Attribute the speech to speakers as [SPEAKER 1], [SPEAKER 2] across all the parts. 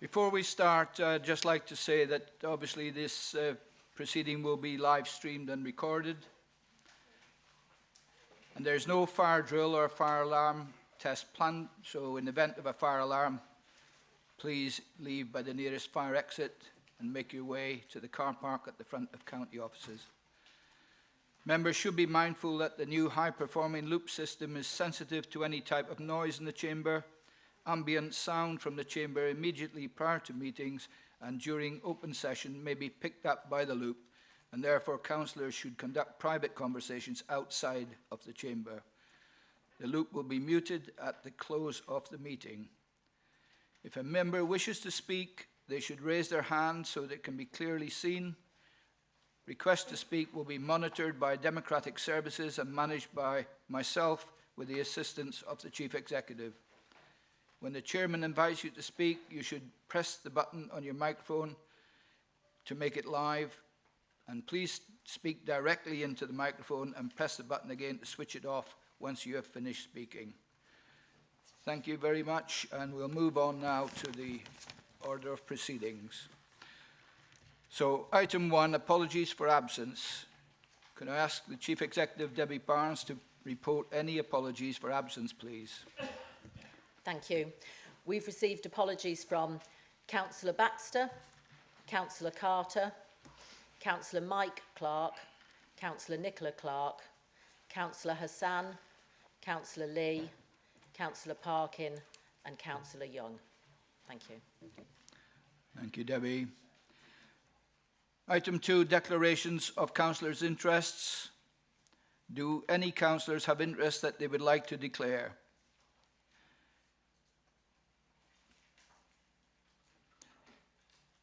[SPEAKER 1] Before we start, I'd just like to say that obviously this proceeding will be live streamed and recorded. And there's no fire drill or fire alarm test planned, so in the event of a fire alarm, please leave by the nearest fire exit and make your way to the car park at the front of county offices. Members should be mindful that the new high-performing loop system is sensitive to any type of noise in the chamber. Ambient sound from the chamber immediately prior to meetings and during open session may be picked up by the loop, and therefore councillors should conduct private conversations outside of the chamber. The loop will be muted at the close of the meeting. If a member wishes to speak, they should raise their hand so that it can be clearly seen. Requests to speak will be monitored by Democratic Services and managed by myself with the assistance of the Chief Executive. When the Chairman invites you to speak, you should press the button on your microphone to make it live, and please speak directly into the microphone and press the button again to switch it off once you have finished speaking. Thank you very much, and we'll move on now to the order of proceedings. So, item 1, apologies for absence. Can I ask the Chief Executive, Debbie Barnes, to report any apologies for absence, please?
[SPEAKER 2] Thank you. We've received apologies from Councillor Baxter, Councillor Carter, Councillor Mike Clark, Councillor Nicola Clark, Councillor Hassan, Councillor Lee, Councillor Parkin and Councillor Young. Thank you.
[SPEAKER 1] Thank you, Debbie. Item 2, declarations of councillors' interests. Do any councillors have interests that they would like to declare?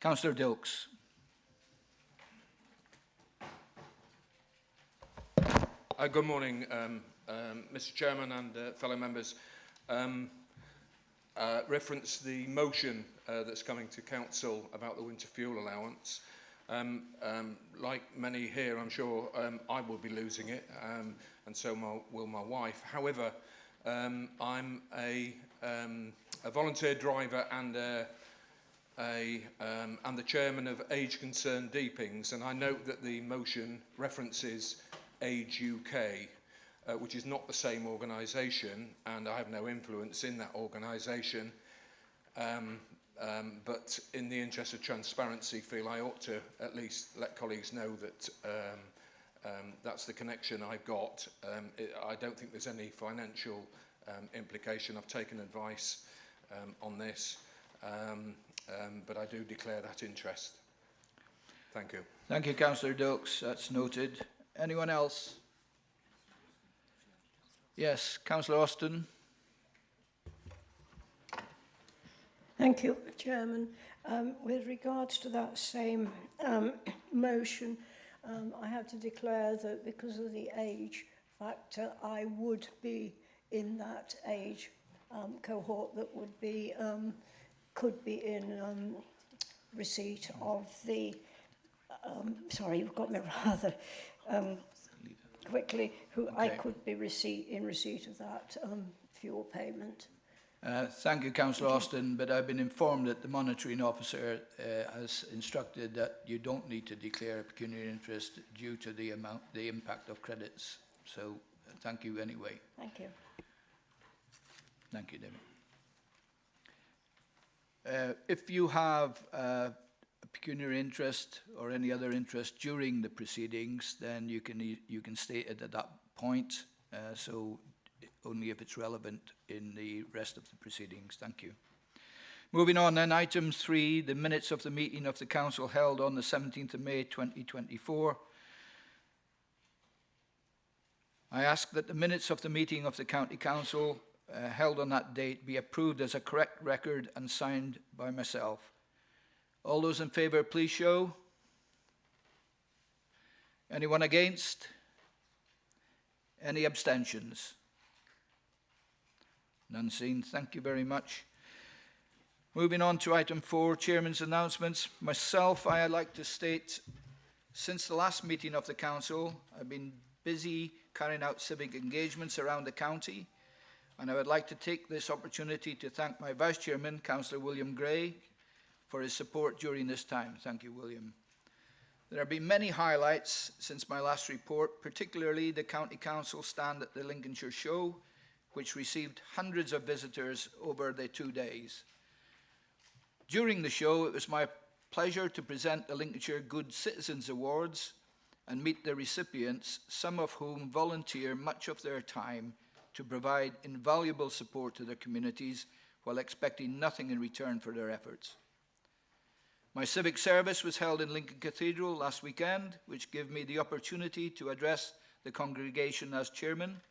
[SPEAKER 1] Councillor Dilks.
[SPEAKER 3] Good morning, Mr Chairman and fellow members. Reference the motion that's coming to Council about the winter fuel allowance. Like many here, I'm sure I will be losing it, and so will my wife. However, I'm a volunteer driver and the chairman of Age Concerned Deepings, and I note that the motion references Age UK, which is not the same organisation, and I have no influence in that organisation. But in the interest of transparency, feel I ought to at least let colleagues know that that's the connection I've got. I don't think there's any financial implication. I've taken advice on this, but I do declare that interest. Thank you.
[SPEAKER 1] Thank you, Councillor Dilks. That's noted. Anyone else? Yes, Councillor Austin.
[SPEAKER 4] Thank you, Chairman. With regards to that same motion, I have to declare that because of the age factor, I would be in that age cohort that would be could be in receipt of the. Sorry, you've got me rather quickly.
[SPEAKER 1] Okay.
[SPEAKER 4] I could be in receipt of that fuel payment.
[SPEAKER 1] Thank you, Councillor Austin, but I've been informed that the monitoring officer has instructed that you don't need't declare a pecuniary interest due to the impact of credits. So thank you anyway.
[SPEAKER 4] Thank you.
[SPEAKER 1] Thank you, Debbie. If you have a pecuniary interest or any other interest during the proceedings, then you can state it at that point. So only if it's relevant in the rest of the proceedings. Thank you. Moving on then, item 3, the minutes of the meeting of the Council held on the 17th of May 2024. I ask that the minutes of the meeting of the County Council held on that date be approved as a correct record and signed by myself. All those in favour, please show. Anyone against? Any abstentions? None seen. Thank you very much. Moving on to item 4, Chairman's announcements. Myself, I'd like to state, since the last meeting of the Council, I've been busy carrying out civic engagements around the county, and I would like to take this opportunity to thank my Vice Chairman, Councillor William Gray, for his support during this time. Thank you, William. There have been many highlights since my last report, particularly the County Council stand at the Lincolnshire show, which received hundreds of visitors over the 2 days. During the show, it was my pleasure to present the Lincolnshire Good Citizens Awards and meet the recipients, some of whom volunteer much of their time to provide invaluable support to their communities while expecting nothing in return for their efforts. My civic service was held in Lincoln Cathedral last weekend, which gave me the opportunity to address the congregation as chairman.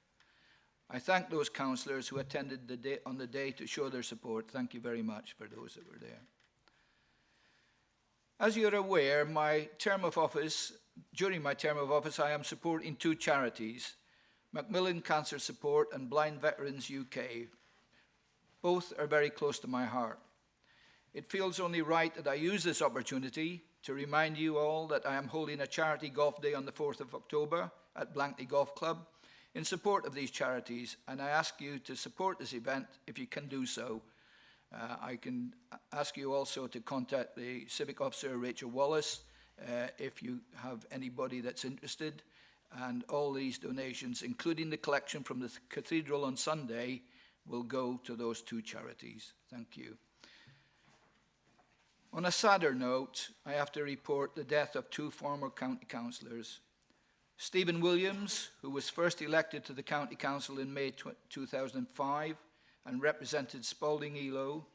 [SPEAKER 1] I thank those councillors who attended on the day to show their support. Thank you very much for those that were there. As you're aware, during my term of office, I am supporting 2 charities, Macmillan Cancer Support and Blind Veterans UK. Both are very close to my heart. It feels only right that I use this opportunity to remind you all that I am holding a charity golf day on the 4th of October at Blankley Golf Club in support of these charities, and I ask you to support this event if you can do so. I can ask you also to contact the Civic Officer, Rachel Wallace, if you have anybody that's interested, and all these donations, including the collection from the Cathedral on Sunday, will go to those 2 charities. Thank you. On a sadder note, I have to report the death of 2 former county councillors. Stephen Williams, who was first elected to the County Council in May 2005 and represented Spalding Elo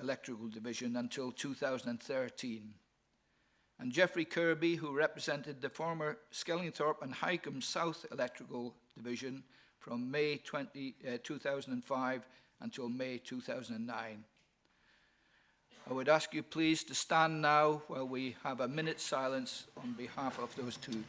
[SPEAKER 1] Electrical Division until 2013. And Geoffrey Kirby, who represented the former Skellingthorpe and Highcombe South Electrical Division from May 2005 until May 2009. I would ask you please to stand now while we have a minute's silence on behalf of those 2.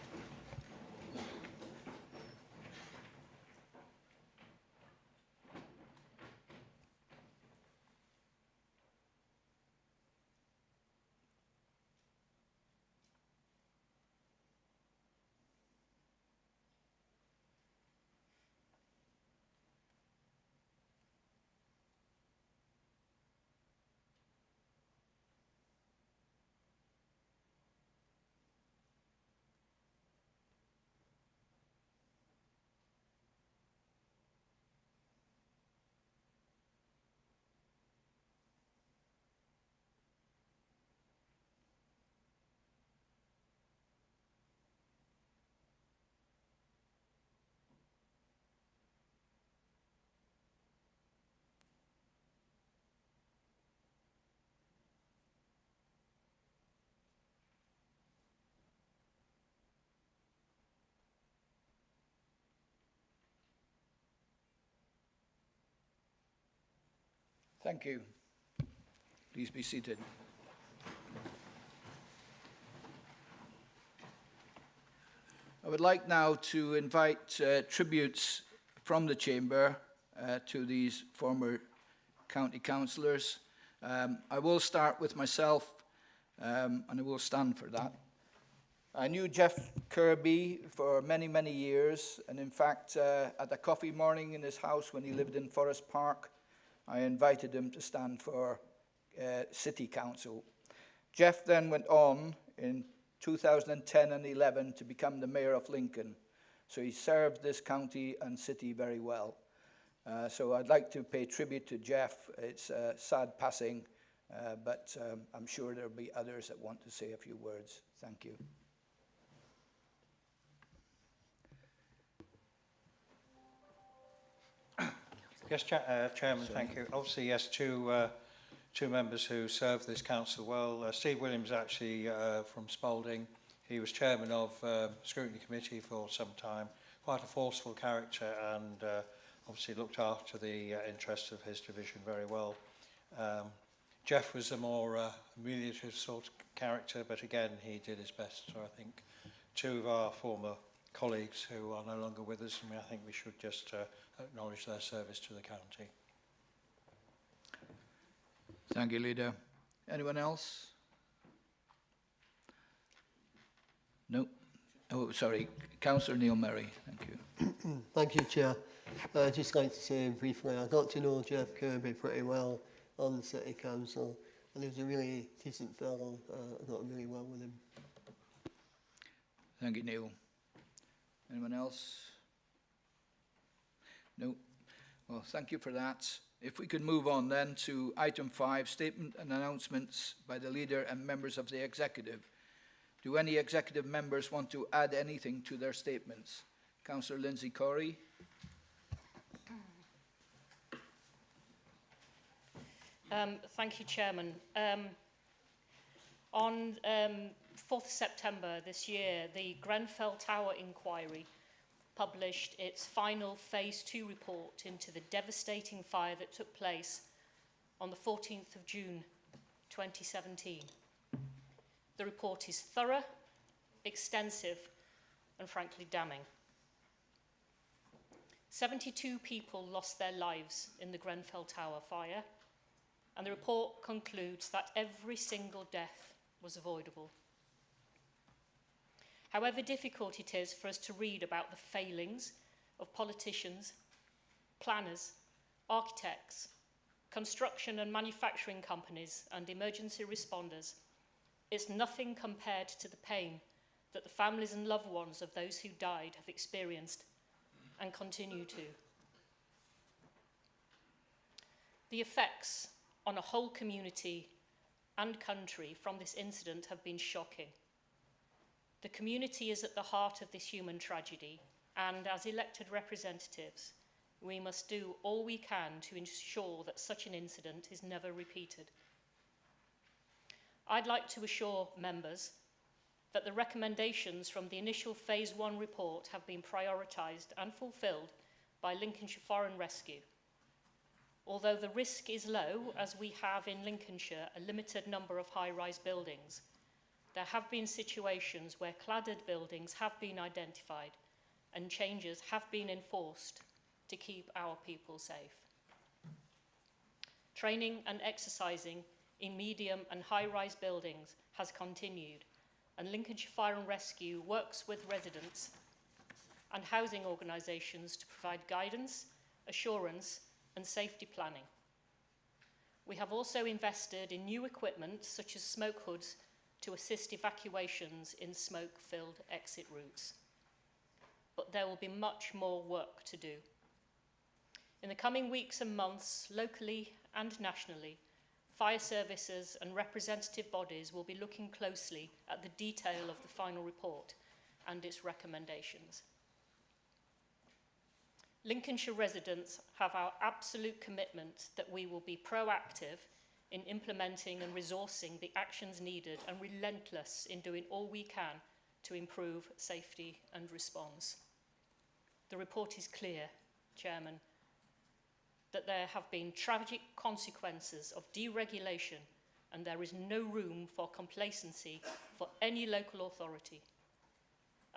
[SPEAKER 1] Thank you. Please be seated. I would like now to invite tributes from the Chamber to these former county councillors. I will start with myself, and I will stand for that. I knew Jeff Kirby for many, many years, and in fact, at a coffee morning in his house when he lived in Forest Park, I invited him to stand for City Council. Jeff then went on in 2010 and 11 to become the Mayor of Lincoln. So he served this county and city very well. So I'd like to pay tribute to Jeff. It's a sad passing, but I'm sure there'll be others that want to say a few words. Thank you.
[SPEAKER 5] Yes, Chairman, thank you. Obviously, yes, two members who served this council well. Steve Williams, actually from Spalding. He was chairman of Scrutiny Committee for some time. Quite a forceful character, and obviously looked after the interests of his division very well. Jeff was a more ameliorative sort of character, but again, he did his best. So I think 2 of our former colleagues who are no longer with us, and I think we should just acknowledge their service to the county.
[SPEAKER 1] Thank you, Leader. Anyone else? No. Oh, sorry. Councillor Neil Murray. Thank you.
[SPEAKER 6] Thank you, Chair. I'd just like to say briefly, I got to know Jeff Kirby pretty well on the City Council. and he was a really decent fellow. I got really well with him.
[SPEAKER 1] Thank you, Neil. Anyone else? No. Well, thank you for that. If we could move on then to item 5, statement and announcements by the leader and members of the executive. Do any executive members want to add anything to their statements? Councillor Lindsay Corey.
[SPEAKER 7] Thank you, Chairman. On 4th September this year, the Grenfell Tower inquiry published its final Phase 2 report into the devastating fire that took place on the 14th of June 2017. The report is thorough, extensive, and frankly damning. 72 people lost their lives in the Grenfell Tower fire, and the report concludes that every single death was avoidable. However difficult it is for us to read about the failings of politicians, planners, architects, construction and manufacturing companies, and emergency responders, it's nothing compared to the pain that the families and loved ones of those who died have experienced and continue to. The effects on a whole community and country from this incident have been shocking. The community is at the heart of this human tragedy, and as elected representatives, we must do all we can to ensure that such an incident is never repeated. I'd like to assure members that the recommendations from the initial Phase 1 report have been prioritised and fulfilled by Lincolnshire Fire and Rescue. Although the risk is low, as we have in Lincolnshire a limited number of high-rise buildings, there have been situations where cladded buildings have been identified and changes have been enforced to keep our people safe. Training and exercising in medium and high-rise buildings has continued, and Lincolnshire Fire and Rescue works with residents and housing organisations to provide guidance, assurance and safety planning. We have also invested in new equipment such as smoke hoods to assist evacuations in smoke-filled exit routes. But there will be much more work to do. In the coming weeks and months, locally and nationally, fire services and representative bodies will be looking closely at the detail of the final report and its recommendations. Lincolnshire residents have our absolute commitment that we will be proactive in implementing and resourcing the actions needed and relentless in doing all we can to improve safety and response. The report is clear, Chairman, that there have been tragic consequences of deregulation and there is no room for complacency for any local authority.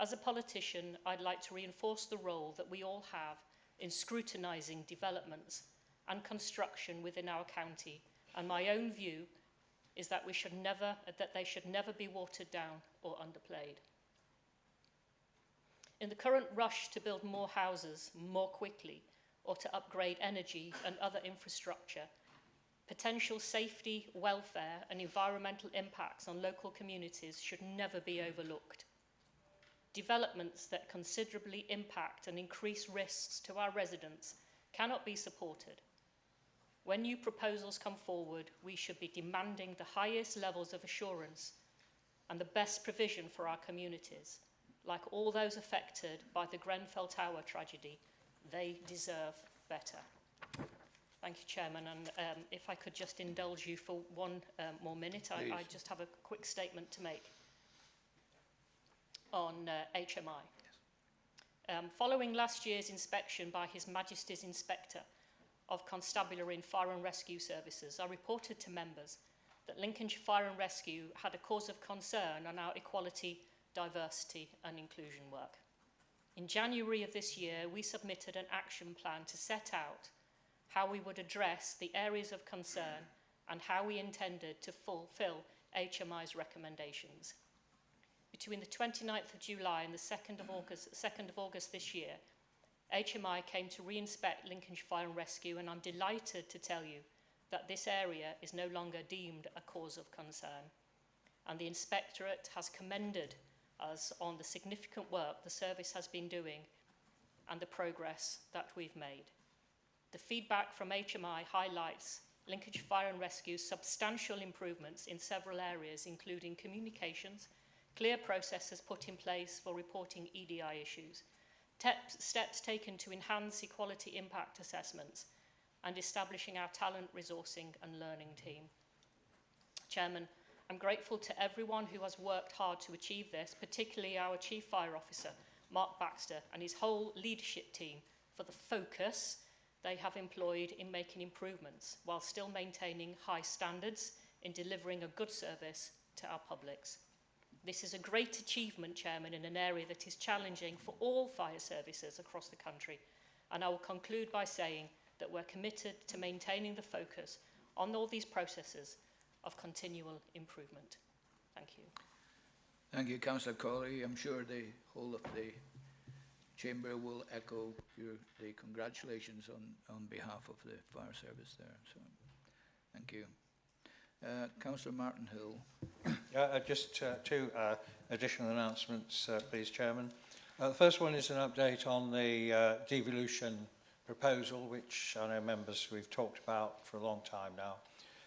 [SPEAKER 7] As a politician, I'd like to reinforce the role that we all have in scrutinising developments and construction within our county, and my own view is that they should never be watered down or underplayed. In the current rush to build more houses more quickly or to upgrade energy and other infrastructure, potential safety, welfare and environmental impacts on local communities should never be overlooked. Developments that considerably impact and increase risks to our residents cannot be supported. When new proposals come forward, we should be demanding the highest levels of assurance and the best provision for our communities. Like all those affected by the Grenfell Tower tragedy, they deserve better. Thank you, Chairman. And if I could just indulge you for one more minute, I just have a quick statement to make on HMI. Yes. Following last year's inspection by His Majesty's Inspector of Constabulary and Fire and Rescue Services, I reported to members that Lincolnshire Fire and Rescue had a cause of concern on our equality, diversity and inclusion work. In January of this year, we submitted an action plan to set out how we would address the areas of concern and how we intended to fulfil HMI's recommendations. Between the 29th of July and the 2nd of August this year, HMI came to re-inspect Lincolnshire Fire and Rescue, and I'm delighted to tell you that this area is no longer deemed a cause of concern, and the Inspectorate has commended us on the significant work the service has been doing and the progress that we've made. The feedback from HMI highlights Lincolnshire Fire and Rescue's substantial improvements in several areas, including communications, clear processes put in place for reporting EDI issues, steps taken to enhance equality impact assessments, and establishing our talent resourcing and learning team. Chairman, I'm grateful to everyone who has worked hard to achieve this, particularly our Chief Fire Officer, Mark Baxter, and his whole leadership team for the focus they have employed in making improvements while still maintaining high standards in delivering a good service to our publics. This is a great achievement, Chairman, in an area that is challenging for all fire services across the country. And I will conclude by saying that we're committed to maintaining the focus on all these processes of continual improvement. Thank you.
[SPEAKER 1] Thank you, Councillor Colley. I'm sure the whole of the Chamber will echo the congratulations on behalf of the fire service there. So, thank you. Councillor Martin Hill.
[SPEAKER 5] Just two additional announcements, please, Chairman. The first one is an update on the devolution proposal, which I know members we've talked about for a long time now.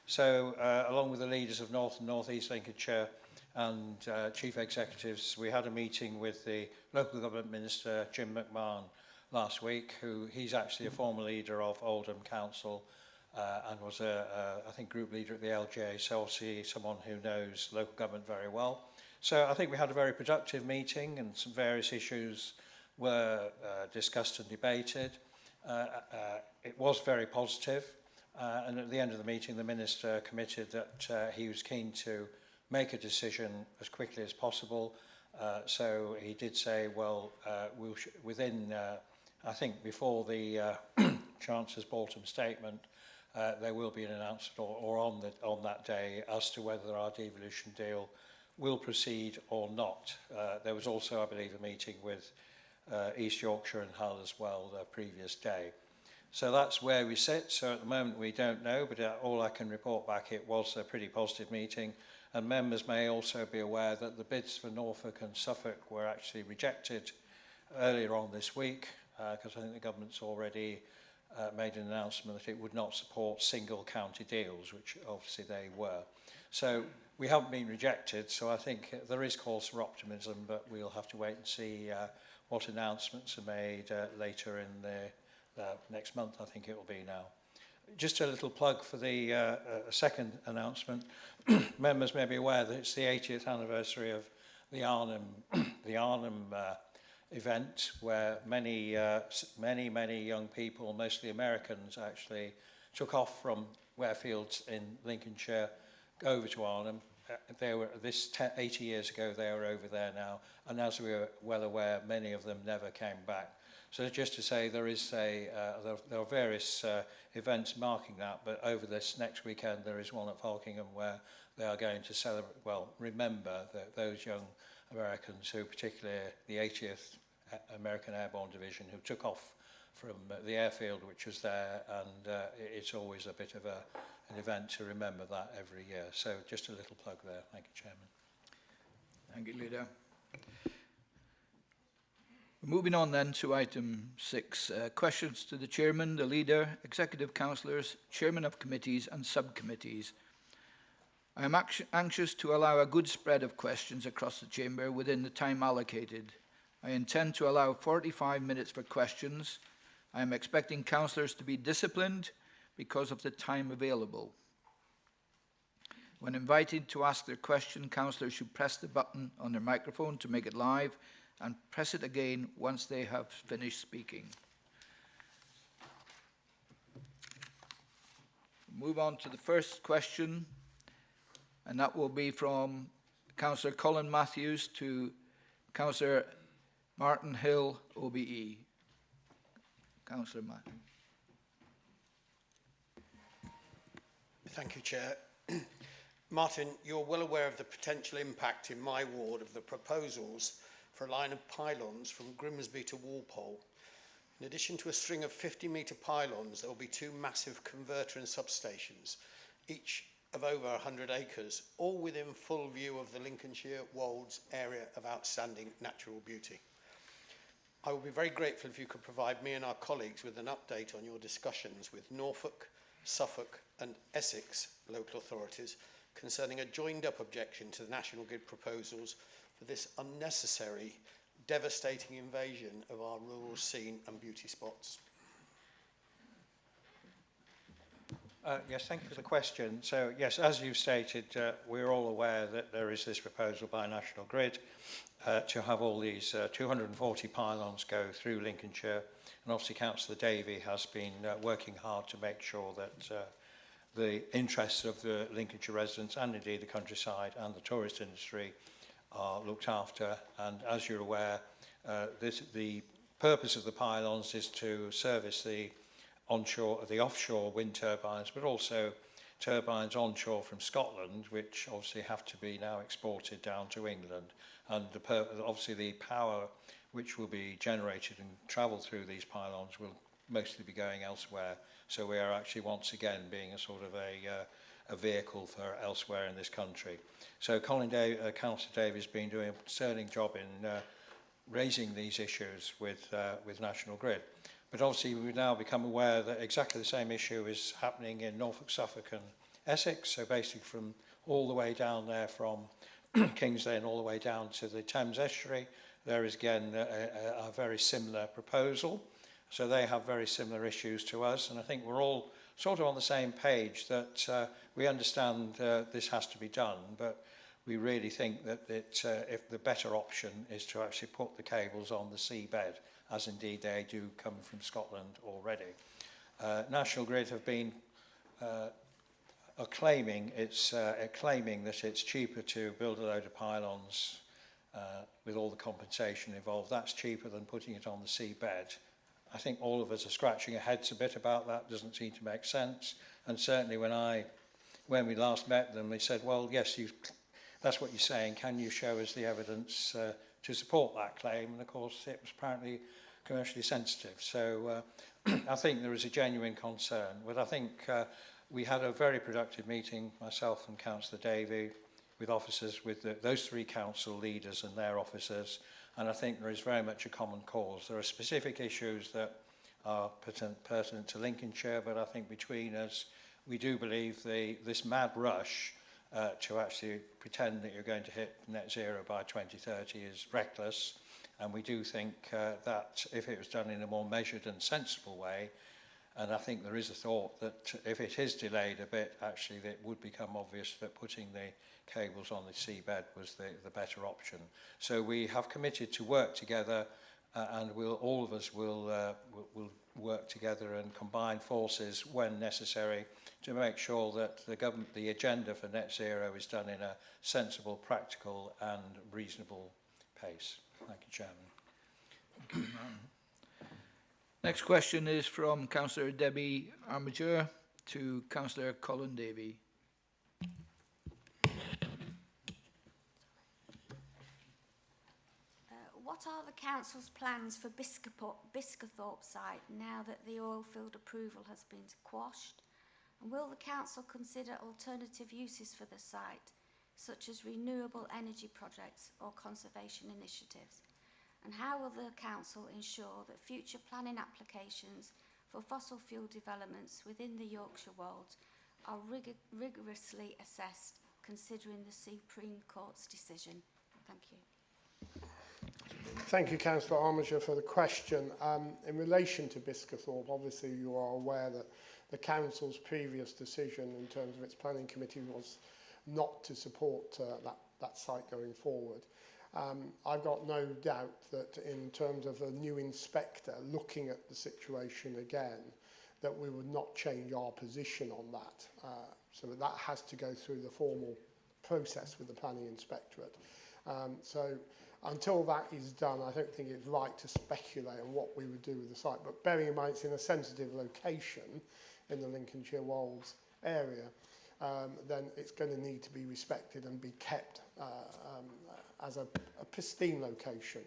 [SPEAKER 5] So, along with the leaders of North and North East Lincolnshire and chief executives, we had a meeting with the local government minister, Jim McMahon, last week, he's actually a former leader of Oldham Council and was I think, group leader at the LGA, so obviously someone who knows local government very well. So I think we had a very productive meeting and some various issues were discussed and debated. It was very positive, and at the end of the meeting, the minister committed that he was keen to make a decision as quickly as possible. So he did say, well, within, I think, before the Chancellor's Baltham statement, there will be an announcement or on that day as to whether our devolution deal will proceed or not. There was also, I believe, a meeting with East Yorkshire and Hull as well the previous day. So that's where we sit. So at the moment we don't know, but all I can report back, it was a pretty positive meeting. And members may also be aware that the bids for Norfolk and Suffolk were actually rejected earlier on this week, because I think the government's already made an announcement that it would not support single county deals, which obviously they were. So we haven't been rejected, so I think there is cause for optimism, but we'll have to wait and see what announcements are made later in the next month, I think it will be now. Just a little plug for the second announcement. Members may be aware that it's the 80th anniversary of the Arnhem event, where many young people, mostly Americans, actually took off from Warefields in Lincolnshire over to Arnhem. They were 80 years ago. They were over there now, and as we are well aware, many of them never came back. So just to say, there are various events marking that, but over this next weekend there is one at Falkingham where they are going to celebrate, remember those young Americans who, particularly the 80th American Airborne Division, who took off from the airfield which was there, and it's always a bit of an event to remember that every year. So just a little plug there. Thank you, Chairman.
[SPEAKER 1] Thank you, Leader. Moving on then to item 6, questions to the Chairman, the Leader, Executive Councillors, Chairman of Committees and Subcommittees. I am anxious to allow a good spread of questions across the Chamber within the time allocated. I intend to allow 45 minutes for questions. I am expecting councillors to be disciplined because of the time available. When invited to ask their question, councillors should press the button on their microphone to make it live and press it again once they have finished speaking. Move on to the first question, and that will be from Councillor Colin Matthews to Councillor Martin Hill, OBE. Councillor Matthews.
[SPEAKER 8] Thank you, Chair. Martin, you're well aware of the potential impact in my ward of the proposals for a line of pylons from Grimsby to Walpole. In addition to a string of 50-metre pylons, there will be 2 massive converter and substations, each of over 100 acres, all within full view of the Lincolnshire Wolds area of outstanding natural beauty. I would be very grateful if you could provide me and our colleagues with an update on your discussions with Norfolk, Suffolk and Essex local authorities concerning a joined-up objection to the National Grid proposals for this unnecessary, devastating invasion of our rural scene and beauty spots.
[SPEAKER 5] Yes, thank you for the question. So, yes, as you've stated, we're all aware that there is this proposal by National Grid to have all these 240 pylons go through Lincolnshire. And obviously, Councillor Davey has been working hard to make sure that the interests of the Lincolnshire residents and indeed the countryside and the tourist industry are looked after. And as you're aware, the purpose of the pylons is to service the offshore wind turbines, but also turbines onshore from Scotland, which obviously have to be now exported down to England. And obviously the power which will be generated and travel through these pylons will mostly be going elsewhere. So we are actually once again being a sort of a vehicle for elsewhere in this country. So Councillor Davies has been doing a sterling job in raising these issues with National Grid. But obviously we've now become aware that exactly the same issue is happening in Norfolk, Suffolk and Essex. So basically from all the way down there from King's Lynn all the way down to the Thames estuary, there is again a very similar proposal. So they have very similar issues to us. And I think we're all sort of on the same page that we understand this has to be done. But we really think that if the better option is to actually put the cables on the seabed, as indeed they do come from Scotland already. National Grid have been claiming that it's cheaper to build a load of pylons with all the compensation involved. That's cheaper than putting it on the seabed. I think all of us are scratching our heads a bit about that. Doesn't seem to make sense. And certainly when we last met them, they said, well, yes, that's what you're saying. Can you show us the evidence to support that claim? And of course, it was apparently commercially sensitive. So I think there is a genuine concern. But I think we had a very productive meeting, myself and Councillor Davey, with officers, with those 3 council leaders and their officers. And I think there is very much a common cause. There are specific issues that are pertinent to Lincolnshire, but I think between us, we do believe this mad rush to actually pretend that you're going to hit net zero by 2030 is reckless. And we do think that if it was done in a more measured and sensible way, and I think there is a thought that if it is delayed a bit, actually it would become obvious that putting the cables on the seabed was the better option. So we have committed to work together and all of us will work together and combine forces when necessary to make sure that the agenda for net zero is done in a sensible, practical and reasonable pace. Thank you, Chairman.
[SPEAKER 1] Thank you, next question is from Councillor Debbie Armiger to Councillor Colin Davey.
[SPEAKER 9] What are the council's plans for Biscathorpe site now that the oilfield approval has been quashed? And will the council consider alternative uses for the site, such as renewable energy projects or conservation initiatives? And how will the council ensure that future planning applications for fossil fuel developments within the Yorkshire Wolds are rigorously assessed, considering the Supreme Court's decision? Thank you.
[SPEAKER 10] Thank you, Councillor Armiger, for the question. In relation to Biscathorpe, obviously you are aware that the Council's previous decision in terms of its planning committee was not to support that site going forward. I've got no doubt that in terms of a new inspector looking at the situation again, that we would not change our position on that. So that has to go through the formal process with the planning inspectorate. So until that is done, I don't think it's right to speculate on what we would do with the site. But bearing in mind it's in a sensitive location in the Lincolnshire Wolds area, then it's going to need to be respected and be kept as a pristine location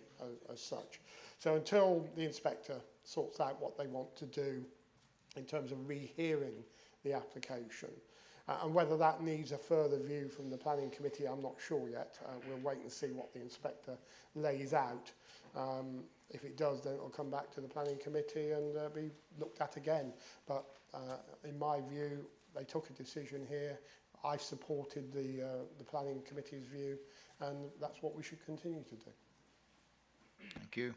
[SPEAKER 10] as such. So until the inspector sorts out what they want to do in terms of rehearing the application. And whether that needs a further view from the planning committee, I'm not sure yet. We'll wait and see what the inspector lays out. If it does, then it'll come back to the planning committee and be looked at again. But in my view, they took a decision here. I supported the planning committee's view, and that's what we should continue to do.
[SPEAKER 1] Thank you.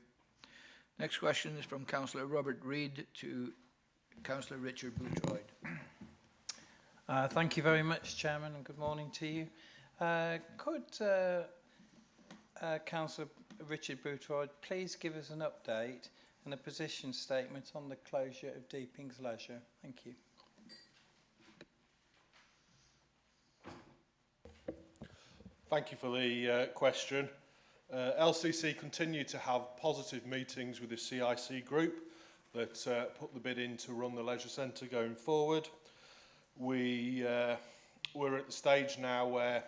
[SPEAKER 1] Next question is from Councillor Robert Reid to Councillor Richard Boothroyd.
[SPEAKER 11] Thank you very much, Chairman, and good morning to you. Could Councillor Richard Boothroyd please give us an update and a position statement on the closure of Deepings Leisure? Thank you.
[SPEAKER 12] Thank you for the question. LCC continue to have positive meetings with the CIC group that put the bid in to run the leisure centre going forward. We're at the stage now where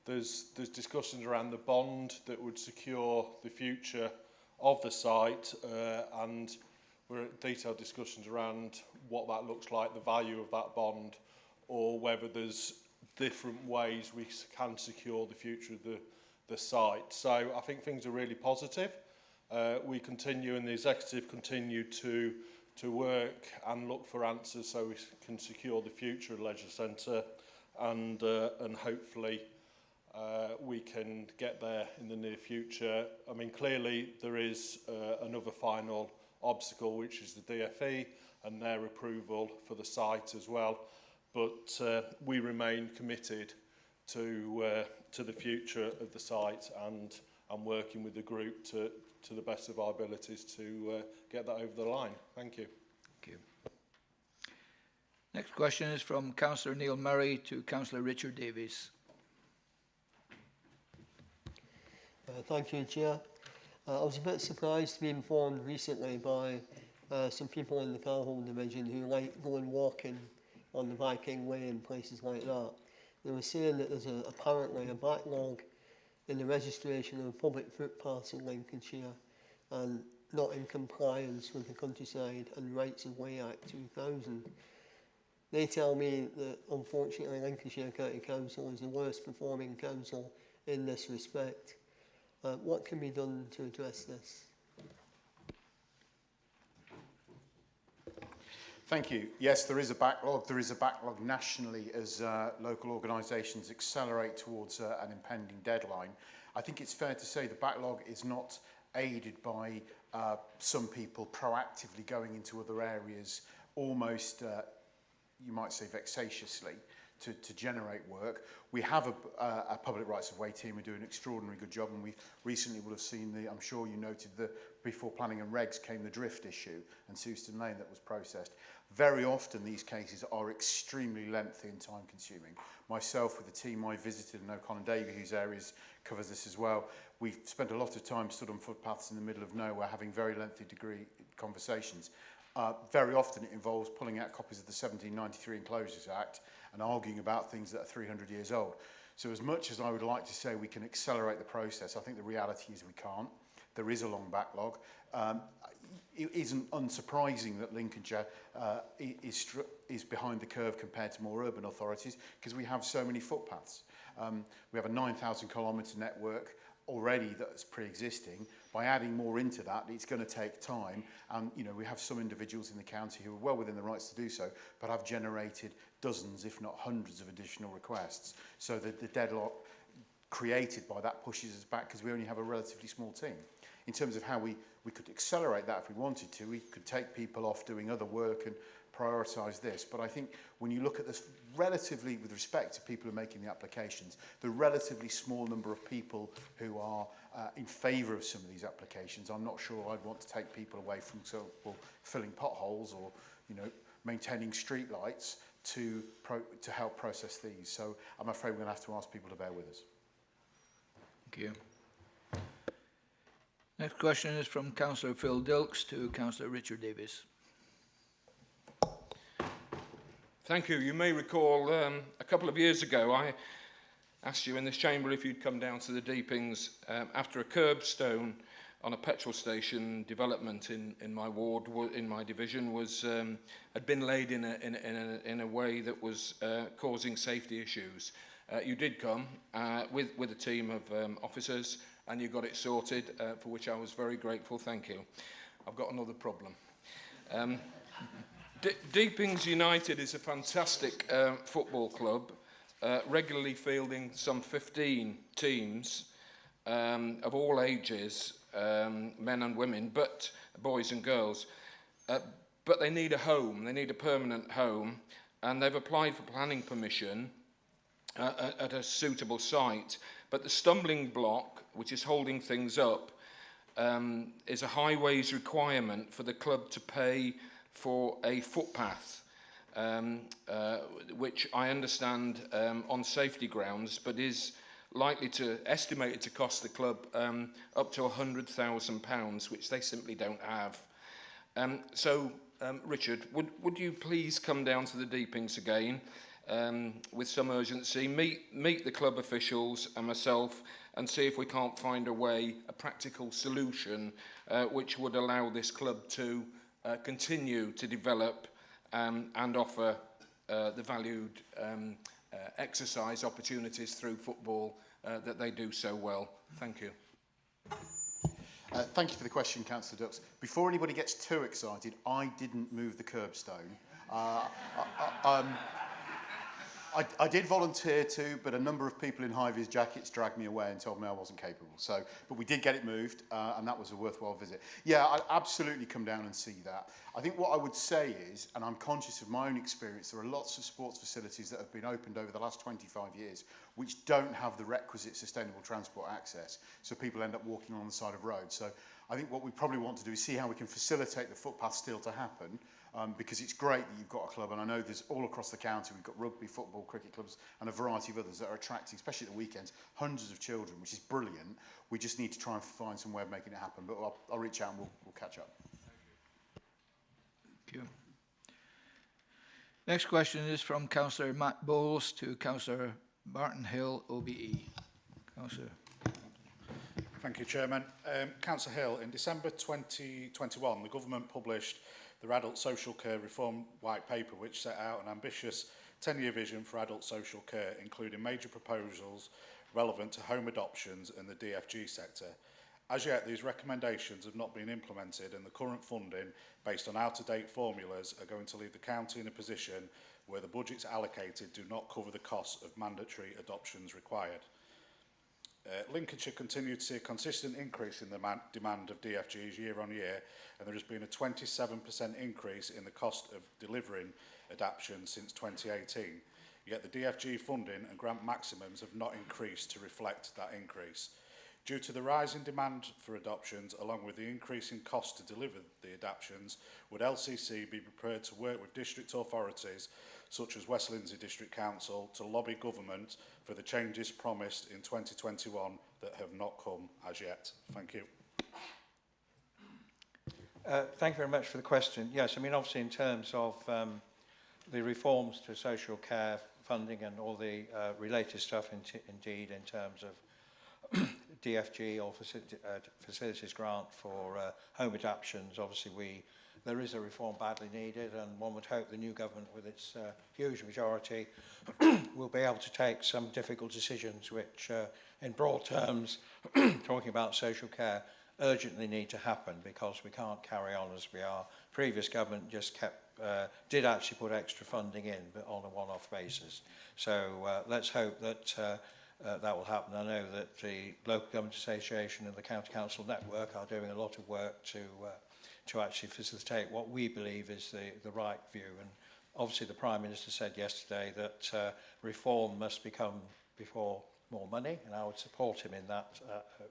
[SPEAKER 12] there's discussions around the bond that would secure the future of the site, and we're at detailed discussions around what that looks like, the value of that bond, or whether there's different ways we can secure the future of the site. So I think things are really positive. We continue, and the executive continue to work and look for answers so we can secure the future of the leisure centre, and hopefully we can get there in the near future. I mean, clearly there is another final obstacle, which is the DFE and their approval for the site as well. But we remain committed to the future of the site, and I'm working with the group to the best of our abilities to get that over the line. Thank you.
[SPEAKER 1] Thank you. Next question is from Councillor Neil Murray to Councillor Richard Davies.
[SPEAKER 6] Thank you, Chair. I was a bit surprised to be informed recently by some people in the Carhole division who like going walking on the Viking Way and places like that. They were saying that there's apparently a backlog in the registration of public footpaths in Lincolnshire and not in compliance with the Countryside and Rights of Way Act 2000. They tell me that unfortunately Lincolnshire County Council is the worst performing council in this respect. What can be done to address this?
[SPEAKER 13] Thank you. Yes, there is a backlog. There is a backlog nationally as local organisations accelerate towards an impending deadline. I think it's fair to say the backlog is not aided by some people proactively going into other areas, almost, you might say, vexatiously, to generate work. We have a public rights of way team who do an extraordinary good job, and we recently will have seen I'm sure you noted before planning and regs came the drift issue and Sewston Lane that was processed. Very often these cases are extremely lengthy and time consuming. Myself with the team I visited, and O'Connor Davey, whose areas covers this as well, we've spent a lot of time stood on footpaths in the middle of nowhere having very lengthy conversations. Very often it involves pulling out copies of the 1793 Enclosures Act and arguing about things that are 300 years old. So as much as I would like to say we can accelerate the process, I think the reality is we can't. There is a long backlog. It isn't unsurprising that Lincolnshire is behind the curve compared to more urban authorities because we have so many footpaths. We have a 9,000 kilometre network already that's pre-existing. By adding more into that, it's going to take time. And we have some individuals in the county who are well within the rights to do so, but have generated dozens, if not hundreds, of additional requests. So the deadlock created by that pushes us back because we only have a relatively small team. In terms of how we could accelerate that if we wanted to, we could take people off doing other work and prioritise this. But I think when you look at this relatively, with respect to people who are making the applications, the relatively small number of people who are in favour of some of these applications, I'm not sure I'd want to take people away from filling potholes or maintaining street lights to help process these. So I'm afraid we're going to have to ask people to bear with us.
[SPEAKER 1] Thank you. Next question is from Councillor Phil Dilks to Councillor Richard Davies.
[SPEAKER 3] Thank you. You may recall a couple of years ago I asked you in this chamber if you'd come down to the Deepings after a curbstone on a petrol station development in my ward, in my division, was had been laid in a way that was causing safety issues. You did come with a team of officers, and you got it sorted, for which I was very grateful. Thank you. I've got another problem. Deepings United is a fantastic football club, regularly fielding some 15 teams of all ages, men and women, but boys and girls. But they need a home, they need a permanent home, and they've applied for planning permission at a suitable site. But the stumbling block, which is holding things up, is a highways requirement for the club to pay for a footpath, which I understand on safety grounds, but is likely estimated to cost the club up to £100,000, which they simply don't have. Richard, would you please come down to the Deepings again with some urgency, meet the club officials and myself, and see if we can't find a practical solution which would allow this club to continue to develop and offer the valued exercise opportunities through football that they do so well. Thank you.
[SPEAKER 13] Thank you for the question, Councillor Dux. Before anybody gets too excited, I didn't move the curbstone. I did volunteer to, but a number of people in high-vis jackets dragged me away and told me I wasn't capable. But we did get it moved, and that was a worthwhile visit. Yeah, I'd absolutely come down and see that. I think what I would say is, and I'm conscious of my own experience, there are lots of sports facilities that have been opened over the last 25 years which don't have the requisite sustainable transport access, so people end up walking on the side of roads. So I think what we probably want to do is see how we can facilitate the footpath still to happen, because it's great that you've got a club, and I know there's all across the county, we've got rugby, football, cricket clubs, and a variety of others that are attracting, especially at the weekends, hundreds of children, which is brilliant. We just need to try and find some way of making it happen, but I'll reach out and we'll catch up.
[SPEAKER 1] Thank you. Next question is from Councillor Matt Bowles to Councillor Martin Hill, OBE. Councillor.
[SPEAKER 14] Thank you, Chairman. Councillor Hill, in December 2021, the government published their Adult Social Care Reform White Paper, which set out an ambitious 10-year vision for adult social care, including major proposals relevant to home adoptions and the DFG sector. As yet, these recommendations have not been implemented, and the current funding, based on out-of-date formulas, are going to leave the county in a position where the budgets allocated do not cover the costs of mandatory adoptions required. Lincolnshire continued to see a consistent increase in the demand of DFGs year on year, and there has been a 27% increase in the cost of delivering adoptions since 2018. Yet the DFG funding and grant maximums have not increased to reflect that increase. Due to the rise in demand for adoptions, along with the increase in cost to deliver the adoptions, would LCC be prepared to work with district authorities such as West Lindsey District Council to lobby government for the changes promised in 2021 that have not come as yet? Thank you.
[SPEAKER 5] Thank you very much for the question. Yes, I mean, obviously in terms of the reforms to social care funding and all the related stuff, indeed, in terms of DFG or facilities grant for home adoptions, obviously there is a reform badly needed, and one would hope the new government, with its huge majority, will be able to take some difficult decisions which, in broad terms, talking about social care, urgently need to happen, because we can't carry on as we are. Previous government just did actually put extra funding in, but on a one-off basis. So let's hope that that will happen. I know that the Local Government Association and the County Council Network are doing a lot of work to actually facilitate what we believe is the right view. And obviously the Prime Minister said yesterday that reform must become before more money, and I would support him in that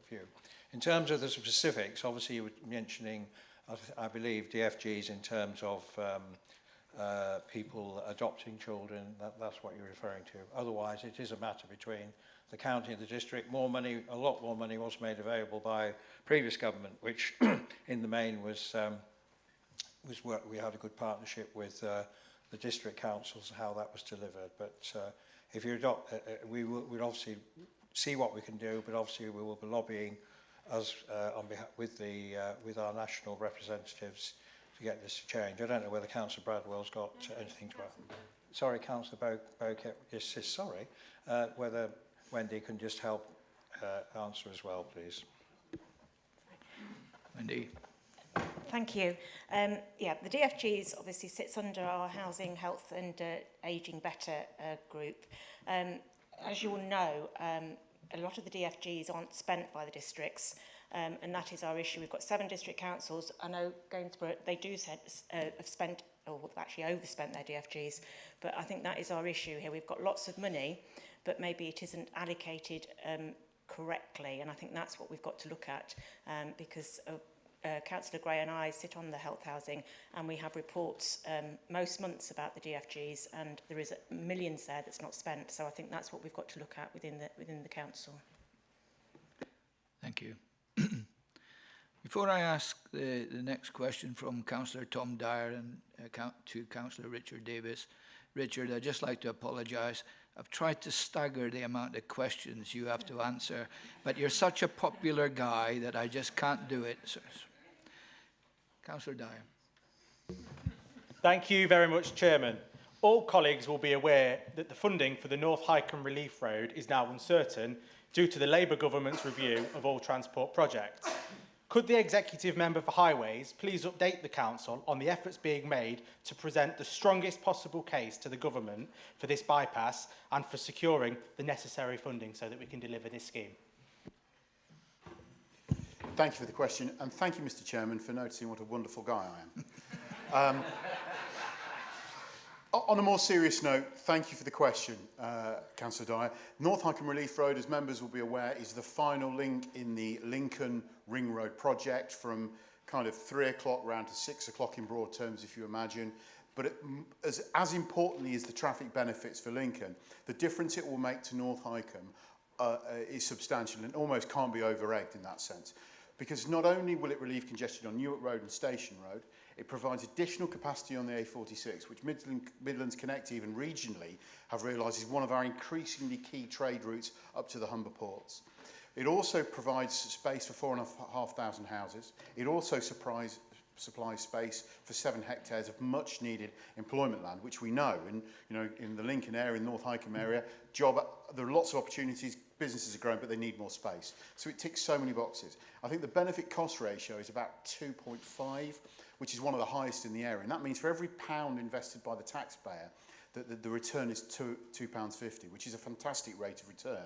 [SPEAKER 5] view. In terms of the specifics, obviously you were mentioning, I believe, DFGs in terms of people adopting children. That's what you're referring to. Otherwise, it is a matter between the county and the district. More money, a lot more money was made available by previous government, which in the main was work. We had a good partnership with the district councils, how that was delivered. But if you adopt, we'll obviously see what we can do, but obviously we will be lobbying us on behalf with our national representatives to get this to change. I don't know whether Councillor Bradwell's got anything to add. Sorry, Councillor Bowkett, yes, sorry. Whether Wendy can just help answer as well, please.
[SPEAKER 1] Wendy.
[SPEAKER 15] Thank you. Yeah, the DFGs obviously sits under our Housing, Health and Ageing Better group. As you all know, a lot of the DFGs aren't spent by the districts, and that is our issue. We've got 7 district councils. I know Gainsborough, they do have spent, or actually overspent their DFGs, but I think that is our issue here. We've got lots of money, but maybe it isn't allocated correctly, and I think that's what we've got to look at, because Councillor Gray and I sit on the health housing, and we have reports most months about the DFGs, and there is millions there that's not spent. So I think that's what we've got to look at within the council.
[SPEAKER 1] Thank you. Before I ask the next question from Councillor Tom Dyer and to Councillor Richard Davis, Richard, I'd just like to apologise. I've tried to stagger the amount of questions you have to answer, but you're such a popular guy that I just can't do it. So, Councillor Dyer.
[SPEAKER 16] Thank you very much, Chairman. All colleagues will be aware that the funding for the North Hycombe Relief Road is now uncertain due to the Labour government's review of all transport projects. Could the Executive Member for Highways please update the Council on the efforts being made to present the strongest possible case to the Government for this bypass and for securing the necessary funding so that we can deliver this scheme?
[SPEAKER 13] Thank you for the question, and thank you, Mr. Chairman, for noticing what a wonderful guy I am. On a more serious note, thank you for the question, Councillor Dyer. North Hycombe Relief Road, as members will be aware, is the final link in the Lincoln Ring Road project from kind of 3 o'clock round to 6 o'clock in broad terms, if you imagine. But as importantly as the traffic benefits for Lincoln, the difference it will make to North Hycombe is substantial and almost can't be over-egged in that sense. Because not only will it relieve congestion on Newark Road and Station Road, it provides additional capacity on the A46, which Midlands Connect even regionally have realised is one of our increasingly key trade routes up to the Humber ports. It also provides space for 4,500 houses. It also supplies space for 7 hectares of much needed employment land, which we know in the Lincoln area, in North Hycombe area, there are lots of opportunities, businesses are growing, but they need more space. So it ticks so many boxes. I think the benefit cost ratio is about 2.5, which is one of the highest in the area. And that means for every pound invested by the taxpayer, the return is £2.50, which is a fantastic rate of return.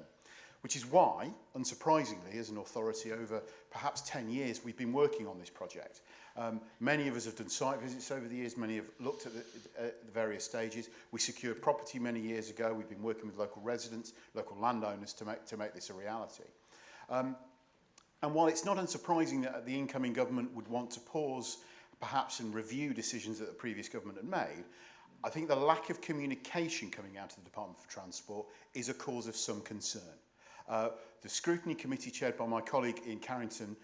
[SPEAKER 13] Which is why, unsurprisingly, as an authority over perhaps 10 years, we've been working on this project. Many of us have done site visits over the years. Many have looked at the various stages. We secured property many years ago. We've been working with local residents, local landowners to make this a reality. And while it's not unsurprising that the incoming government would want to pause perhaps and review decisions that the previous government had made, I think the lack of communication coming out of the Department for Transport is a cause of some concern. The Scrutiny Committee, chaired by my colleague in Carrington,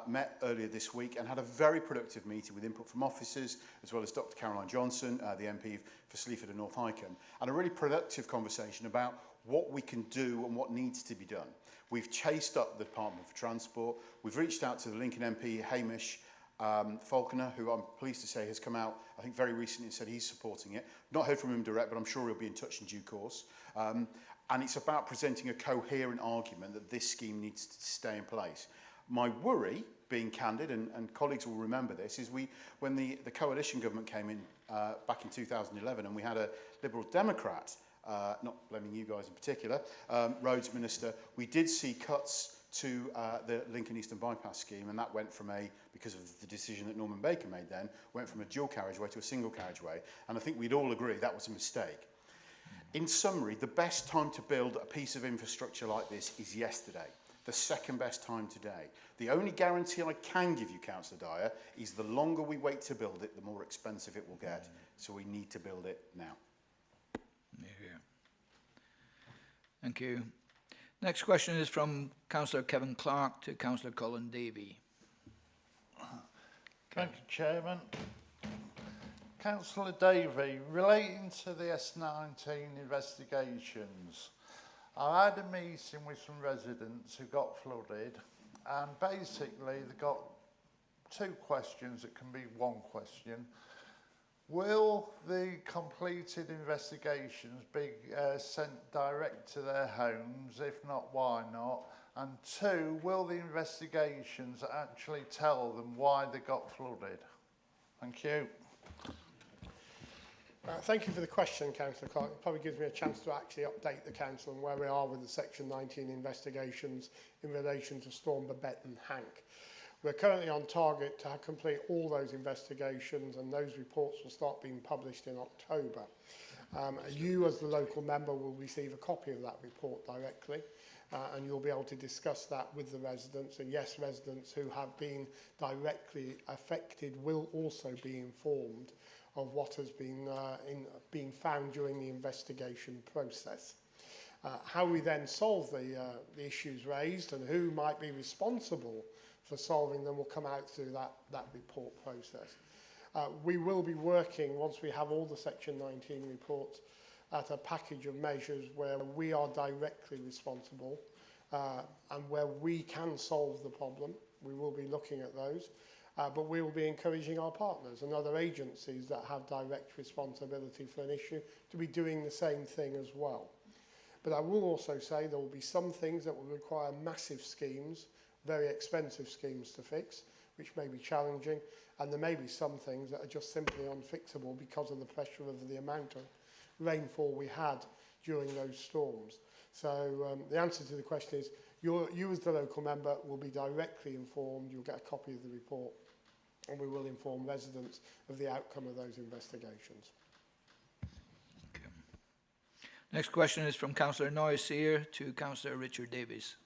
[SPEAKER 13] met earlier this week and had a very productive meeting with input from officers, as well as Dr Caroline Johnson, the MP for Sleaford and North Hycombe, and a really productive conversation about what we can do and what needs to be done. We've chased up the Department for Transport. We've reached out to the Lincoln MP, Hamish Falconer, who I'm pleased to say has come out, I think, very recently and said he's supporting it. Not heard from him direct, but I'm sure he'll be in touch in due course. And it's about presenting a coherent argument that this scheme needs to stay in place. My worry, being candid, and colleagues will remember this, is when the coalition government came in back in 2011 and we had a Liberal Democrat, not blaming you guys in particular, roads minister, we did see cuts to the Lincoln Eastern Bypass scheme, and that went from because of the decision that Norman Baker made then, went from a dual carriageway to a single carriageway, and I think we'd all agree that was a mistake. In summary, the best time to build a piece of infrastructure like this is yesterday. The second best time today. The only guarantee I can give you, Councillor Dyer, is the longer we wait to build it, the more expensive it will get. So we need to build it now.
[SPEAKER 1] Yeah. Thank you. Next question is from Councillor Kevin Clark to Councillor Colin Davey.
[SPEAKER 17] Thank you, Chairman. Councillor Davey, relating to the S19 investigations, I had a meeting with some residents who got flooded and basically they've got two questions that can be one question. Will the completed investigations be sent direct to their homes? If not, why not? And two, will the investigations actually tell them why they got flooded? Thank you.
[SPEAKER 10] Thank you for the question, Councillor Clark. It probably gives me a chance to actually update the Council on where we are with the Section 19 investigations in relation to Storm Babette and Hank. We're currently on target to complete all those investigations, and those reports will start being published in October. You, as the local member, will receive a copy of that report directly, and you'll be able to discuss that with the residents. And yes, residents who have been directly affected will also be informed of what has been found during the investigation process. How we then solve the issues raised and who might be responsible for solving them will come out through that report process. We will be working, once we have all the Section 19 reports, at a package of measures where we are directly responsible and where we can solve the problem. We will be looking at those. But we will be encouraging our partners and other agencies that have direct responsibility for an issue to be doing the same thing as well. But I will also say there will be some things that will require massive schemes, very expensive schemes to fix, which may be challenging, and there may be some things that are just simply unfixable because of the pressure of the amount of rainfall we had during those storms. So the answer to the question is, you as the local member will be directly informed. You'll get a copy of the report, and we will inform residents of the outcome of those investigations.
[SPEAKER 1] Okay. Next question is from Councillor Noy-Sear to Councillor Richard Davies.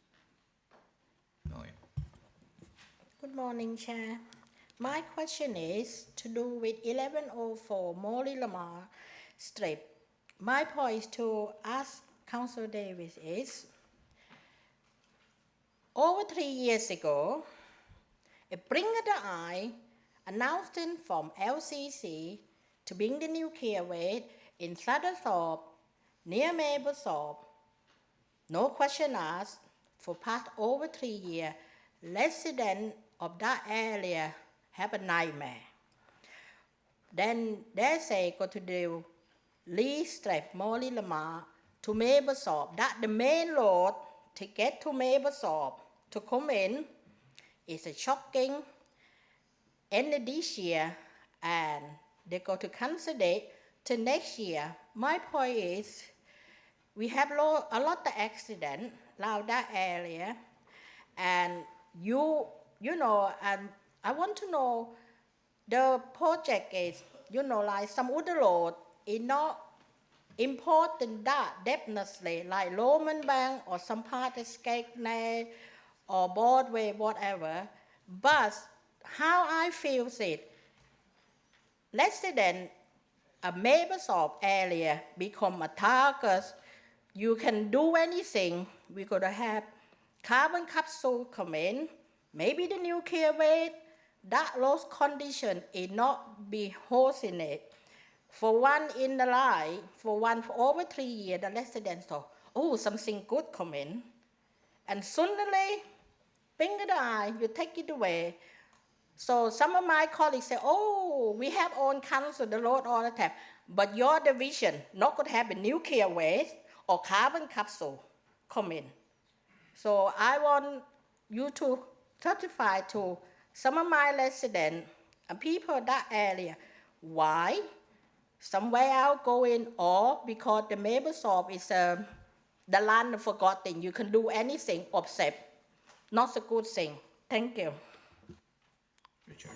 [SPEAKER 1] Noy.
[SPEAKER 18] Good morning, Chair. My question is to do with 1104 Morley Lamar Strip. My point to ask Councillor Davies is, over 3 years ago, a blink of the eye announcement from LCC to bring the nuclear waste in Sutherthorpe, near Mablethorpe. No question asked. For past over 3 years, residents of that area have a nightmare. Then they say go to the Lee Strip, Morley Lamar, to Mablethorpe. That the main road to get to Mablethorpe to come in is a shocking end of this year, and they go to cancel it to next year. My point is, we have a lot of accidents around that area, and you know, and I want to know, the project is, like some other road is not important that definitely, like Roman Bank or some part of Skegness or Broadway, whatever. But how I feel it, residents of Mablethorpe area become a target. You can do anything. We could have carbon capsule come in, maybe the nuclear waste. That lost condition is not be hosting it. For one in the line, for over 3 years, the residents thought, oh, something good come in. And suddenly, blink of the eye, you take it away. So some of my colleagues say, oh, we have on council the road all the time, but your division not going to have a nuclear waste or carbon capsule come in. So I want you to certify to some of my residents and people in that area why somewhere out going, or because the Mablethorpe is the land of forgotten. You can do anything except not a good thing. Thank you.
[SPEAKER 1] Richard.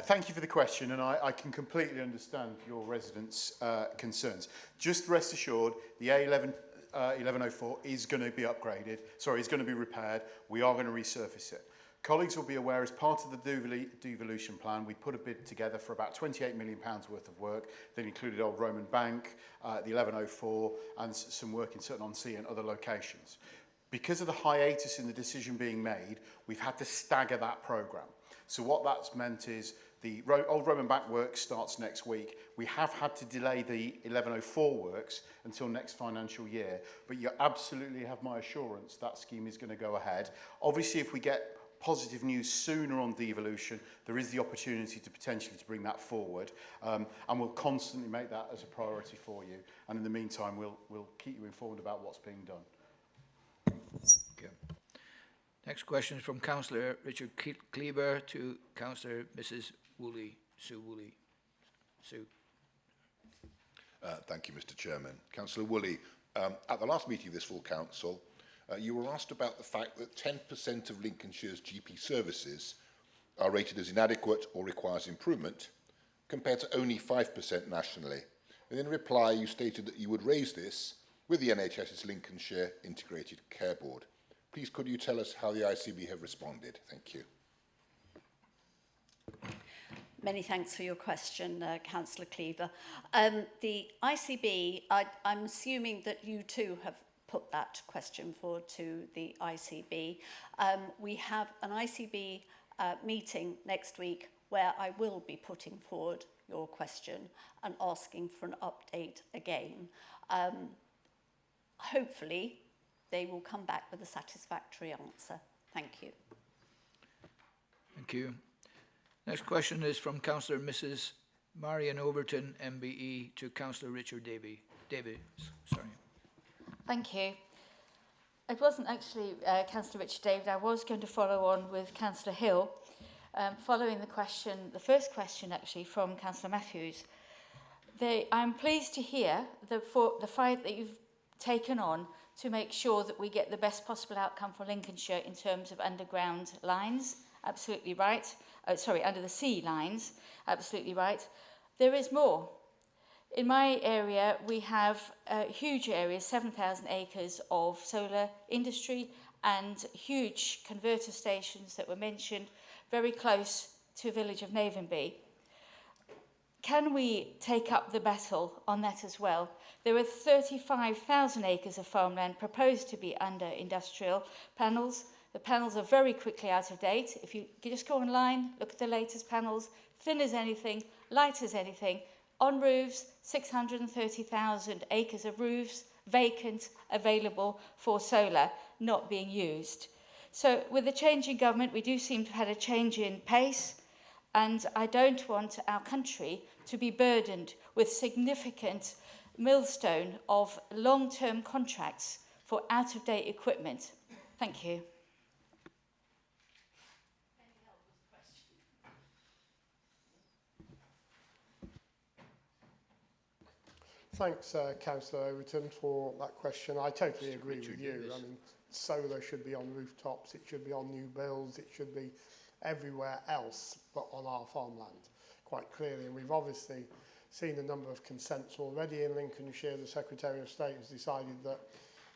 [SPEAKER 13] Thank you for the question, and I can completely understand your residents' concerns. Just rest assured, the A1104 is going to be upgraded, is going to be repaired. We are going to resurface it. Colleagues will be aware, as part of the devolution plan, we put a bid together for about £28 million worth of work that included Old Roman Bank, the 1104, and some work in Sutton-on-Sea and other locations. Because of the hiatus in the decision being made, we've had to stagger that programme. So what that's meant is The Old Roman Back work starts next week. We have had to delay the 1104 works until next financial year, but you absolutely have my assurance that scheme is going to go ahead. Obviously, if we get positive news sooner on devolution, there is the opportunity to potentially to bring that forward, and we'll constantly make that as a priority for you. And in the meantime, we'll keep you informed about what's being done.
[SPEAKER 1] Okay. Next question is from Councillor Richard Cleaver to Councillor Mrs. Woolley, Sue Woolley. Sue.
[SPEAKER 19] Thank you, Mr. Chairman. Councillor Woolley, at the last meeting of this full council, you were asked about the fact that 10% of Lincolnshire's GP services are rated as inadequate or requires improvement, compared to only 5% nationally. And in reply, you stated that you would raise this with the NHS's Lincolnshire Integrated Care Board. Please, could you tell us how the ICB have responded? Thank you.
[SPEAKER 20] Many thanks for your question, Councillor Cleaver. The ICB, I'm assuming that you too have put that question forward to the ICB. We have an ICB meeting next week where I will be putting forward your question and asking for an update again. Hopefully, they will come back with a satisfactory answer. Thank you.
[SPEAKER 1] Thank you. Next question is from Councillor Mrs. Marion Overton, MBE, to Councillor Richard Davies. Sorry.
[SPEAKER 21] Thank you. It wasn't actually Councillor Richard Davies. I was going to follow on with Councillor Hill, following the first question actually from Councillor Matthews. I'm pleased to hear the fight that you've taken on to make sure that we get the best possible outcome for Lincolnshire in terms of underground lines. Absolutely right. Under the sea lines. Absolutely right. There is more. In my area, we have huge areas, 7,000 acres of solar industry and huge converter stations that were mentioned very close to the village of Navenby. Can we take up the battle on that as well? There are 35,000 acres of farmland proposed to be under industrial panels. The panels are very quickly out of date. If you just go online, look at the latest panels, thin as anything, light as anything. On roofs, 630,000 acres of roofs, vacant, available for solar, not being used. So with the change in government, we do seem to have had a change in pace, and I don't want our country to be burdened with significant millstone of long-term contracts for out-of-date equipment. Thank you.
[SPEAKER 10] Thanks, Councillor Overton, for that question. I totally agree with you. I mean, solar should be on rooftops, it should be on new builds, it should be everywhere else but on our farmland, quite clearly. And we've obviously seen a number of consents already in Lincolnshire. The Secretary of State has decided that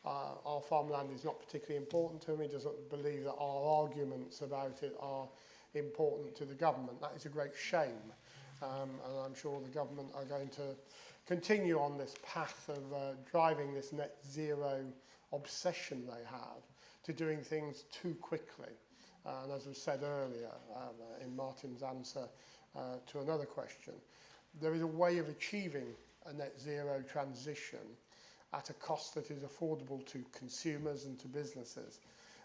[SPEAKER 10] our farmland is not particularly important to him. He doesn't believe that our arguments about it are important to the government. That is a great shame. And I'm sure the government are going to continue on this path of driving this net zero obsession they have to doing things too quickly. And as was said earlier in Martin's answer to another question, there is a way of achieving a net zero transition at a cost that is affordable to consumers and to businesses.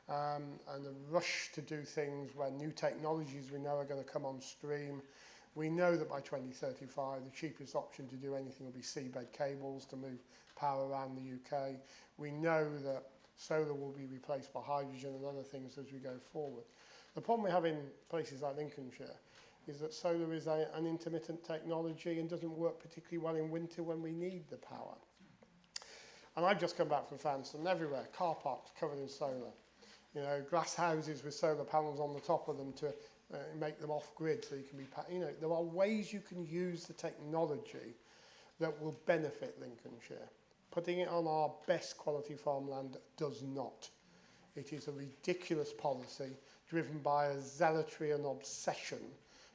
[SPEAKER 10] And the rush to do things when new technologies we know are going to come on stream. We know that by 2035, the cheapest option to do anything will be seabed cables to move power around the UK. We know that solar will be replaced by hydrogen and other things as we go forward. The problem we have in places like Lincolnshire is that solar is an intermittent technology and doesn't work particularly well in winter when we need the power. And I've just come back from France, and everywhere, car parks covered in solar. You know, glass houses with solar panels on the top of them to make them off-grid so you can be, you know, there are ways you can use the technology that will benefit Lincolnshire. Putting it on our best quality farmland does not. It is a ridiculous policy driven by a zealotry and obsession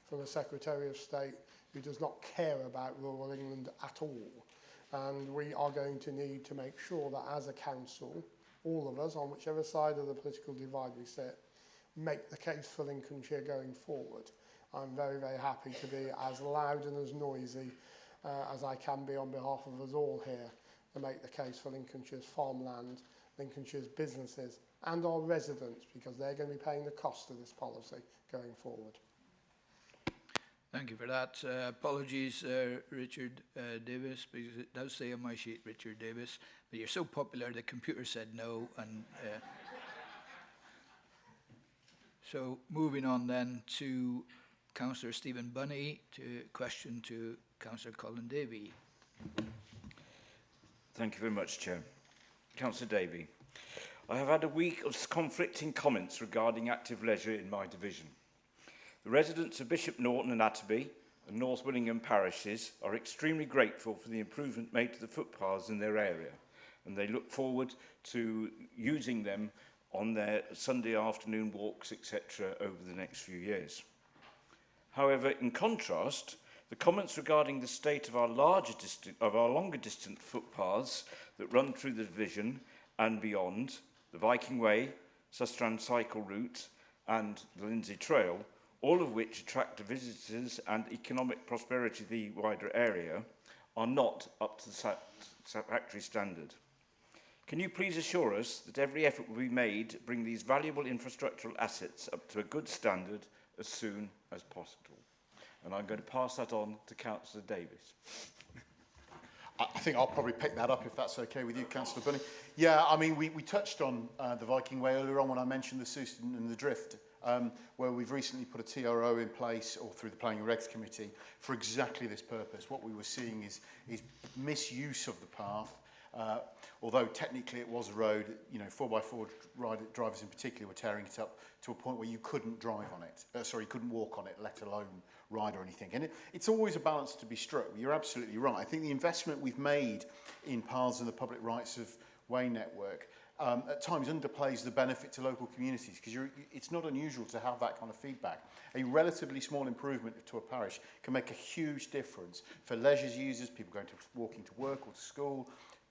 [SPEAKER 10] from a Secretary of State who does not care about rural England at all. And we are going to need to make sure that as a council, all of us, on whichever side of the political divide we sit, make the case for Lincolnshire going forward. I'm very, very happy to be as loud and as noisy as I can be on behalf of us all here to make the case for Lincolnshire's farmland, Lincolnshire's businesses and our residents, because they're going to be paying the cost of this policy going forward.
[SPEAKER 1] Thank you for that. Apologies, Richard Davis, because it does say on my sheet Richard Davis, but you're so popular the computer said no. And so moving on then to Councillor Stephen Bunny, to question to Councillor Colin Davey.
[SPEAKER 2] Thank you very much, Chair. Councillor Davey, I have had a week of conflicting comments regarding active leisure in my division. The residents of Bishop Norton and Atterbury and North Willingham parishes are extremely grateful for the improvement made to the footpaths in their area, and they look forward to using them on their Sunday afternoon walks, etc., over the next few years. However, in contrast, the comments regarding the state of our longer distant footpaths that run through the division and beyond, the Viking Way, Sustrand Cycle Route and the Lindsay Trail, all of which attract visitors and economic prosperity to the wider area, are not up to the satisfactory standard. Can you please assure us that every effort will be made to bring these valuable infrastructural assets up to a good standard as soon as possible? And I'm going to pass that on to Councillor Davis.
[SPEAKER 13] I think I'll probably pick that up if that's okay with you, Councillor Bunny. Yeah, I mean, we touched on the Viking Way earlier on when I mentioned the Susan and the Drift, where we've recently put a TRO in place, or through the Planning and Regs Committee, for exactly this purpose. What we were seeing is misuse of the path. Although technically it was a road, you know, 4x4 drivers in particular were tearing it up to a point where you couldn't drive on it. You couldn't walk on it, let alone ride or anything. And it's always a balance to be struck. You're absolutely right. I think the investment we've made in paths and the public rights of way network at times underplays the benefit to local communities, because it's not unusual to have that kind of feedback. A relatively small improvement to a parish can make a huge difference for leisure users, people going to walking to work or to school,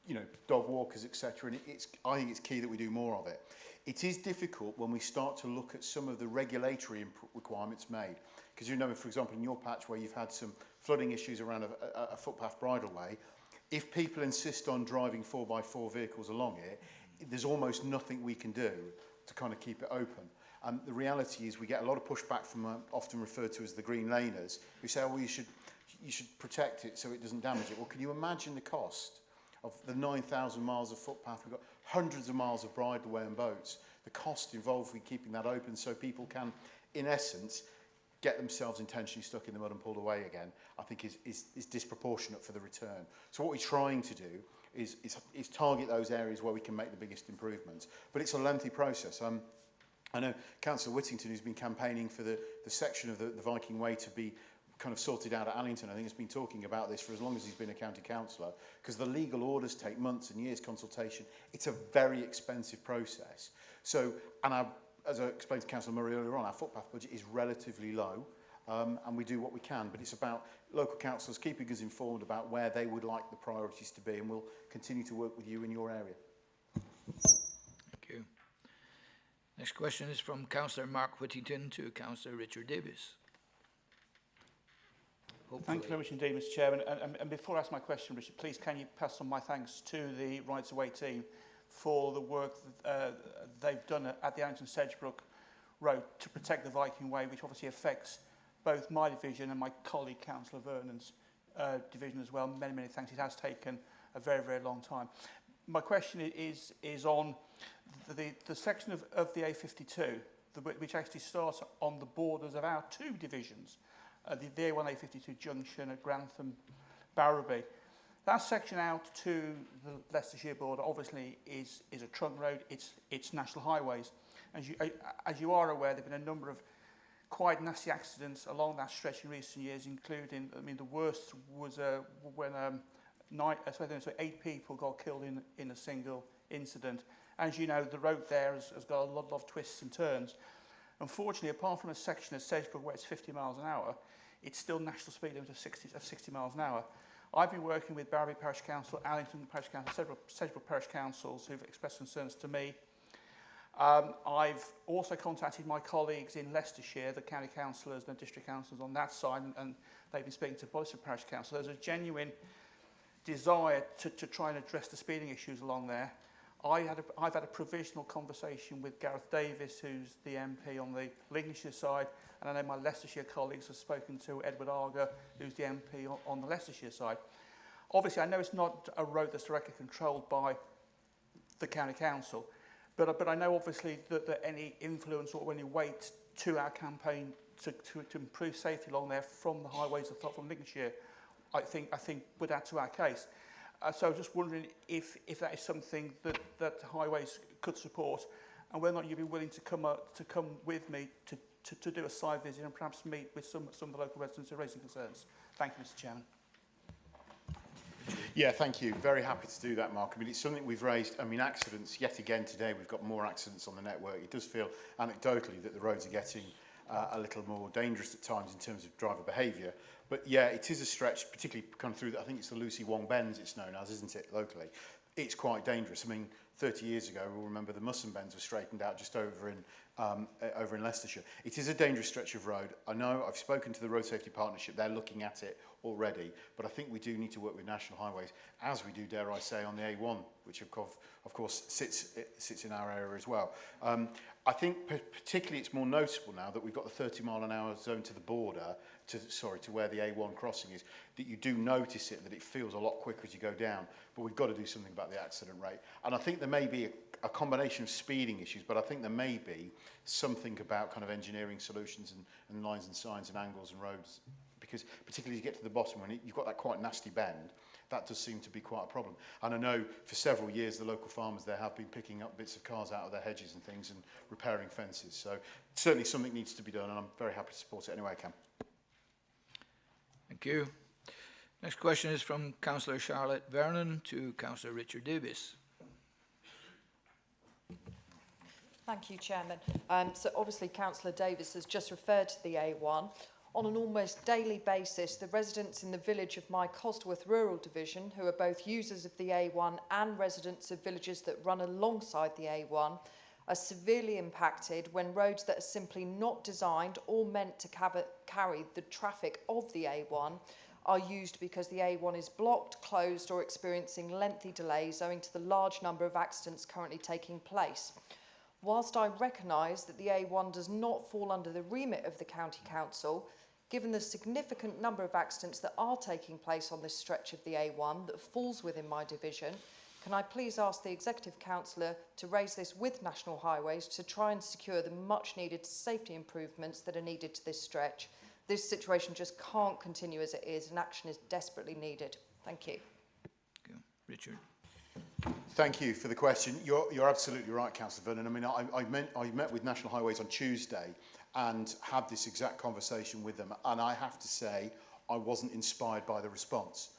[SPEAKER 13] you know, dog walkers, etc. And I think it's key that we do more of it. It is difficult when we start to look at some of the regulatory requirements made. Because you know, for example, in your patch where you've had some flooding issues around a footpath bridleway, if people insist on driving 4x4 vehicles along it, there's almost nothing we can do to kind of keep it open. The reality is we get a lot of pushback from often referred to as the green laners, who say, oh, well, you should protect it so it doesn't damage it. Well, can you imagine the cost of the 9,000 miles of footpath? We've got hundreds of miles of bridleway and boats. The cost involved with keeping that open so people can, in essence, get themselves intentionally stuck in the mud and pulled away again, I think is disproportionate for the return. So what we're trying to do is target those areas where we can make the biggest improvements. But it's a lengthy process. I know Councillor Whittington, who's been campaigning for the section of the Viking Way to be kind of sorted out at Allington, I think has been talking about this for as long as he's been a county councillor, because the legal orders take months and years consultation. It's a very expensive process. So, and as I explained to Councillor Murray earlier on, our footpath budget is relatively low, and we do what we can, but it's about local councillors keeping us informed about where they would like the priorities to be, and we'll continue to work with you in your area.
[SPEAKER 1] Thank you. Next question is from Councillor Mark Whittington to Councillor Richard Davis. Hopefully.
[SPEAKER 22] Thank you very much indeed, Mr. Chairman. And before I ask my question, Richard, please can you pass on my thanks to the Rights Away team for the work that they've done at the Allington Sedgebrook Road to protect the Viking Way, which obviously affects both my division and my colleague Councillor Vernon's division as well. Many, many thanks. It has taken a very, very long time. My question is on the section of the A52, which actually starts on the borders of our two divisions, the A1-A52 junction at Grantham, Barrowby. That section out to the Leicestershire border obviously is a trunk road. It's national highways. As you are aware, there have been a number of quite nasty accidents along that stretch in recent years, including, I mean, the worst was when 8 people got killed in a single incident. As you know, the road there has got a lot of twists and turns. Unfortunately, apart from a section of Sedgebrook where it's 50 miles an hour, it's still national speed limit of 60 miles an hour. I've been working with Barrowby Parish Council, Allington Parish Council, several Sedgebrook Parish Councils who've expressed concerns to me. I've also contacted my colleagues in Leicestershire, the county councillors and the district councillors on that side, and they've been speaking to Bolton Parish Council. There's a genuine desire to try and address the speeding issues along there. I've had a provisional conversation with Gareth Davis, who's the MP on the Lincolnshire side, and I know my Leicestershire colleagues have spoken to Edward Arger, who's the MP on the Leicestershire side. Obviously, I know it's not a road that's directly controlled by the county council, but I know obviously that any influence or any weight to our campaign to improve safety along there from the highways from Lincolnshire, I think would add to our case. So I was just wondering if that is something that highways could support, and whether or not you'd be willing to come with me to do a site visit and perhaps meet with some of the local residents who are raising concerns. Thank you, Mr. Chairman.
[SPEAKER 13] Yeah, thank you. Very happy to do that, Mark. I mean, it's something we've raised. I mean, accidents, yet again today, we've got more accidents on the network. It does feel anecdotally that the roads are getting a little more dangerous at times in terms of driver behaviour. But yeah, it is a stretch, particularly kind of through, I think it's the Lucy Wong Bends it's known as, isn't it, locally? It's quite dangerous. I mean, 30 years ago, we'll remember the Musson Bends were straightened out just over in Leicestershire. It is a dangerous stretch of road. I know, I've spoken to the Road Safety Partnership, they're looking at it already, but I think we do need to work with National Highways, as we do, dare I say, on the A1, which of course sits in our area as well. I think particularly it's more noticeable now that we've got the 30-mile-an-hour zone to the border, to where the A1 crossing is, that you do notice it, that it feels a lot quicker as you go down, but we've got to do something about the accident rate. And I think there may be a combination of speeding issues, but I think there may be something about kind of engineering solutions and lines and signs and angles and roads, because particularly as you get to the bottom, when you've got that quite nasty bend, that does seem to be quite a problem. And I know for several years the local farmers there have been picking up bits of cars out of their hedges and things and repairing fences. So certainly something needs to be done, and I'm very happy to support it any way I can.
[SPEAKER 1] Thank you. Next question is from Councillor Charlotte Vernon to Councillor Richard Davis.
[SPEAKER 4] Thank you, Chairman. So obviously Councillor Davis has just referred to the A1. On an almost daily basis, the residents in the village of my Cosworth Rural Division, who are both users of the A1 and residents of villages that run alongside the A1, are severely impacted when roads that are simply not designed or meant to carry the traffic of the A1 are used because the A1 is blocked, closed or experiencing lengthy delays owing to the large number of accidents currently taking place. Whilst I recognise that the A1 does not fall under the remit of the County Council, given the significant number of accidents that are taking place on this stretch of the A1 that falls within my division, can I please ask the Executive Councillor to raise this with National Highways to try and secure the much needed safety improvements that are needed to this stretch? This situation just can't continue as it is, and action is desperately needed. Thank you.
[SPEAKER 1] Richard.
[SPEAKER 13] Thank you for the question. You're absolutely right, Councillor Vernon. I mean, I met with National Highways on Tuesday and had this exact conversation with them, and I have to say I wasn't inspired by the response.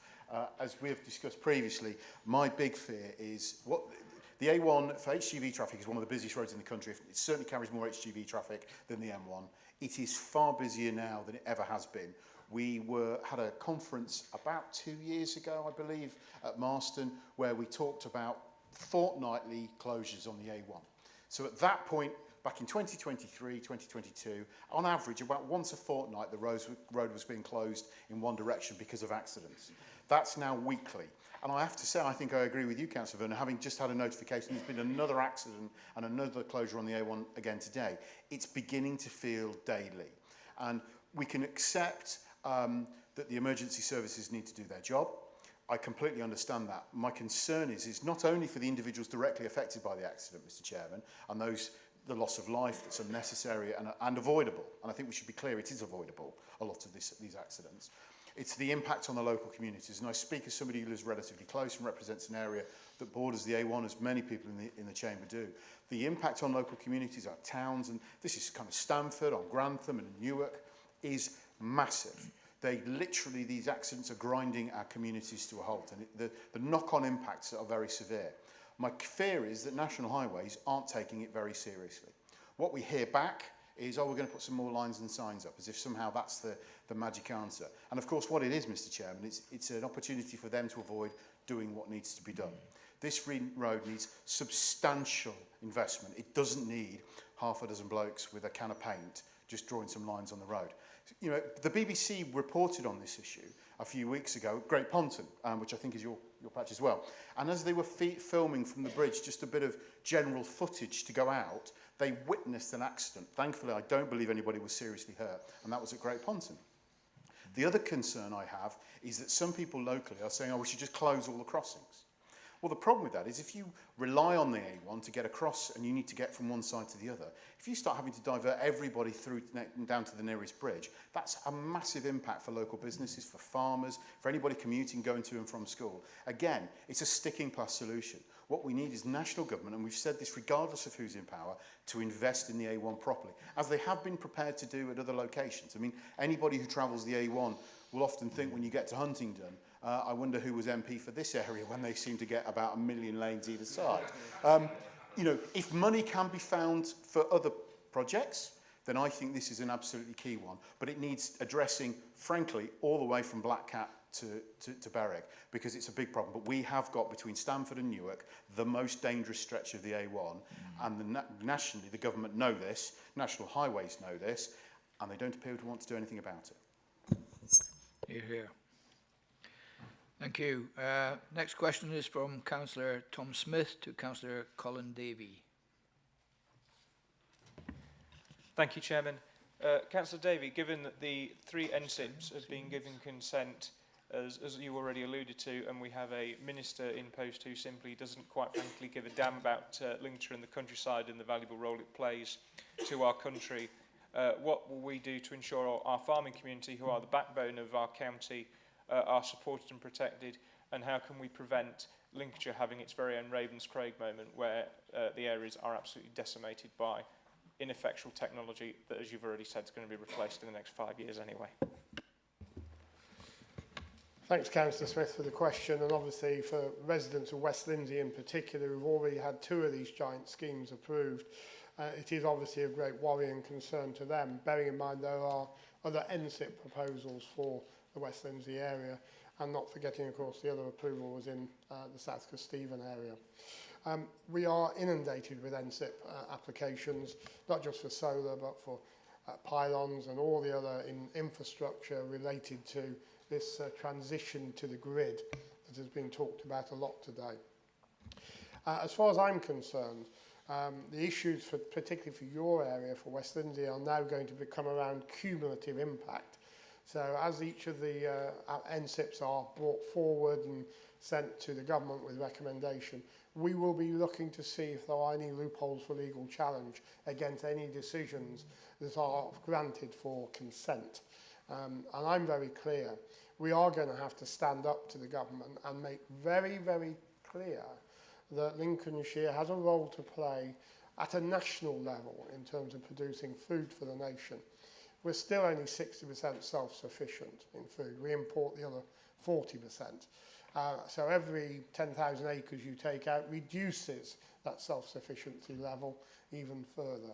[SPEAKER 13] As we have discussed previously, my big fear is what the A1 for HGV traffic is one of the busiest roads in the country. It certainly carries more HGV traffic than the M1. It is far busier now than it ever has been. We had a conference about 2 years ago, I believe, at Marston, where we talked about fortnightly closures on the A1. So at that point, back in 2023, 2022, on average, about once a fortnight, the road was being closed in one direction because of accidents. That's now weekly. And I have to say, I think I agree with you, Councillor Vernon, having just had a notification, there's been another accident and another closure on the A1 again today. It's beginning to feel daily. And we can accept that the emergency services need to do their job. I completely understand that. My concern is not only for the individuals directly affected by the accident, Mr. Chairman, and the loss of life that's unnecessary and avoidable. And I think we should be clear, it is avoidable, a lot of these accidents. It's the impact on the local communities. And I speak as somebody who lives relatively close and represents an area that borders the A1, as many people in the chamber do. The impact on local communities, our towns, and this is kind of Stamford, on Grantham and Newark, is massive. These accidents are grinding our communities to a halt, and the knock-on impacts are very severe. My fear is that National Highways aren't taking it very seriously. What we hear back is, we're going to put some more lines and signs up, as if somehow that's the magic answer. And of course, what it is, Mr. Chairman, it's an opportunity for them to avoid doing what needs to be done. This road needs substantial investment. It doesn't need half a dozen blokes with a can of paint just drawing some lines on the road. You know, the BBC reported on this issue a few weeks ago at Great Ponton, which I think is your patch as well. And as they were filming from the bridge, just a bit of general footage to go out, they witnessed an accident. Thankfully, I don't believe anybody was seriously hurt, and that was at Great Ponton. The other concern I have is that some people locally are saying, oh, we should just close all the crossings. Well, the problem with that is if you rely on the A1 to get across and you need to get from one side to the other, if you start having to divert everybody through down to the nearest bridge, that's a massive impact for local businesses, for farmers, for anybody commuting, going to and from school. Again, it's a sticking plus solution. What we need is national government, and we've said this regardless of who's in power, to invest in the A1 properly, as they have been prepared to do at other locations. I mean, anybody who travels the A1 will often think when you get to Huntingdon, I wonder who was MP for this area when they seem to get about 1 million lanes either side. You know, if money can be found for other projects, then I think this is an absolutely key one. But it needs addressing, frankly, all the way from Black Cat to Berwick, because it's a big problem. But we have got, between Stamford and Newark, the most dangerous stretch of the A1. And nationally, the government know this, National Highways know this, and they don't appear to want to do anything about it.
[SPEAKER 1] Hear, hear. Thank you. Next question is from Councillor Tom Smith to Councillor Colin Davey.
[SPEAKER 7] Thank you, Chairman. Councillor Davey, given that the 3 NSIPs have been given consent, as you already alluded to, and we have a minister in post who simply doesn't quite frankly give a damn about Lincolnshire and the countryside and the valuable role it plays to our country, what will we do to ensure our farming community, who are the backbone of our county, are supported and protected, and how can we prevent Lincolnshire having its very own Ravenscraig moment where the areas are absolutely decimated by ineffectual technology that, as you've already said, is going to be replaced in the next 5 years anyway?
[SPEAKER 10] Thanks, Councillor Smith, for the question. And obviously for residents of West Lindsey in particular, who've already had 2 of these giant schemes approved, it is obviously a great worry and concern to them, bearing in mind there are other NSIP proposals for the West Lindsey area, and not forgetting, of course, the other approval was in the South Kesteven area. We are inundated with NSIP applications, not just for solar, but for pylons and all the other infrastructure related to this transition to the grid that has been talked about a lot today. As far as I'm concerned, the issues, particularly for your area, for West Lindsey, are now going to become around cumulative impact. So as each of the NSIPs are brought forward and sent to the government with recommendation, we will be looking to see if there are any loopholes for legal challenge against any decisions that are granted for consent. And I'm very clear, we are going to have to stand up to the government and make very, very clear that Lincolnshire has a role to play at a national level in terms of producing food for the nation. We're still only 60% self-sufficient in food. We import the other 40%. So every 10,000 acres you take out reduces that self-sufficiency level even further.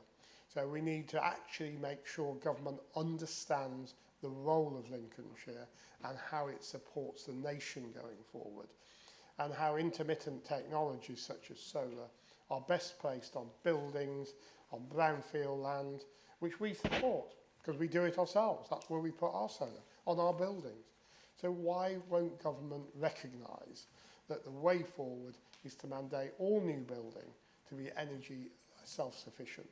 [SPEAKER 10] So we need to actually make sure government understands the role of Lincolnshire and how it supports the nation going forward, and how intermittent technologies such as solar are best placed on buildings, on brownfield land, which we support because we do it ourselves. That's where we put our solar, on our buildings. So why won't government recognise that the way forward is to mandate all new building to be energy self-sufficient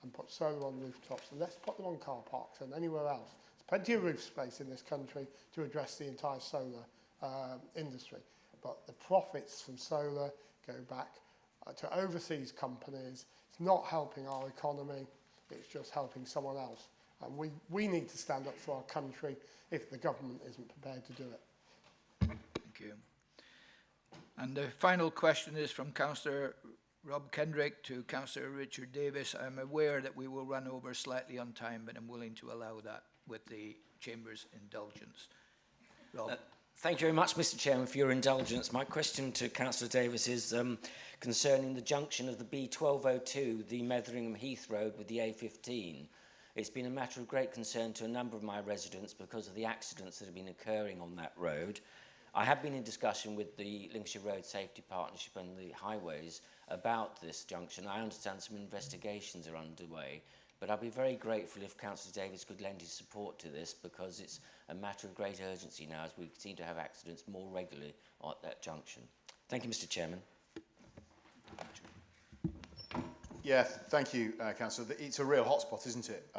[SPEAKER 10] and put solar on rooftops, and let's put them on car parks and anywhere else. There's plenty of roof space in this country to address the entire solar industry. But the profits from solar go back to overseas companies. It's not helping our economy, it's just helping someone else. And we need to stand up for our country if the government isn't prepared to do it.
[SPEAKER 1] Thank you. And the final question is from Councillor Rob Kendrick to Councillor Richard Davis. I'm aware that we will run over slightly on time, but I'm willing to allow that with the Chamber's indulgence. Rob.
[SPEAKER 8] Thank you very much, Mr. Chairman, for your indulgence. My question to Councillor Davis is concerning the junction of the B1202, the Metheringham Heath Road, with the A15. It's been a matter of great concern to a number of my residents because of the accidents that have been occurring on that road. I have been in discussion with the Lincolnshire Road Safety Partnership and the highways about this junction. I understand some investigations are underway, but I'd be very grateful if Councillor Davies could lend his support to this, because it's a matter of great urgency now, as we seem to have accidents more regularly at that junction. Thank you, Mr. Chairman.
[SPEAKER 13] Yeah, thank you, Councillor. It's a real hotspot, isn't it?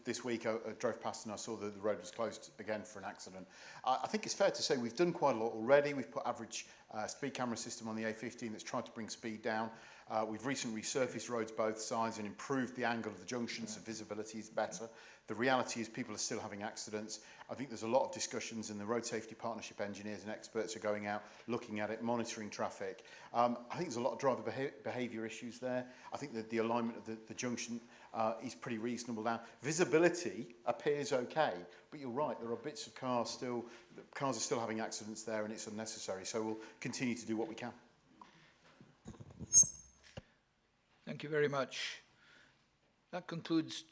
[SPEAKER 13] This week I drove past and I saw that the road was closed again for an accident. I think it's fair to say we've done quite a lot already. We've put average speed camera system on the A15 that's tried to bring speed down. We've recently resurfaced roads both sides and improved the angle of the junction so visibility is better. The reality is people are still having accidents. I think there's a lot of discussions, and the Road Safety Partnership engineers and experts are going out, looking at it, monitoring traffic. I think there's a lot of driver behaviour issues there. I think that the alignment of the junction is pretty reasonable now. Visibility appears okay, but you're right, there are bits of cars are still having accidents there, and it's unnecessary. So we'll continue to do what we can.
[SPEAKER 1] Thank you very much. That concludes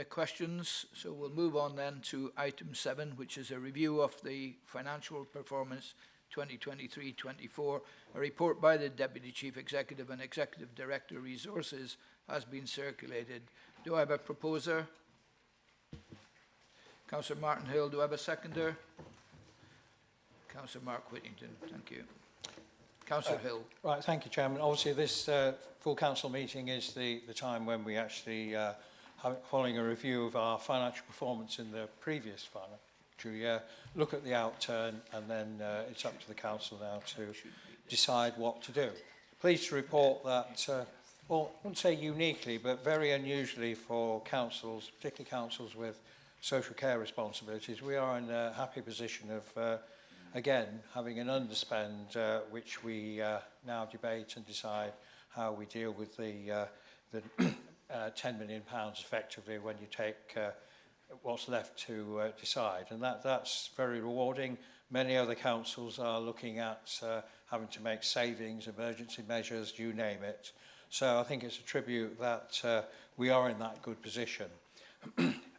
[SPEAKER 1] questions. So we'll move on then to item 7, which is a review of the financial performance 2023-24. A report by the Deputy Chief Executive and Executive Director Resources has been circulated. Do I have a proposer? Councillor Martin Hill. Do I have a seconder? Councillor Mark Whittington. Thank you. Councillor Hill.
[SPEAKER 5] Right, thank you, Chairman. Obviously, this full council meeting is the time when we actually, following a review of our financial performance in the previous financial year, look at the outturn, and then it's up to the council now to decide what to do. Pleased to report that, well, I wouldn't say uniquely, but very unusually for councils, particularly councils with social care responsibilities, we are in a happy position of again, having an underspend, which we now debate and decide how we deal with the £10 million effectively when you take what's left to decide. And that's very rewarding. Many other councils are looking at having to make savings, emergency measures, you name it. So I think it's a tribute that we are in that good position.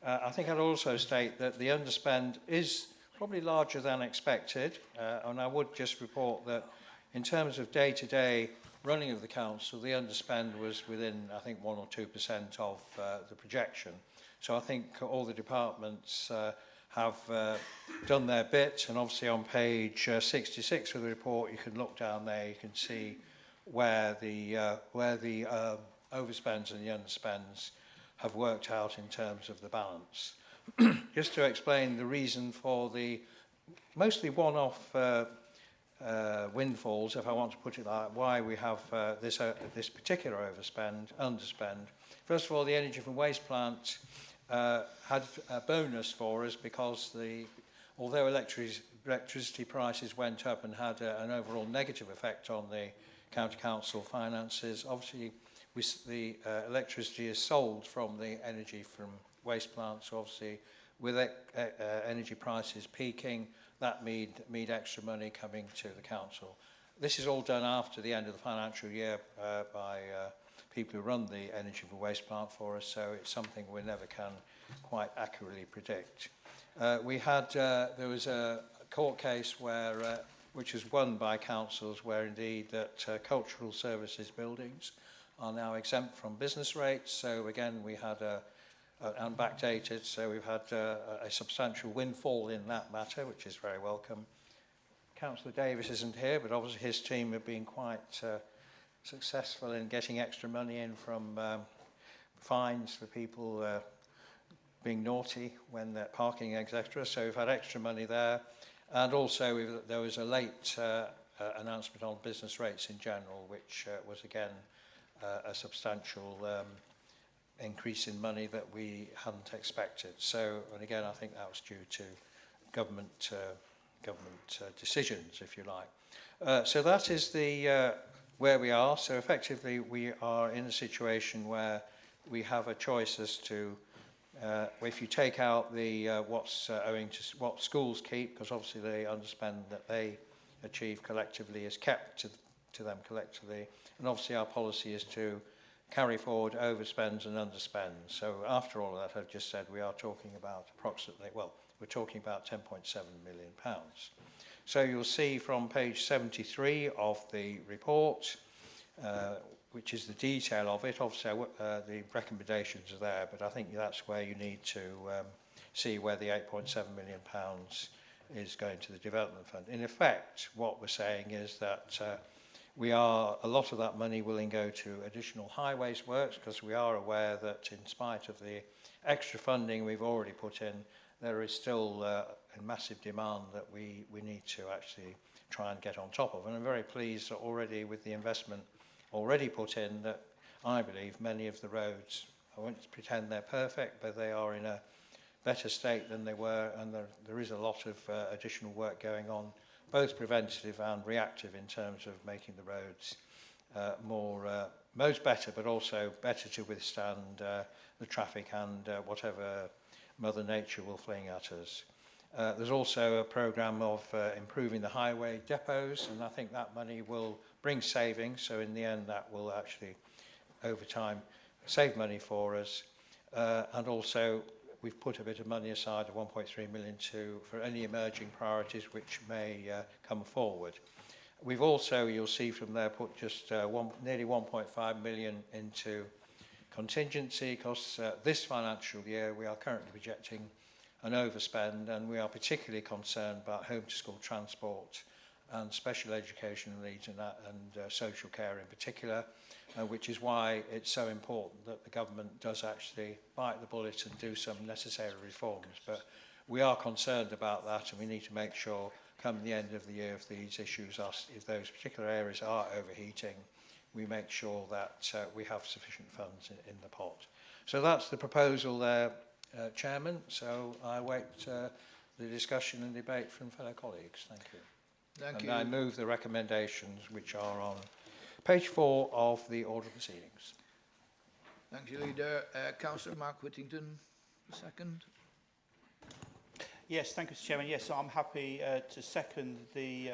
[SPEAKER 5] I think I'd also state that the underspend is probably larger than expected, and I would just report that in terms of day-to-day running of the council, the underspend was within, I think, 1 or 2% of the projection. So I think all the departments have done their bit, and obviously on page 66 of the report, you can look down there, you can see where the overspends and the underspends have worked out in terms of the balance. Just to explain the reason for the mostly one-off windfalls, if I want to put it like, why we have this particular underspend. First of all, the energy from waste plant had a bonus for us because although electricity prices went up and had an overall negative effect on the county council finances, obviously the electricity is sold from the energy from waste plants, so obviously with energy prices peaking, that made extra money coming to the council. This is all done after the end of the financial year by people who run the energy from waste plant for us, so it's something we never can quite accurately predict. There was a court case where, which was won by councils, where indeed that cultural services buildings are now exempt from business rates, so again we had and backdated, so we've had a substantial windfall in that matter, which is very welcome. Councillor Davies isn't here, but obviously his team have been quite successful in getting extra money in from fines for people being naughty when they're parking, etc. So we've had extra money there. And also there was a late announcement on business rates in general, which was again a substantial increase in money that we hadn't expected. So, and again, I think that was due to government decisions, if you like. So that is the where we are. So effectively, we are in a situation where we have a choice as to if you take out the what's owing to what schools keep, because obviously the underspend that they achieve collectively is kept to them collectively, and obviously our policy is to carry forward overspends and underspends. So after all of that, I've just said we are talking about approximately, well, we're talking about £10.7 million. So you'll see from page 73 of the report, which is the detail of it. Obviously, the recommendations are there, but I think that's where you need to see where the £8.7 million is going to the development fund. In effect, what we're saying is that a lot of that money will go to additional highways works, because we are aware that in spite of the extra funding we've already put in, there is still a massive demand that we need to actually try and get on top of. And I'm very pleased that already with the investment already put in, that I believe many of the roads, I won't pretend they're perfect, but they are in a better state than they were, and there is a lot of additional work going on, both preventative and reactive, in terms of making the roads most better, but also better to withstand the traffic and whatever Mother Nature will fling at us. There's also a programme of improving the highway depots, and I think that money will bring savings, so in the end that will actually, over time, save money for us. And also, we've put a bit of money aside, of 1.3 million, for any emerging priorities which may come forward. We've also, you'll see from there, put just nearly 1.5 million into contingency, because this financial year we are currently projecting an overspend, and we are particularly concerned about home to school transport and special education needs and social care in particular, which is why it's so important that the government does actually bite the bullet and do some necessary reforms. But we are concerned about that, and we need to make sure come the end of the year, if these issues are, if those particular areas are overheating, we make sure that we have sufficient funds in the pot. So that's the proposal there, Chairman. So I await the discussion and debate from fellow colleagues. Thank you.
[SPEAKER 1] Thank you.
[SPEAKER 5] I move the recommendations which are on page 4 of the order of proceedings.
[SPEAKER 1] Thank you, Leader. Councillor Mark Whittington, second.
[SPEAKER 22] Yes, thank you, Mr. Chairman. Yes, I'm happy to second the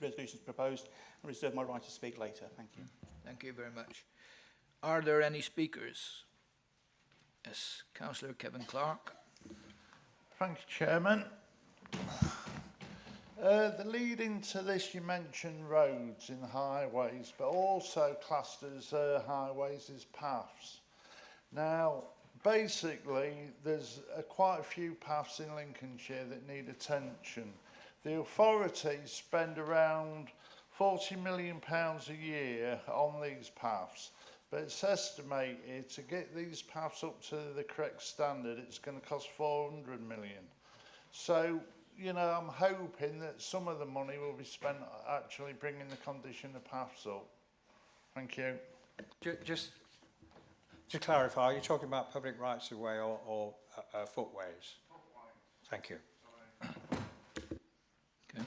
[SPEAKER 22] resolutions proposed and reserve my right to speak later. Thank you.
[SPEAKER 1] Thank you very much. Are there any speakers? Yes, Councillor Kevin Clark.
[SPEAKER 17] Thank you, Chairman. The lead into this, you mentioned roads and highways, but also classed as highways as paths. Now, basically, there's quite a few paths in Lincolnshire that need attention. The authorities spend around £40 million a year on these paths, but it's estimated to get these paths up to the correct standard, it's going to cost 400 million. So, you know, I'm hoping that some of the money will be spent actually bringing the condition of paths up. Thank you.
[SPEAKER 5] Just to clarify, are you talking about public rights of way or footways? Thank you.
[SPEAKER 1] Okay.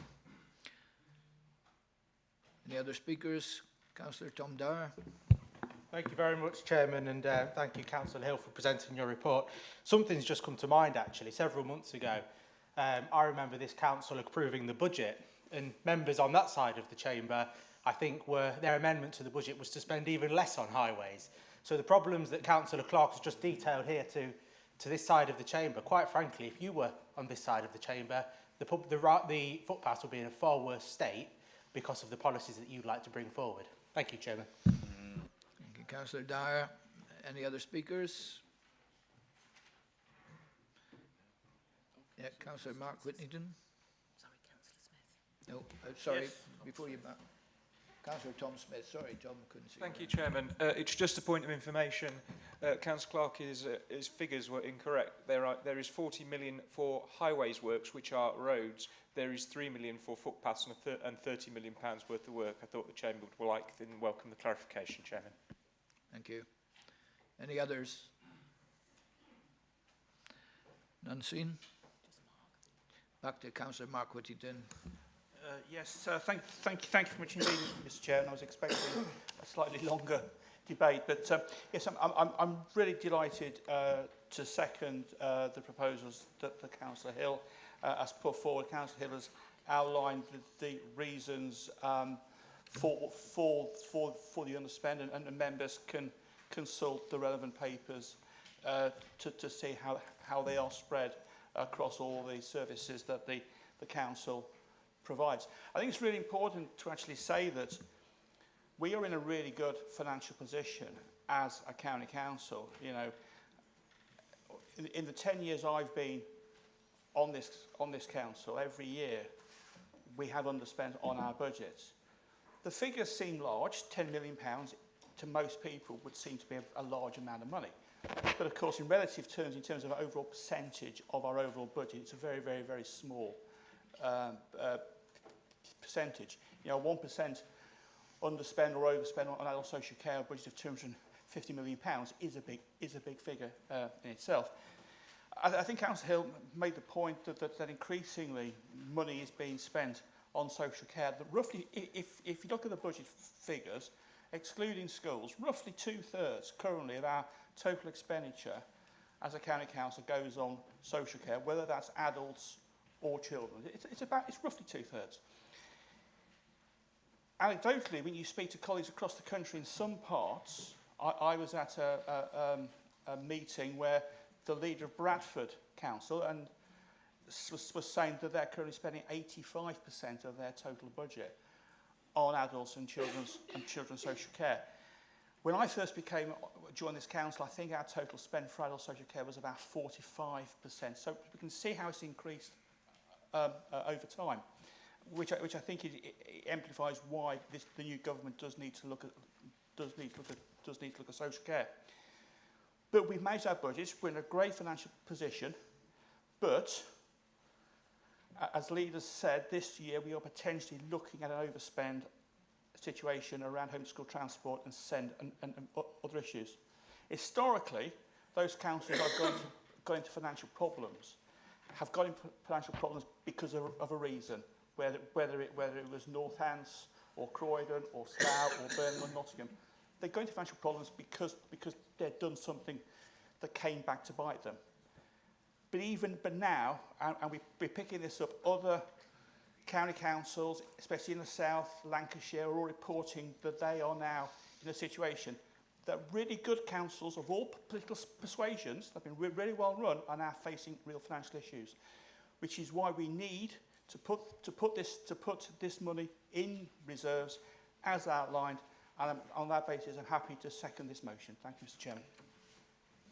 [SPEAKER 1] Any other speakers? Councillor Tom Dyer.
[SPEAKER 16] Thank you very much, Chairman, and thank you, Councillor Hill, for presenting your report. Something's just come to mind, actually. Several months ago, I remember this council approving the budget, and members on that side of the chamber, I think, their amendment to the budget was to spend even less on highways. So the problems that Councillor Clark has just detailed here to this side of the chamber, quite frankly, if you were on this side of the chamber, the footpaths would be in a far worse state because of the policies that you'd like to bring forward. Thank you, Chairman.
[SPEAKER 1] Thank you, Councillor Dyer. Any other speakers? Yeah, Councillor Mark Whittington.
[SPEAKER 18] Sorry, Councillor Smith.
[SPEAKER 1] No, sorry,
[SPEAKER 22] Yes.
[SPEAKER 1] before you, Councillor Tom Smith. Sorry, Tom, couldn't see.
[SPEAKER 7] Thank you, Chairman. It's just a point of information. Councillor Clark, his figures were incorrect. There is 40 million for highways works, which are roads. There is 3 million for footpaths and £30 million worth of work. I thought the Chamber would like and welcome the clarification, Chairman.
[SPEAKER 1] Thank you. Any others? None seen? Back to Councillor Mark Whittington.
[SPEAKER 22] Yes, thank you very much indeed, Mr. Chairman. I was expecting a slightly longer debate, but yes, I'm really delighted to second the proposals that the Councillor Hill has put forward. Councillor Hill has outlined the reasons for the underspend, and the members can consult the relevant papers to see how they are spread across all the services that the council provides. I think it's really important to actually say that we are in a really good financial position as a county council. You know, in the 10 years I've been on this council, every year we have underspent on our budgets. The figures seem large. £10 million to most people would seem to be a large amount of money. But of course, in relative terms, in terms of overall percentage of our overall budget, it's a very, very, very small percentage. You know, 1% underspend or overspend on adult social care, a budget of £250 million is a big figure in itself. I think Councillor Hill made the point that increasingly money is being spent on social care. That roughly, if you look at the budget figures, excluding schools, roughly 2/3 currently of our total expenditure as a county council goes on social care, whether that's adults or children. It's roughly 2/3. Anecdotally, when you speak to colleagues across the country in some parts, I was at a meeting where the leader of Bradford Council and was saying that they're currently spending 85% of their total budget on adults and children's social care. When I first joined this council, I think our total spend for adult social care was about 45%. So we can see how it's increased over time, which I think amplifies why the new government does need to look at social care. But we've managed our budgets. We're in a great financial position, but as leaders said, this year we are potentially looking at an overspend situation around homeschool transport and other issues. Historically, those councils are going to financial problems, have got into financial problems because of a reason, whether it was Northants or Croydon or Slough or Birmingham or Nottingham. They go into financial problems because they'd done something that came back to bite them. But now, and we're picking this up, other county councils, especially in the south, Lancashire, are all reporting that they are now in a situation that really good councils of all political persuasions, that have been really well run, are now facing real financial issues, which is why we need to put this money in reserves as outlined. And on that basis, I'm happy to second this motion. Thank you, Mr. Chairman.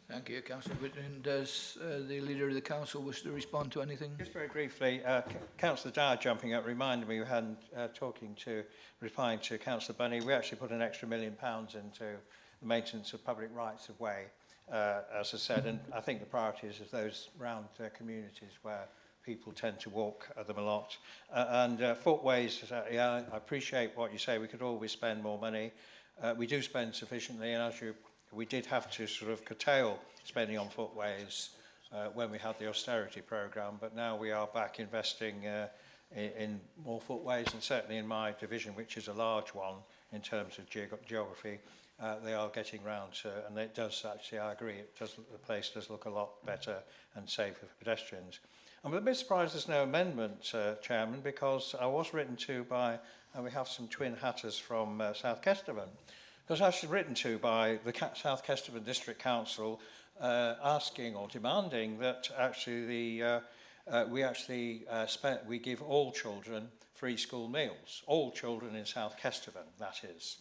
[SPEAKER 1] Thank you, Councillor Whitman. Does the Leader of the Council wish to respond to anything?
[SPEAKER 5] Just very briefly, Councillor Dyer jumping up reminded me we hadn't replying to Councillor Bunny, we actually put an extra £1 million into the maintenance of public rights of way, as I said, and I think the priority is those round communities where people tend to walk them a lot. Footways, yeah, I appreciate what you say. We could always spend more money. We do spend sufficiently, and we did have to sort of curtail spending on footways when we had the austerity programme, but now we are back investing in more footways, and certainly in my division, which is a large one in terms of geography, they are getting round to, and it does actually, I agree, the place does look a lot better and safer for pedestrians. I'm a bit surprised there's no amendment, Chairman, because I was written to by, and we have some twin hatters from South Kesteven, because I was written to by the South Kesteven District Council asking or demanding that actually we give all children free school meals, all children in South Kesteven, that is.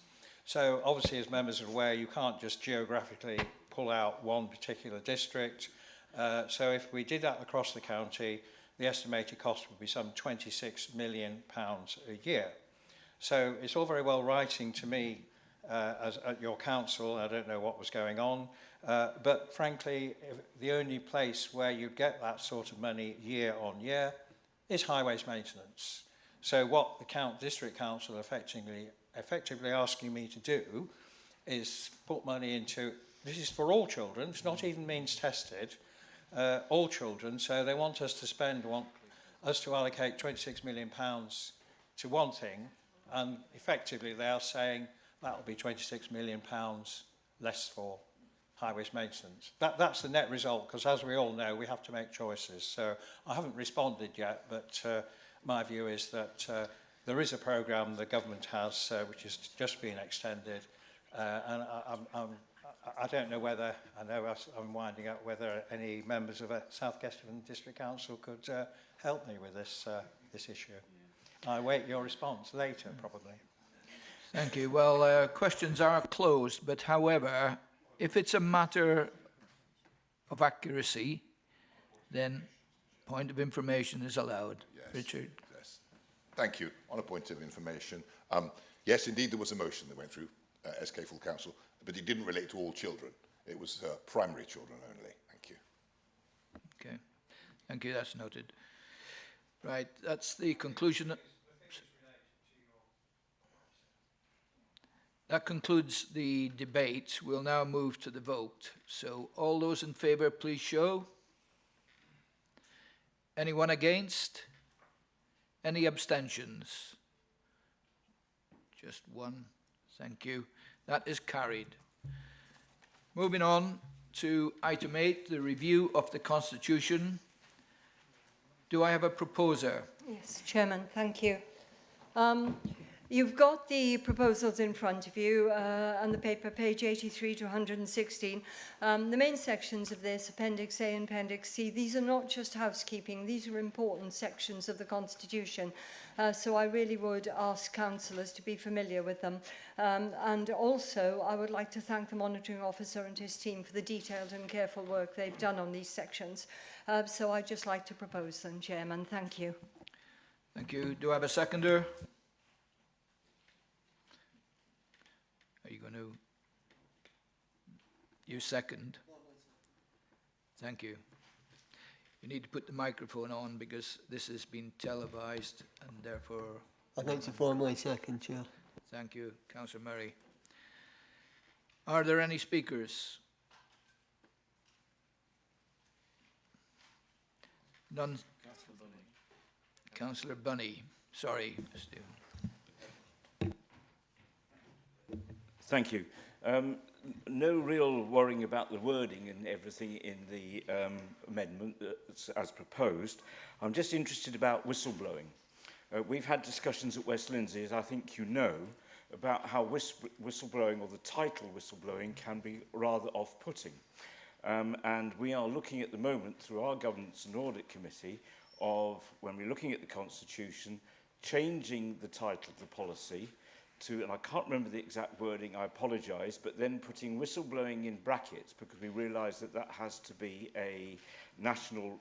[SPEAKER 5] So obviously, as members are aware, you can't just geographically pull out one particular district. So if we did that across the county, the estimated cost would be some £26 million a year. So it's all very well writing to me as at your council. I don't know what was going on, but frankly, the only place where you get that sort of money year on year is highways maintenance. So what the district council effectively asking me to do is put money into, this is for all children, it's not even means tested, all children, so they want us to allocate £26 million to one thing, and effectively they are saying that will be £26 million less for highways maintenance. That's the net result, because as we all know, we have to make choices. So I haven't responded yet, but my view is that there is a programme the government has which has just been extended, and I don't know whether, I know I'm winding up, whether any members of South Kesteven District Council could help me with this, this issue. I await your response later, probably.
[SPEAKER 1] Thank you. Well, questions are closed, but however, if it's a matter of accuracy, then point of information is allowed.
[SPEAKER 19] Yes.
[SPEAKER 1] Richard.
[SPEAKER 19] Yes. Thank you. On a point of information, yes, indeed, there was a motion that went through SK Full Council, but it didn't relate to all children. It was primary children only. Thank you.
[SPEAKER 1] Okay. Thank you. That's noted. Right. That's the conclusion. That concludes the debate. We'll now move to the vote. So all those in favour, please show. Anyone against? Any abstentions? Just one. Thank you. That is carried. Moving on to item 8, the review of the Constitution. Do I have a proposer?
[SPEAKER 9] Yes, Chairman, thank you. You've got the proposals in front of you and the paper, page 83 to 116. The main sections of this, Appendix A and Appendix C, these are not just housekeeping, these are important sections of the Constitution. So I really would ask councillors to be familiar with them. And also, I would like to thank the Monitoring Officer and his team for the detailed and careful work they've done on these sections. So I'd just like to propose them, Chairman. Thank you.
[SPEAKER 1] Thank you. Do I have a seconder? Are you going to? You second. Thank you. You need to put the microphone on because this has been televised and therefore...
[SPEAKER 6] I'd like to formally second, Chair.
[SPEAKER 1] Thank you, Councillor Murray. Are there any speakers? None. Councillor Bunny. Sorry, Stephen.
[SPEAKER 2] Thank you. No real worrying about the wording and everything in the amendment as proposed. I'm just interested about whistleblowing. We've had discussions at West Lindsey, as I think you know, about how whistleblowing, or the title whistleblowing, can be rather off-putting. And we are looking at the moment through our Governance and Audit Committee of, when we're looking at the Constitution, changing the title of the policy to, and I can't remember the exact wording, I apologise, but then putting whistleblowing in brackets because we realise that that has to be a national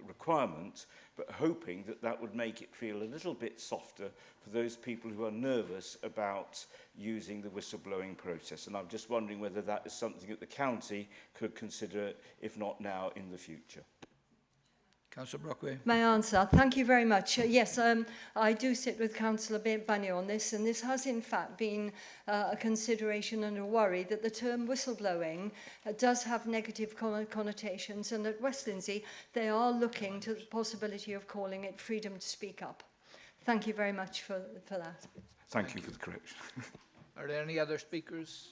[SPEAKER 2] requirement, but hoping that that would make it feel a little bit softer for those people who are nervous about using the whistleblowing process. And I'm just wondering whether that is something that the county could consider, if not now, in the future.
[SPEAKER 1] Councillor Brockway.
[SPEAKER 9] My answer. Thank you very much. Yes, I do sit with Councillor Bunny on this, and this has in fact been a consideration and a worry that the term whistleblowing does have negative connotations, and at West Lindsey they are looking to the possibility of calling it freedom to speak up. Thank you very much for that.
[SPEAKER 2] Thank you for the correction.
[SPEAKER 1] Are there any other speakers?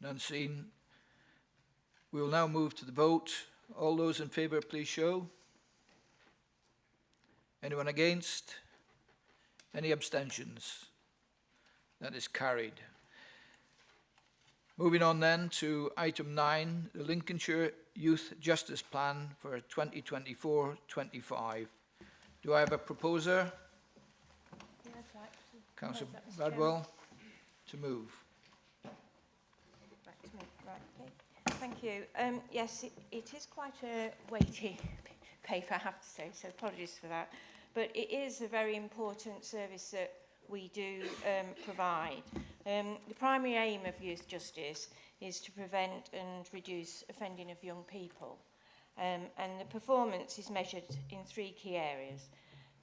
[SPEAKER 1] None seen. We will now move to the vote. All those in favour, please show. Anyone against? Any abstentions? That is carried. Moving on then to item 9, the Lincolnshire Youth Justice Plan for 2024-25. Do I have a proposer?
[SPEAKER 15] Yeah, right.
[SPEAKER 1] Councillor Bradwell, to move.
[SPEAKER 15] Right, okay. Thank you. Yes, it is quite a weighty paper, I have to say, so apologies for that. But it is a very important service that we do provide. The primary aim of youth justice is to prevent and reduce offending of young people. And the performance is measured in 3 key areas: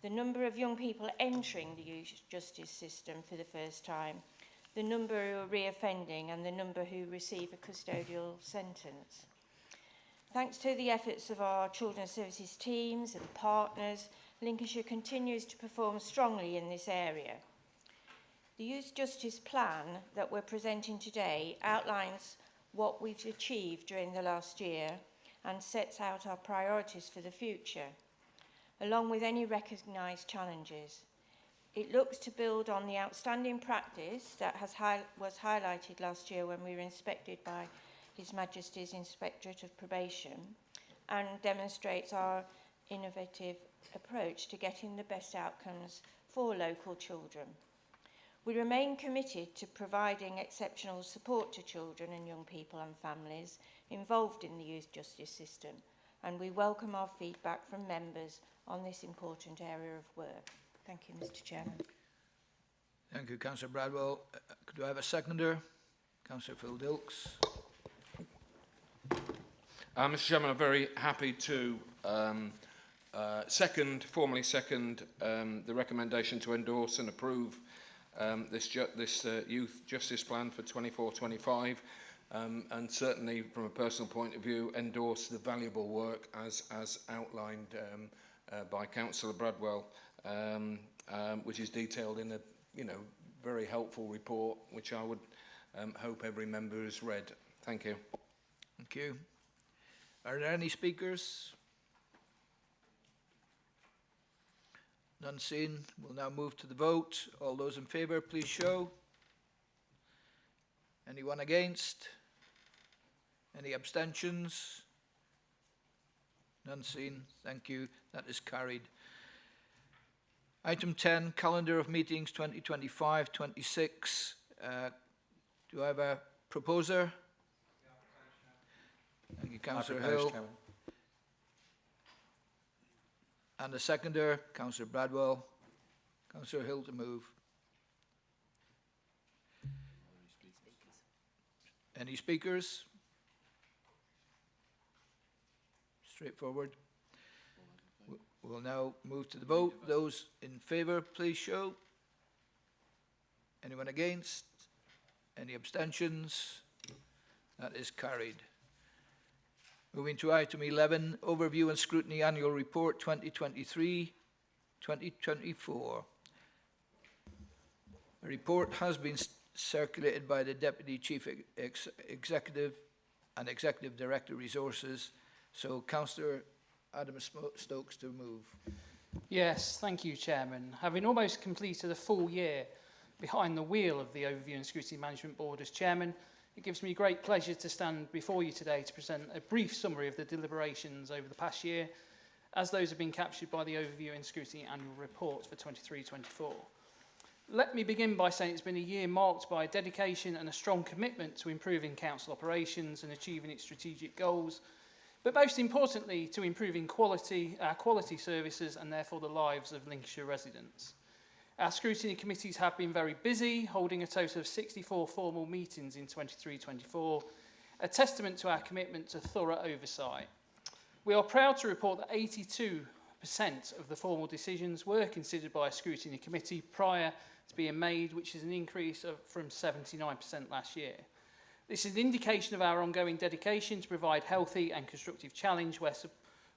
[SPEAKER 15] the number of young people entering the youth justice system for the first time, the number who are reoffending, and the number who receive a custodial sentence. Thanks to the efforts of our children's services teams and partners, Lincolnshire continues to perform strongly in this area. The Youth Justice Plan that we're presenting today outlines what we've achieved during the last year and sets out our priorities for the future, along with any recognised challenges.
[SPEAKER 11] It looks to build on the outstanding practice that was highlighted last year when we were inspected by His Majesty's Inspectorate of Probation, and demonstrates our innovative approach to getting the best outcomes for local children. We remain committed to providing exceptional support to children and young people and families involved in the youth justice system, and we welcome our feedback from members on this important area of work. Thank you, Mr. Chairman.
[SPEAKER 1] Thank you, Councillor Bradwell. Could I have a seconder? Councillor Phil Dilks.
[SPEAKER 3] Mr. Chairman, I'm very happy to formally second the recommendation to endorse and approve this youth justice plan for 24-25, and certainly from a personal point of view endorse the valuable work as outlined by Councillor Bradwell, which is detailed in a very helpful report, which I would hope every member has read. Thank you.
[SPEAKER 1] Thank you. Are there any speakers? None seen. We'll now move to the vote. All those in favour, please show. Anyone against? Any abstentions? None seen. Thank you. That is carried. Item 10, calendar of meetings 2025-26. Do I have a proposer? Thank you, Councillor Hill. And a seconder, Councillor Bradwell. Councillor Hill to move. Any speakers? Straightforward. We'll now move to the vote. Those in favour, please show. Anyone against? Any abstentions? That is carried. Moving to item 11, Overview and Scrutiny Annual Report 2023-2024. A report has been circulated by the Deputy Chief Executive and Executive Director Resources. So, Councillor Adam Stokes to move.
[SPEAKER 12] Yes, thank you, Chairman. Having almost completed a full year behind the wheel of the Overview and Scrutiny Management Board as Chairman, it gives me great pleasure to stand before you today to present a brief summary of the deliberations over the past year, as those have been captured by the Overview and Scrutiny Annual Reports for 23-24. Let me begin by saying it's been a year marked by dedication and a strong commitment to improving council operations and achieving its strategic goals, but most importantly to improving quality services and therefore the lives of Lincolnshire residents. Our scrutiny committees have been very busy, holding a total of 64 formal meetings in 23-24, a testament to our commitment to thorough oversight. We are proud to report that 82% of the formal decisions were considered by a scrutiny committee prior to being made, which is an increase from 79% last year. This is an indication of our ongoing dedication to provide healthy and constructive challenge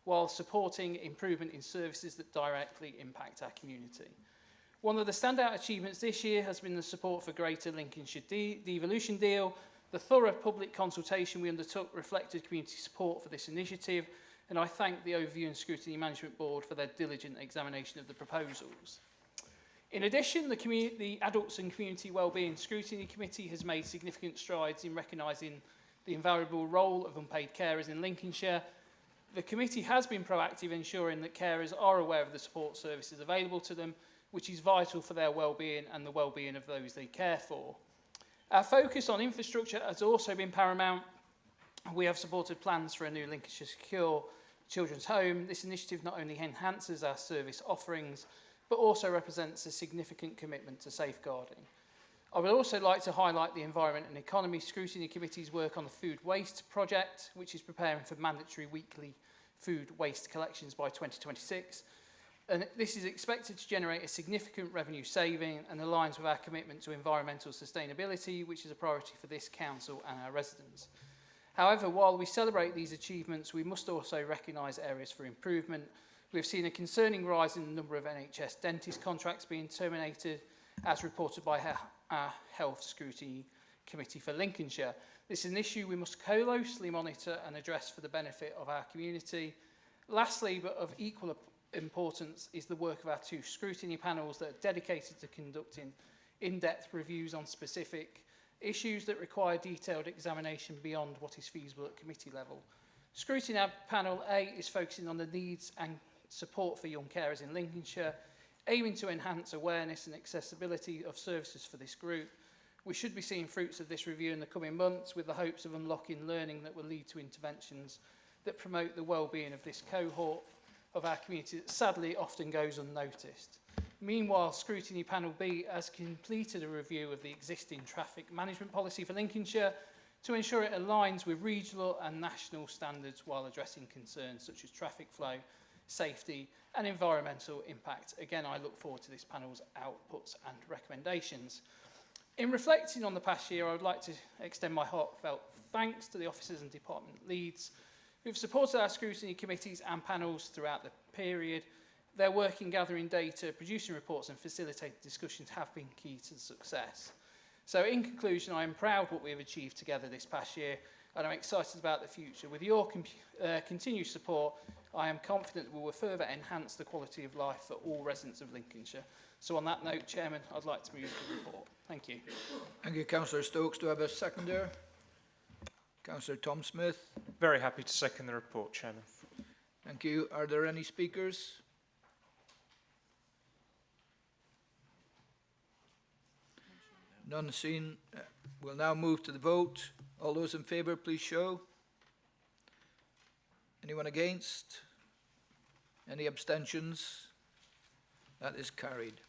[SPEAKER 12] while supporting improvement in services that directly impact our community. One of the standout achievements this year has been the support for Greater Lincolnshire Devolution Deal. The thorough public consultation we undertook reflected community support for this initiative, and I thank the Overview and Scrutiny Management Board for their diligent examination of the proposals. In addition, the Adults and Community Wellbeing Scrutiny Committee has made significant strides in recognising the invaluable role of unpaid carers in Lincolnshire. The committee has been proactive in ensuring that carers are aware of the support services available to them, which is vital for their well-being and the well-being of those they care for. Our focus on infrastructure has also been paramount. We have supported plans for a new Lincolnshire Secure Children's Home. This initiative not only enhances our service offerings, but also represents a significant commitment to safeguarding. I would also like to highlight the Environment and Economy Scrutiny Committee's work on the Food Waste Project, which is preparing for mandatory weekly food waste collections by 2026. And this is expected to generate a significant revenue saving and aligns with our commitment to environmental sustainability, which is a priority for this council and our residents. However, while we celebrate these achievements, we must also recognise areas for improvement. We've seen a concerning rise in the number of NHS dentist contracts being terminated, as reported by our Health Scrutiny Committee for Lincolnshire. This is an issue we must closely monitor and address for the benefit of our community. Lastly, but of equal importance is the work of our 2 scrutiny panels that are dedicated to conducting in-depth reviews on specific issues that require detailed examination beyond what is feasible at committee level. Scrutiny Panel A is focusing on the needs and support for young carers in Lincolnshire, aiming to enhance awareness and accessibility of services for this group. We should be seeing fruits of this review in the coming months with the hopes of unlocking learning that will lead to interventions that promote the well-being of this cohort of our community that sadly often goes unnoticed. Meanwhile, Scrutiny Panel B has completed a review of the existing traffic management policy for Lincolnshire to ensure it aligns with regional and national standards while addressing concerns such as traffic flow, safety and environmental impact. Again, I look forward to this panel's outputs and recommendations. In reflecting on the past year, I would like to extend my heartfelt thanks to the officers and department leads who've supported our scrutiny committees and panels throughout the period. Their work in gathering data, producing reports and facilitating discussions have been key to success. So in conclusion, I am proud what we have achieved together this past year and I'm excited about the future. With your continued support, I am confident we will further enhance the quality of life for all residents of Lincolnshire. So on that note, Chairman, I'd like to move the report. Thank you.
[SPEAKER 1] Thank you, Councillor Stokes. Do I have a seconder? Councillor Tom Smith.
[SPEAKER 7] Very happy to second the report, Chairman.
[SPEAKER 1] Thank you. Are there any speakers? None seen. We'll now move to the vote. All those in favour, please show. Anyone against? Any abstentions? That is carried.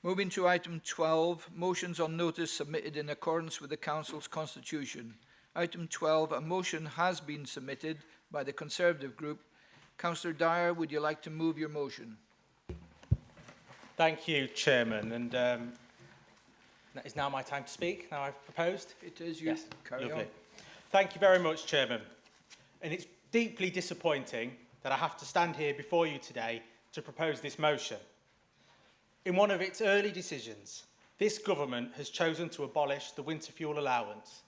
[SPEAKER 1] Moving to item 12, motions on notice submitted in accordance with the Council's constitution. Item 12, a motion has been submitted by the Conservative Group. Councillor Dyer, would you like to move your motion?
[SPEAKER 16] Thank you, Chairman. And that is now my time to speak. Now I've proposed.
[SPEAKER 1] It is. You
[SPEAKER 16] yes,
[SPEAKER 1] carry
[SPEAKER 16] lovely.
[SPEAKER 1] on.
[SPEAKER 16] Thank you very much, Chairman. And it's deeply disappointing that I have to stand here before you today to propose this motion. In one of its early decisions, this government has chosen to abolish the winter fuel allowance,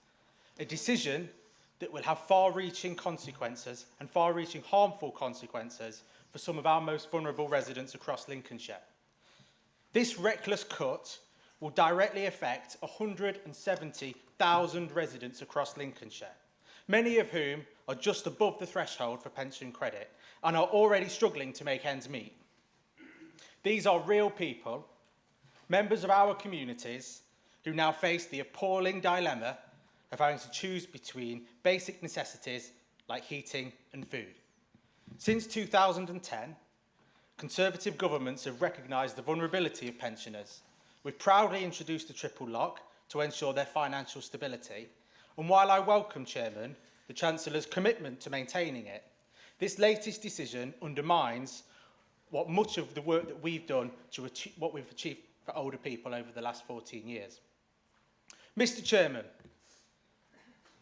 [SPEAKER 16] a decision that will have far-reaching consequences and far-reaching harmful consequences for some of our most vulnerable residents across Lincolnshire. This reckless cut will directly affect 170,000 residents across Lincolnshire, many of whom are just above the threshold for pension credit and are already struggling to make ends meet. These are real people, members of our communities, who now face the appalling dilemma of having to choose between basic necessities like heating and food. Since 2010, Conservative governments have recognised the vulnerability of pensioners. We've proudly introduced the triple lock to ensure their financial stability. And while I welcome, Chairman, the Chancellor's commitment to maintaining it, this latest decision undermines what much of the work that we've done to achieve what we've achieved for older people over the last 14 years. Mr. Chairman,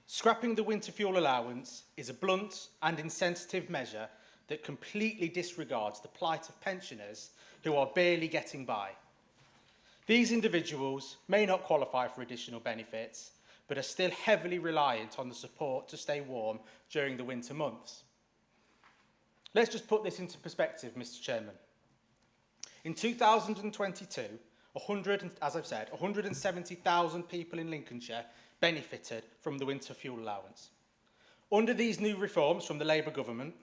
[SPEAKER 16] scrapping the winter fuel allowance is a blunt and insensitive measure that completely disregards the plight of pensioners who are barely getting by. These individuals may not qualify for additional benefits, but are still heavily reliant on the support to stay warm during the winter months. Let's just put this into perspective, Mr. Chairman. In 2022, as I've said, 170,000 people in Lincolnshire benefited from the winter fuel allowance. Under these new reforms from the Labour government,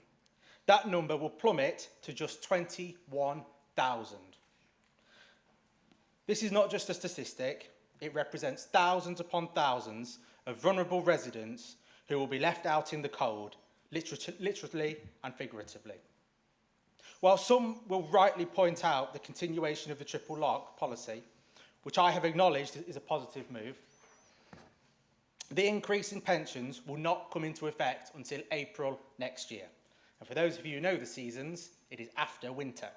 [SPEAKER 16] that number will plummet to just 21,000. This is not just a statistic, it represents thousands upon thousands of vulnerable residents who will be left out in the cold, literally and figuratively. While some will rightly point out the continuation of the triple lock policy, which I have acknowledged is a positive move, the increase in pensions will not come into effect until April next year. And for those of you who know the seasons, it is after winter.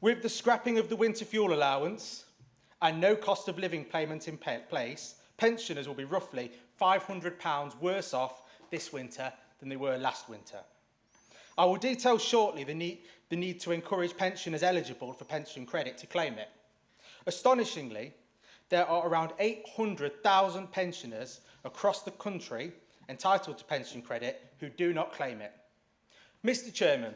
[SPEAKER 16] With the scrapping of the winter fuel allowance and no cost of living payment in place, pensioners will be roughly £500 worse off this winter than they were last winter. I will detail shortly the need to encourage pensioners eligible for pension credit to claim it. Astonishingly, there are around 800,000 pensioners across the country entitled to pension credit who do not claim it. Mr. Chairman,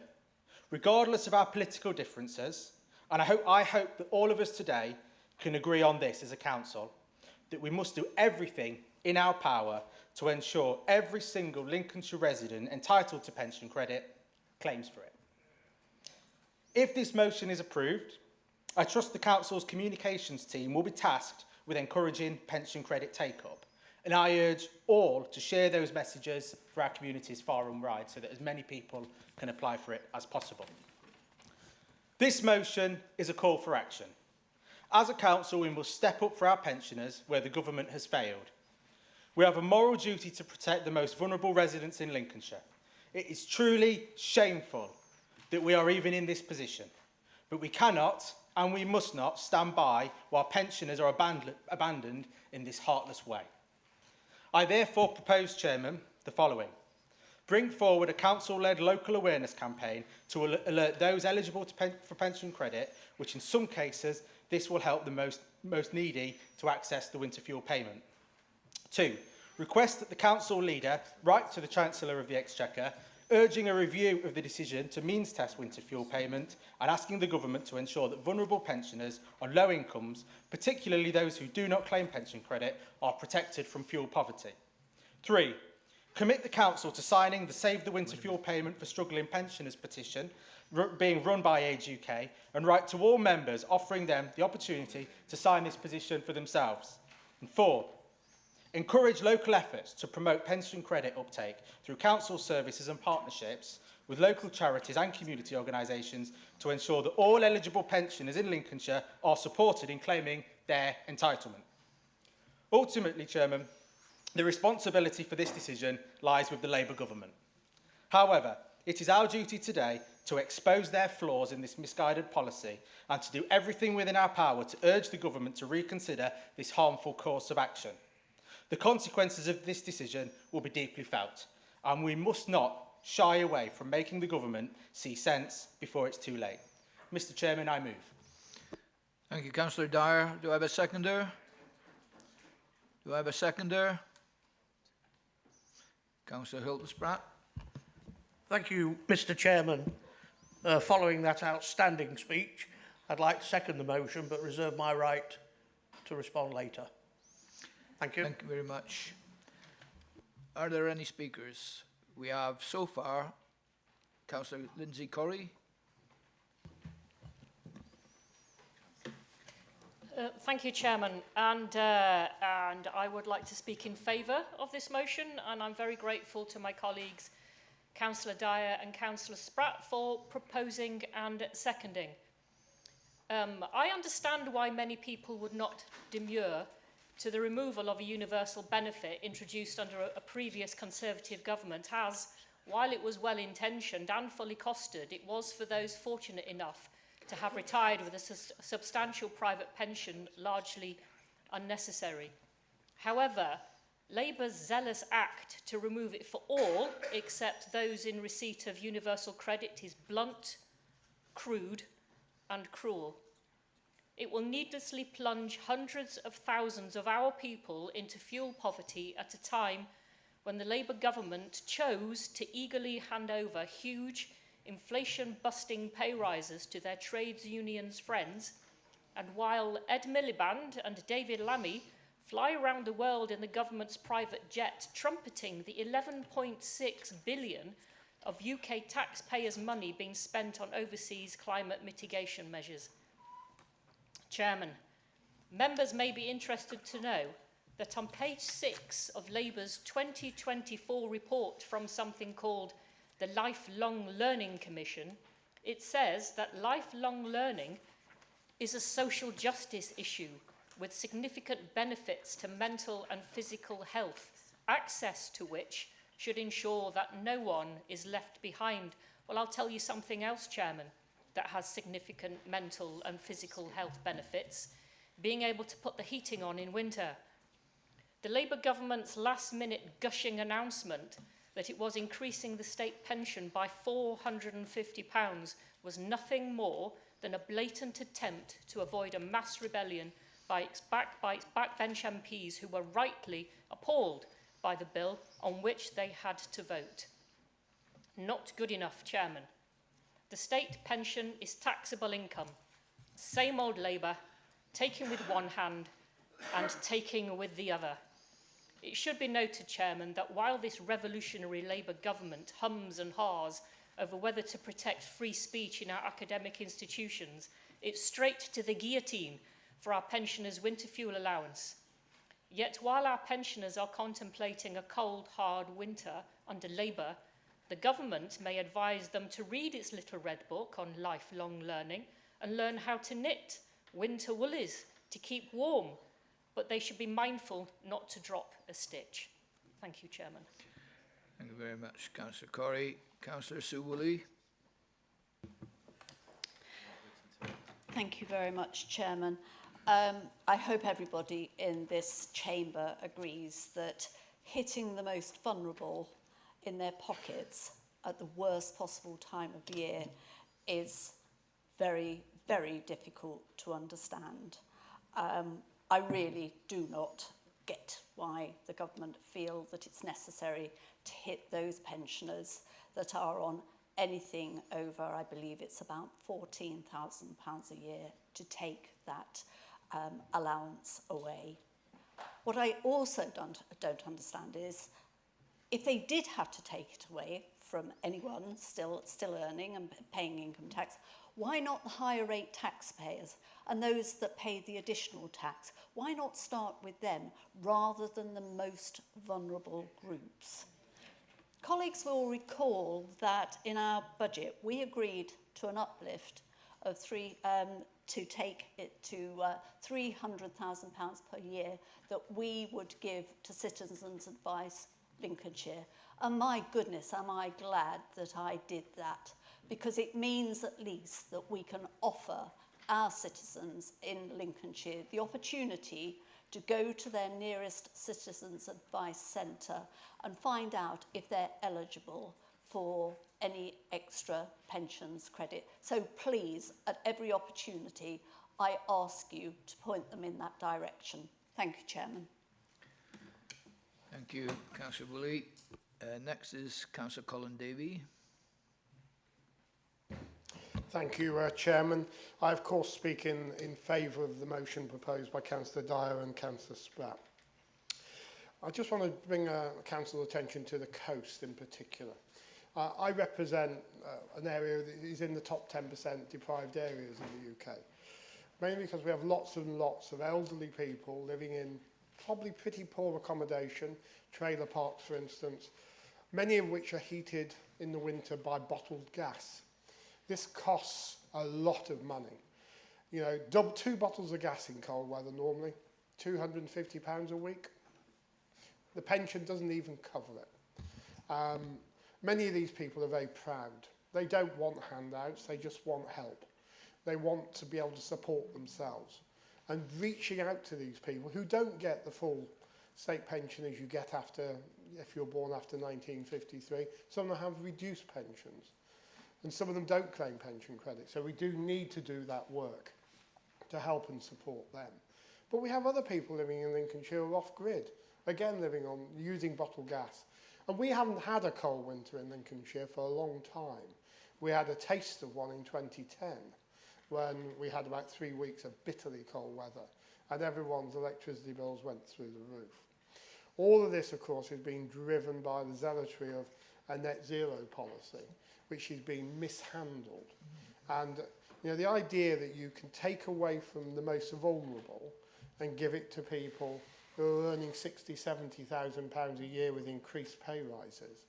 [SPEAKER 16] regardless of our political differences, and I hope that all of us today can agree on this as a council, that we must do everything in our power to ensure every single Lincolnshire resident entitled to pension credit claims for it. If this motion is approved, I trust the council's communications team will be tasked with encouraging pension credit take-up, and I urge all to share those messages for our communities far and wide so that as many people can apply for it as possible. This motion is a call for action. As a council, we must step up for our pensioners where the government has failed. We have a moral duty to protect the most vulnerable residents in Lincolnshire. It is truly shameful that we are even in this position, but we cannot and we must not stand by while pensioners are abandoned in this heartless way. I therefore propose, Chairman, the following. Bring forward a council-led local awareness campaign to alert those eligible for pension credit, which in some cases, this will help the most needy to access the winter fuel payment. 2. Request that the council leader write to the Chancellor of the Exchequer, urging a review of the decision to means test winter fuel payment and asking the government to ensure that vulnerable pensioners on low incomes, particularly those who do not claim pension credit, are protected from fuel poverty. 3. Commit the council to signing the Save the Winter Fuel Payment for Struggling Pensioners petition being run by Age UK and write to all members offering them the opportunity to sign this petition for themselves. And 4. Encourage local efforts to promote pension credit uptake through council services and partnerships with local charities and community organisations to ensure that all eligible pensioners in Lincolnshire are supported in claiming their entitlement. Ultimately, Chairman, the responsibility for this decision lies with the Labour government. However, it is our duty today to expose their flaws in this misguided policy and to do everything within our power to urge the government to reconsider this harmful course of action. The consequences of this decision will be deeply felt, and we must not shy away from making the government see sense before it's too late. Mr. Chairman, I move.
[SPEAKER 1] Thank you, Councillor Dyer. Do I have a seconder? Do I have a seconder? Councillor Hilton-Spratt.
[SPEAKER 14] Thank you, Mr. Chairman. Following that outstanding speech, I'd like to second the motion but reserve my right to respond later. Thank you.
[SPEAKER 1] Thank you very much. Are there any speakers? We have so far Councillor Lindsay Corrie.
[SPEAKER 20] Thank you, Chairman. And I would like to speak in favour of this motion, and I'm very grateful to my colleagues, Councillor Dyer and Councillor Spratt, for proposing and seconding. I understand why many people would not demur to the removal of a universal benefit introduced under a previous Conservative government, as, while it was well-intentioned and fully costed, it was for those fortunate enough to have retired with a substantial private pension largely unnecessary. However, Labour's zealous act to remove it for all except those in receipt of universal credit is blunt, crude and cruel. It will needlessly plunge hundreds of thousands of our people into fuel poverty at a time when the Labour government chose to eagerly hand over huge inflation-busting pay rises to their trades unions friends, and while Ed Miliband and David Lammy fly around the world in the government's private jet trumpeting the 11.6 billion of UK taxpayers' money being spent on overseas climate mitigation measures. Chairman, members may be interested to know that on page 6 of Labour's 2024 report from something called the Lifelong Learning Commission, it says that lifelong learning is a social justice issue with significant benefits to mental and physical health, access to which should ensure that no one is left behind. Well, I'll tell you something else, Chairman, that has significant mental and physical health benefits: being able to put the heating on in winter. The Labour government's last-minute gushing announcement that it was increasing the state pension by £450 was nothing more than a blatant attempt to avoid a mass rebellion by its backbench MPs who were rightly appalled by the bill on which they had to vote. Not good enough, Chairman. The state pension is taxable income. Same old Labour, taking with one hand and taking with the other. It should be noted, Chairman, that while this revolutionary Labour government hums and haws over whether to protect free speech in our academic institutions, it's straight to the guillotine for our pensioners' winter fuel allowance. Yet while our pensioners are contemplating a cold, hard winter under Labour, the government may advise them to read its little red book on lifelong learning and learn how to knit winter woolies to keep warm, but they should be mindful not to drop a stitch. Thank you, Chairman.
[SPEAKER 1] Thank you very much, Councillor Corrie. Councillor Sue Woolley.
[SPEAKER 4] Thank you very much, Chairman. I hope everybody in this chamber agrees that hitting the most vulnerable in their pockets at the worst possible time of year is very, very difficult to understand. I really do not get why the government feel that it's necessary to hit those pensioners that are on anything over, I believe it's about £14,000 a year, to take that allowance away. What I also don't understand is, if they did have to take it away from anyone still earning and paying income tax, why not the higher rate taxpayers and those that pay the additional tax? Why not start with them rather than the most vulnerable groups? Colleagues will recall that in our budget we agreed to an uplift of to take it to £300,000 per year that we would give to Citizens Advice Lincolnshire. And my goodness, am I glad that I did that, because it means at least that we can offer our citizens in Lincolnshire the opportunity to go to their nearest Citizens Advice Centre and find out if they're eligible for any extra pensions credit. So please, at every opportunity, I ask you to point them in that direction. Thank you, Chairman.
[SPEAKER 1] Thank you, Councillor Woolley. Next is Councillor Colin Davey.
[SPEAKER 10] Thank you, Chairman. I, of course, speak in favour of the motion proposed by Councillor Dyer and Councillor Spratt. I just want to bring Council's attention to the coast in particular. I represent an area that is in the top 10% deprived areas in the UK, mainly because we have lots and lots of elderly people living in probably pretty poor accommodation, trailer parks for instance, many of which are heated in the winter by bottled gas. This costs a lot of money. You know, 2 bottles of gas in cold weather normally, £250 a week. The pension doesn't even cover it. Many of these people are very proud. They don't want handouts, they just want help. They want to be able to support themselves. And reaching out to these people who don't get the full state pension as you get after, if you're born after 1953, some of them have reduced pensions. And some of them don't claim pension credit. So we do need to do that work to help and support them. But we have other people living in Lincolnshire off-grid, again living on using bottled gas. And we haven't had a cold winter in Lincolnshire for a long time. We had a taste of one in 2010 when we had about 3 weeks of bitterly cold weather and everyone's electricity bills went through the roof. All of this, of course, is being driven by the zealotry of a net zero policy, which is being mishandled. And you know, the idea that you can take away from the most vulnerable and give it to people who are earning £60,000–70,000 a year with increased pay rises.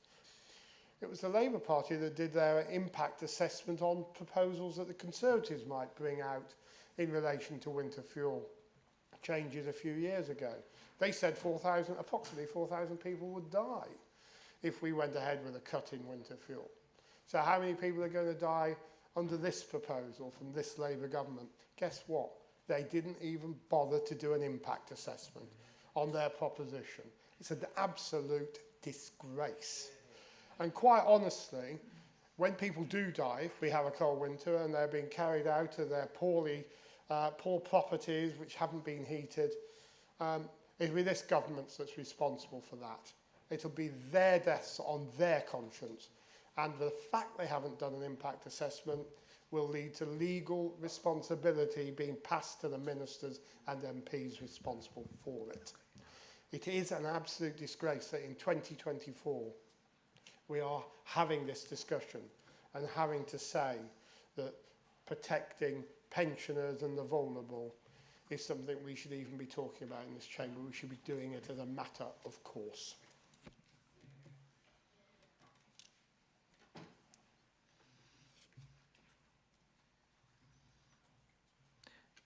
[SPEAKER 10] It was the Labour Party that did their impact assessment on proposals that the Conservatives might bring out in relation to winter fuel changes a few years ago. They said approximately 4,000 people would die if we went ahead with a cut in winter fuel. So how many people are going to die under this proposal from this Labour government? Guess what? They didn't even bother to do an impact assessment on their proposition. It's an absolute disgrace. And quite honestly, when people do die, if we have a cold winter and they're being carried out to their poor properties which haven't been heated, it'll be this government that's responsible for that. It'll be their deaths on their conscience. And the fact they haven't done an impact assessment will lead to legal responsibility being passed to the ministers and MPs responsible for it. It is an absolute disgrace that in 2024 we are having this discussion and having to say that protecting pensioners and the vulnerable is something we should even be talking about in this chamber. We should be doing it as a matter of course.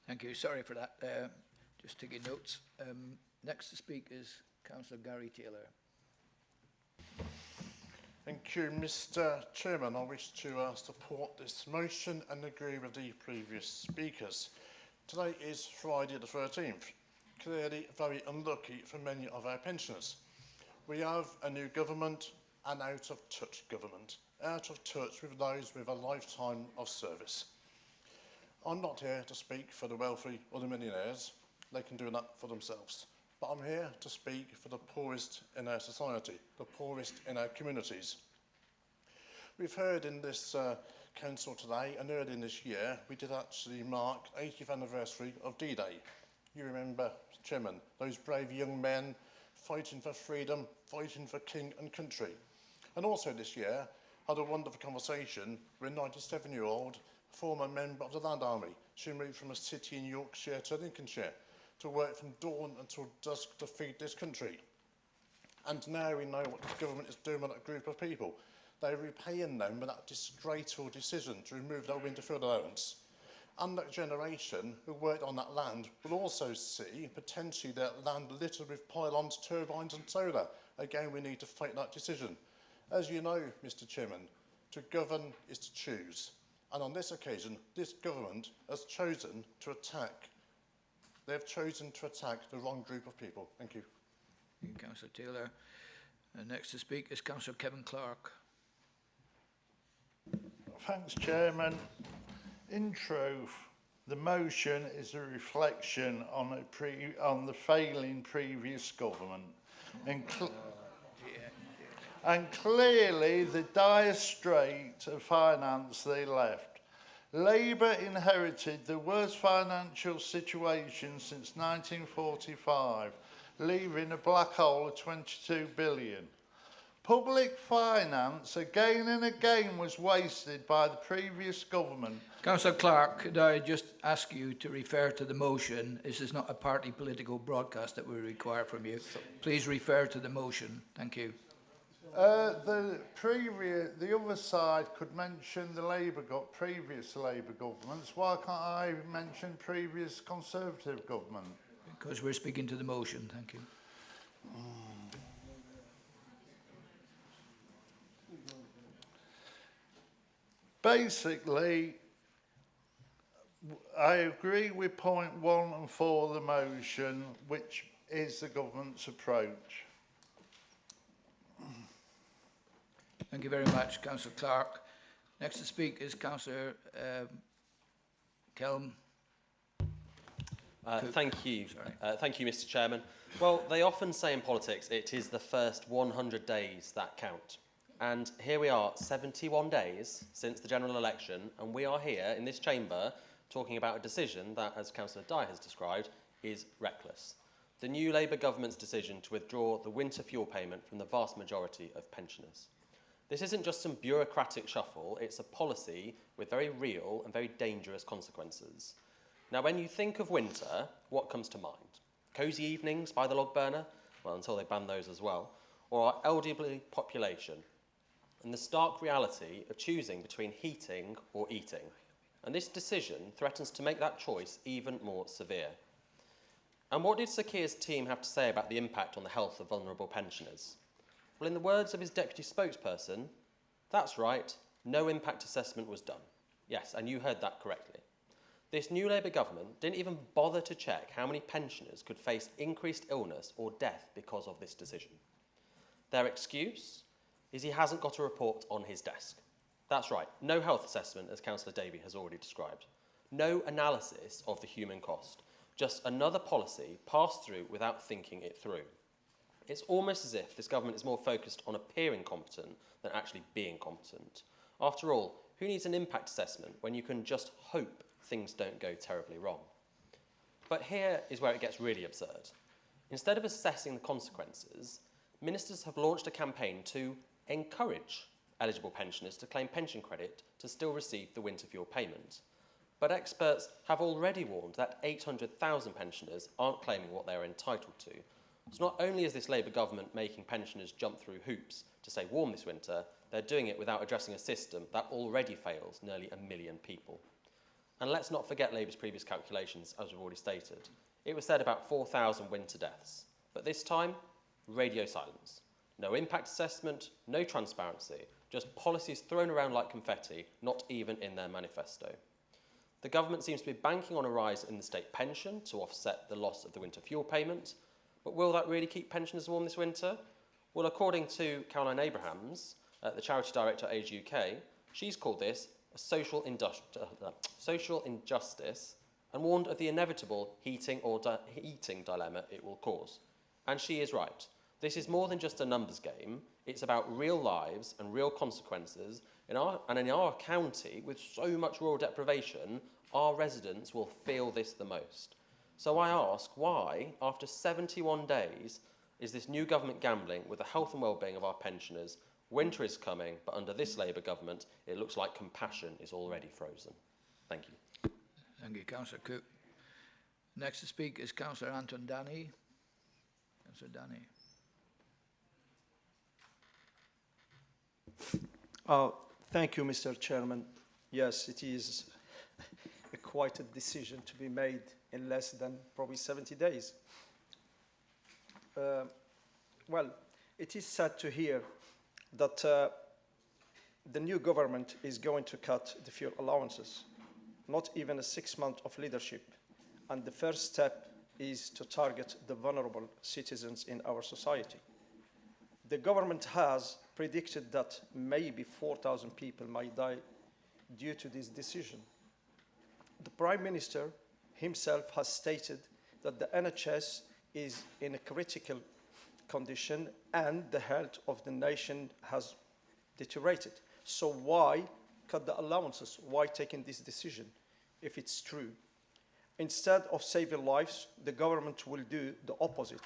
[SPEAKER 1] Thank you. Sorry for that. Just taking notes. Next to speak is Councillor Gary Taylor.
[SPEAKER 8] Thank you, Mr. Chairman. I wish to support this motion and agree with the previous speakers. Today is Friday the 13th. Clearly very unlucky for many of our pensioners. We have a new government, an out-of-touch government, out of touch with those with a lifetime of service. I'm not here to speak for the wealthy or the millionaires. They can do that for themselves. But I'm here to speak for the poorest in our society, the poorest in our communities. We've heard in this council today, and earlier in this year, we did actually mark the 80th anniversary of D-Day. You remember, Chairman, those brave young men fighting for freedom, fighting for king and country. And also this year, had a wonderful conversation with a 97-year-old former member of the Land Army. She moved from a city in Yorkshire to Lincolnshire to work from dawn until dusk to feed this country. And now we know what the government is doing with that group of people. They're repaying them with that disgraceful decision to remove their winter field allowance. And that generation who worked on that land will also see potentially their land littered with pylons, turbines and solar. Again, we need to fight that decision. As you know, Mr. Chairman, to govern is to choose. And on this occasion, this government has chosen to attack. They've chosen to attack the wrong group of people. Thank you.
[SPEAKER 1] Thank you, Councillor Taylor. Next to speak is Councillor Kevin Clark.
[SPEAKER 17] Thanks, Chairman. In truth, the motion is a reflection on the failing previous government. And clearly the dire strait of finance they left. Labour inherited the worst financial situation since 1945, leaving a black hole of 22 billion. Public finance again and again was wasted by the previous government.
[SPEAKER 1] Councillor Clark, could I just ask you to refer to the motion? This is not a party political broadcast that we require from you. Please refer to the motion. Thank you.
[SPEAKER 17] The other side could mention the previous Labour governments. Why can't I mention previous Conservative government?
[SPEAKER 1] Because we're speaking to the motion. Thank you.
[SPEAKER 17] Basically, I agree with point 1 and 4 of the motion, which is the government's approach.
[SPEAKER 1] Thank you very much, Councillor Clark. Next to speak is Councillor Kelm.
[SPEAKER 21] Thank you. Thank you, Mr. Chairman. Well, they often say in politics it is the first 100 days that count. And here we are, 71 days since the general election, and we are here in this chamber talking about a decision that, as Councillor Dye has described, is reckless. The new Labour government's decision to withdraw the winter fuel payment from the vast majority of pensioners. This isn't just some bureaucratic shuffle, it's a policy with very real and very dangerous consequences. Now, when you think of winter, what comes to mind? Cosy evenings by the log burner? Well, until they ban those as well. Or our elderly population? And the stark reality of choosing between heating or eating. And this decision threatens to make that choice even more severe. And what did Sir Keir's team have to say about the impact on the health of vulnerable pensioners? Well, in the words of his deputy spokesperson, that's right, no impact assessment was done. Yes, and you heard that correctly. This new Labour government didn't even bother to check how many pensioners could face increased illness or death because of this decision. Their excuse is he hasn't got a report on his desk. That's right, no health assessment, as Councillor Davey has already described. No analysis of the human cost. Just another policy passed through without thinking it through. It's almost as if this government is more focused on appearing competent than actually being competent. After all, who needs an impact assessment when you can just hope things don't go terribly wrong? But here is where it gets really absurd. Instead of assessing the consequences, ministers have launched a campaign to encourage eligible pensioners to claim pension credit to still receive the winter fuel payment. But experts have already warned that 800,000 pensioners aren't claiming what they're entitled to. So not only is this Labour government making pensioners jump through hoops to stay warm this winter, they're doing it without addressing a system that already fails nearly 1 million people. And let's not forget Labour's previous calculations, as we've already stated. It was said about 4,000 winter deaths. But this time, radio silence. No impact assessment, no transparency, just policies thrown around like confetti, not even in their manifesto. The government seems to be banking on a rise in the state pension to offset the loss of the winter fuel payment. But will that really keep pensioners warm this winter? Well, according to Caroline Abrahams, the charity director at Age UK, she's called this a social injustice and warned of the inevitable heating dilemma it will cause. And she is right. This is more than just a numbers game. It's about real lives and real consequences. In our county, with so much rural deprivation, our residents will feel this the most. So I ask, why, after 71 days, is this new government gambling with the health and well-being of our pensioners? Winter is coming, but under this Labour government, it looks like compassion is already frozen. Thank you.
[SPEAKER 1] Thank you, Councillor Cook. Next to speak is Councillor Anton Danny. Councillor Danny.
[SPEAKER 13] Thank you, Mr. Chairman. Yes, it is quite a decision to be made in less than probably 70 days. Well, it is sad to hear that the new government is going to cut the fuel allowances, not even a 6 month of leadership. And the first step is to target the vulnerable citizens in our society. The government has predicted that maybe 4,000 people might die due to this decision. The Prime Minister himself has stated that the NHS is in a critical condition and the health of the nation has deteriorated. So why cut the allowances? Why taking this decision if it's true? Instead of saving lives, the government will do the opposite.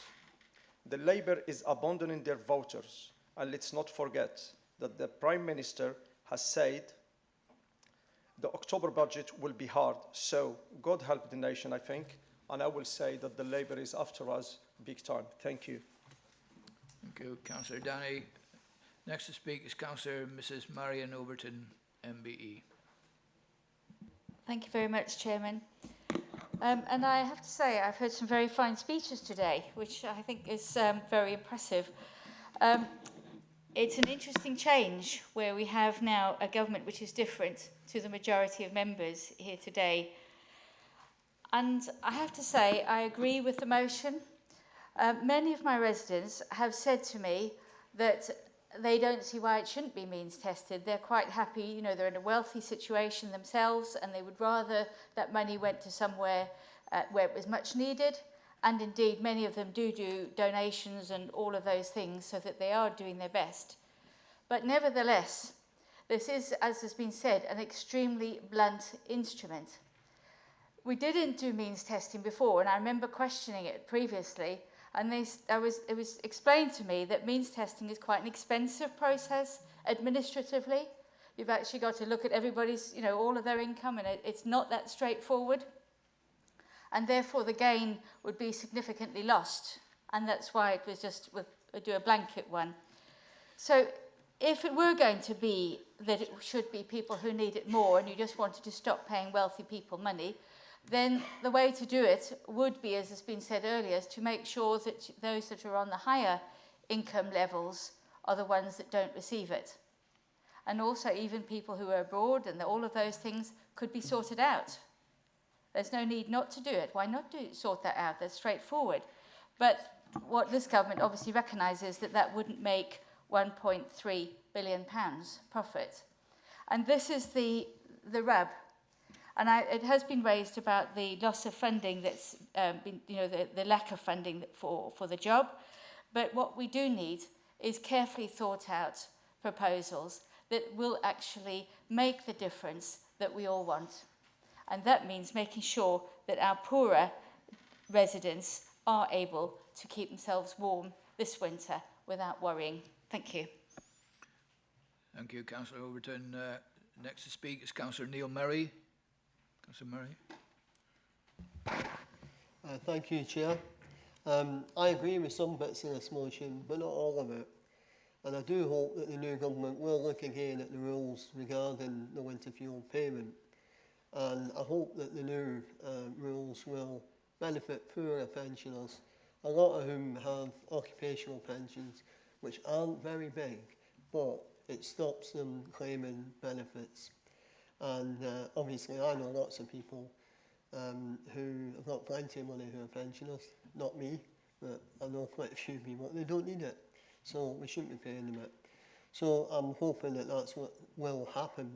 [SPEAKER 13] The Labour is abandoning their voters. And let's not forget that the Prime Minister has said the October budget will be hard. So God help the nation, I think. And I will say that the Labour is after us big time. Thank you.
[SPEAKER 1] Thank you, Councillor Danny. Next to speak is Councillor Mrs. Marion Overton, MBE.
[SPEAKER 18] Thank you very much, Chairman. And I have to say, I've heard some very fine speeches today, which I think is very impressive. It's an interesting change where we have now a government which is different to the majority of members here today. And I have to say, I agree with the motion. Many of my residents have said to me that they don't see why it shouldn't be means tested. They're quite happy, you know, they're in a wealthy situation themselves and they would rather that money went to somewhere where it was much needed. And indeed, many of them do donations and all of those things so that they are doing their best. But nevertheless, this is, as has been said, an extremely blunt instrument. We didn't do means testing before, and I remember questioning it previously, and it was explained to me that means testing is quite an expensive process administratively. You've actually got to look at everybody's, you know, all of their income, and it's not that straightforward. And therefore the gain would be significantly lost. And that's why it was just do a blanket one. So if it were going to be that it should be people who need it more and you just wanted to stop paying wealthy people money, then the way to do it would be, as has been said earlier, is to make sure that those that are on the higher income levels are the ones that don't receive it. And also even people who are abroad and all of those things could be sorted out. There's no need not to do it. Why not sort that out? That's straightforward. But what this government obviously recognises that wouldn't make £1.3 billion profit. And this is the rub. And it has been raised about the loss of funding that's been, you know, the lack of funding for the job. But what we do need is carefully thought out proposals that will actually make the difference that we all want. And that means making sure that our poorer residents are able to keep themselves warm this winter without worrying. Thank you.
[SPEAKER 1] Thank you, Councillor Overton. Next to speak is Councillor Neil Murray. Councillor Murray.
[SPEAKER 6] Thank you, Chair. I agree with some bits of this motion, but not all of it. And I do hope that the new government will look again at the rules regarding the winter fuel payment. And I hope that the new rules will benefit poorer pensioners, a lot of whom have occupational pensions, which aren't very big, but it stops them claiming benefits. And obviously I know lots of people who have got plenty of money who are pensioners, not me, but I know quite a few people, they don't need it. So we shouldn't be paying them it. So I'm hoping that that's what will happen.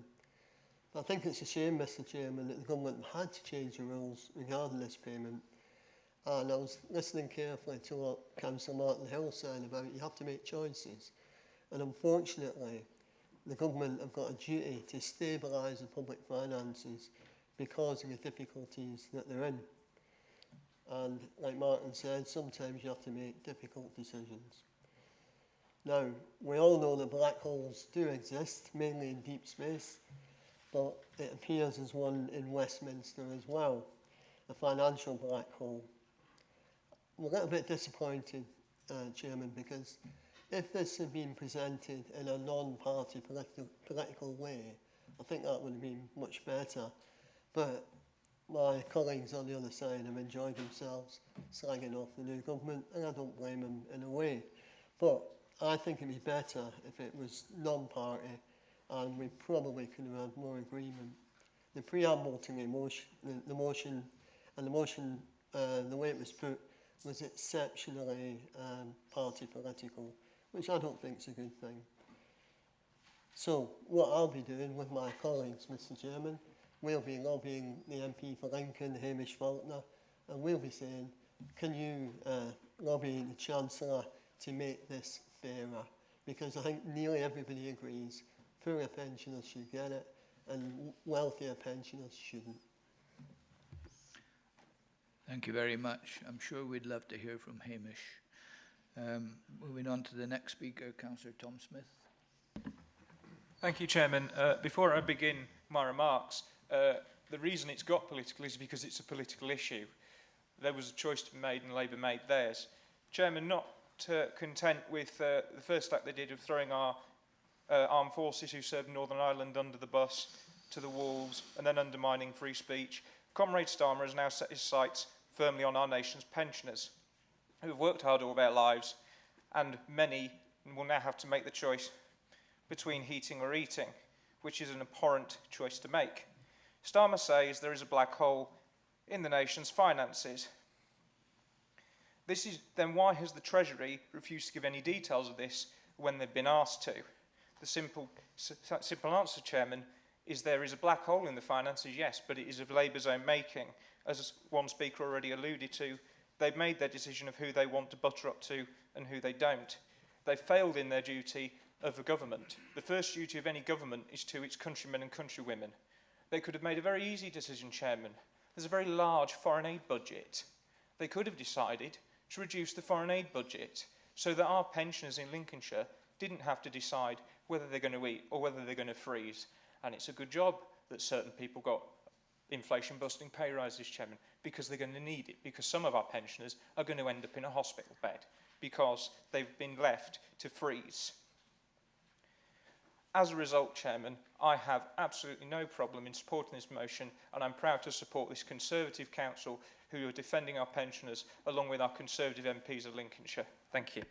[SPEAKER 6] I think it's a shame, Mr. Chairman, that the government had to change the rules regarding this payment. And I was listening carefully to what Councillor Martin Hill said about you have to make choices. And unfortunately, the government have got a duty to stabilise the public finances because of the difficulties that they're in. And like Martin said, sometimes you have to make difficult decisions. Now, we all know that black holes do exist, mainly in deep space, but it appears as one in Westminster as well, a financial black hole. I'm a little bit disappointed, Chairman, because if this had been presented in a non-party political way, I think that would have been much better. But my colleagues on the other side have enjoyed themselves slagging off the new government, and I don't blame them in a way. But I think it'd be better if it was non-party, and we probably could have had more agreement. The preamble to the motion, the way it was put, was exceptionally party political, which I don't think is a good thing. So what I'll be doing with my colleagues, Mr. Chairman, we'll be lobbying the MP for Lincoln, Hamish Faulkner, and we'll be saying, can you lobby the Chancellor to make this fairer? Because I think nearly everybody agrees poorer pensioners should get it and wealthier pensioners shouldn't.
[SPEAKER 1] Thank you very much. I'm sure we'd love to hear from Hamish. Moving on to the next speaker, Councillor Tom Smith.
[SPEAKER 7] Thank you, Chairman. Before I begin my remarks, the reason it's got political is because it's a political issue. There was a choice to be made and Labour made theirs. Chairman, not content with the first act they did of throwing our armed forces who served Northern Ireland under the bus to the wolves and then undermining free speech, Comrade Starmer has now set his sights firmly on our nation's pensioners, who have worked hard all their lives, and many will now have to make the choice between heating or eating, which is an abhorrent choice to make. Starmer says there is a black hole in the nation's finances. Then why has the Treasury refused to give any details of this when they've been asked to? The simple answer, Chairman, is there is a black hole in the finances, yes, but it is of Labour's own making. As one speaker already alluded to, they've made their decision of who they want to butter up to and who they don't. They've failed in their duty of a government. The first duty of any government is to its countrymen and countrywomen. They could have made a very easy decision, Chairman. There's a very large foreign aid budget. They could have decided to reduce the foreign aid budget so that our pensioners in Lincolnshire didn't have to decide whether they're going to eat or whether they're going to freeze. And it's a good job that certain people got inflation-busting pay rises, Chairman, because they're going to need it, because some of our pensioners are going to end up in a hospital bed because they've been left to freeze. As a result, Chairman, I have absolutely no problem in supporting this motion, and I'm proud to support this Conservative Council who are defending our pensioners along with our Conservative MPs of Lincolnshire. Thank you.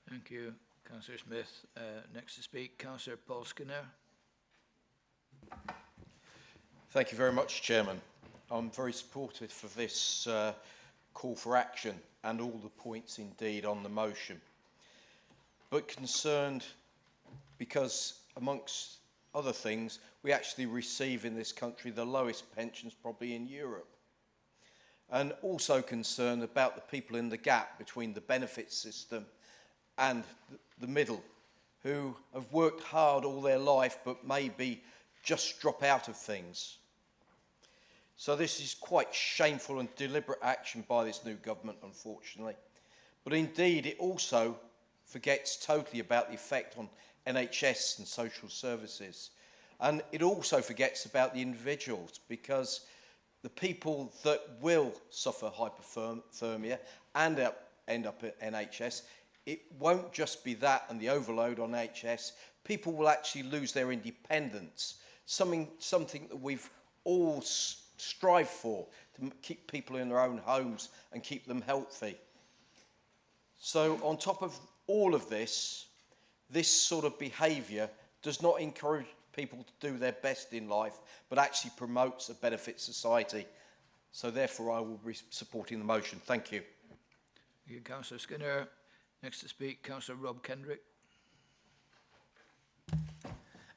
[SPEAKER 1] Thank you, Councillor Smith. Next to speak, Councillor Paul Skinner.
[SPEAKER 5] Thank you very much, Chairman. I'm very supportive for this call for action and all the points indeed on the motion, but concerned because, amongst other things, we actually receive in this country the lowest pensions probably in Europe. and also concerned about the people in the gap between the benefit system and the middle, who have worked hard all their life but maybe just drop out of things. So this is quite shameful and deliberate action by this new government, unfortunately. But indeed, it also forgets totally about the effect on NHS and social services. And it also forgets about the individuals, because the people that will suffer hypothermia and end up at NHS, it won't just be that and the overload on NHS. People will actually lose their independence, something that we've all strive for, to keep people in their own homes and keep them healthy. So on top of all of this, this sort of behaviour does not encourage people to do their best in life, but actually promotes a benefit society. So therefore I will be supporting the motion. Thank you.
[SPEAKER 1] Thank you, Councillor Skinner. Next to speak, Councillor Rob Kendrick.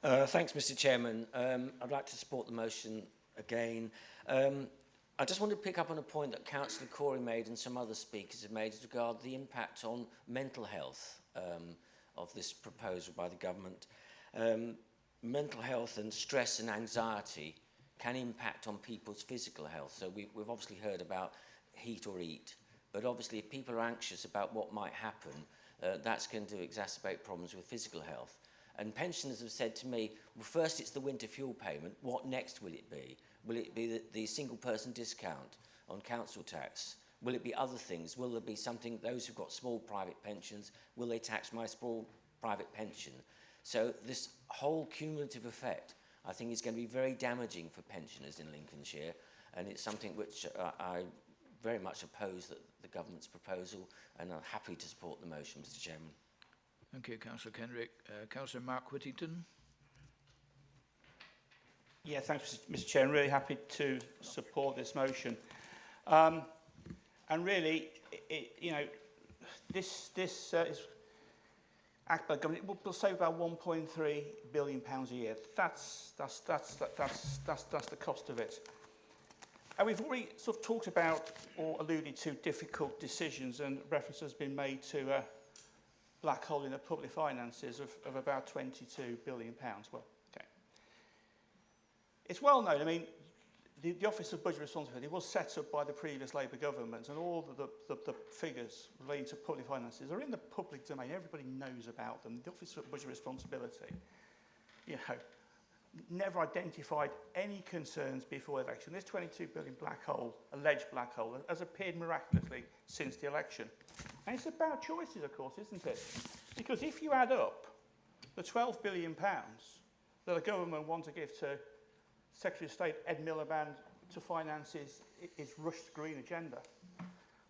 [SPEAKER 19] Thanks, Mr. Chairman. I'd like to support the motion again. I just want to pick up on a point that Councillor Corey made and some other speakers have made as regards the impact on mental health of this proposal by the government. Mental health and stress and anxiety can impact on people's physical health. So we've obviously heard about heat or eat, but obviously if people are anxious about what might happen, that's going to exacerbate problems with physical health. And pensioners have said to me, well, first it's the winter fuel payment. What next will it be? Will it be the single person discount on council tax? Will it be other things? Will there be something, those who've got small private pensions, will they tax my small private pension? So this whole cumulative effect, I think, is going to be very damaging for pensioners in Lincolnshire, and it's something which I very much oppose the government's proposal, and I'm happy to support the motion, Mr. Chairman.
[SPEAKER 1] Thank you, Councillor Kendrick. Councillor Mark Whittington.
[SPEAKER 22] Yeah, thanks, Mr. Chair. I'm really happy to support this motion. And really, this is act by the government. It will save about £1.3 billion a year. That's the cost of it. And we've already sort of talked about or alluded to difficult decisions, and reference has been made to a black hole in the public finances of about £22 billion. Well, okay. It's well known, I mean, the Office of Budget Responsibility was set up by the previous Labour government, and all the figures relating to public finances are in the public domain. Everybody knows about them. The Office of Budget Responsibility, never identified any concerns before the election. This 22 billion black hole, alleged black hole, has appeared miraculously since the election. And it's about choices, of course, isn't it? Because if you add up the £12 billion that the government want to give to Secretary of State Ed Miliband to finance his rushed green agenda,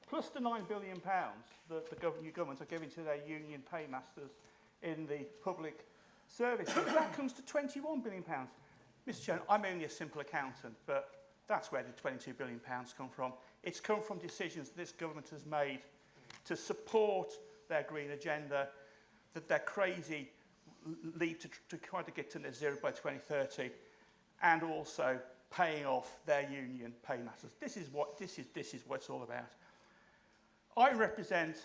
[SPEAKER 22] plus the £9 billion that the new government are giving to their union paymasters in the public services, that comes to £21 billion. Mr. Chairman, I'm only a simple accountant, but that's where the £22 billion come from. It's come from decisions that this government has made to support their green agenda, that their crazy leap to try to get to net zero by 2030, and also paying off their union paymasters. This is what it's all about. I represent,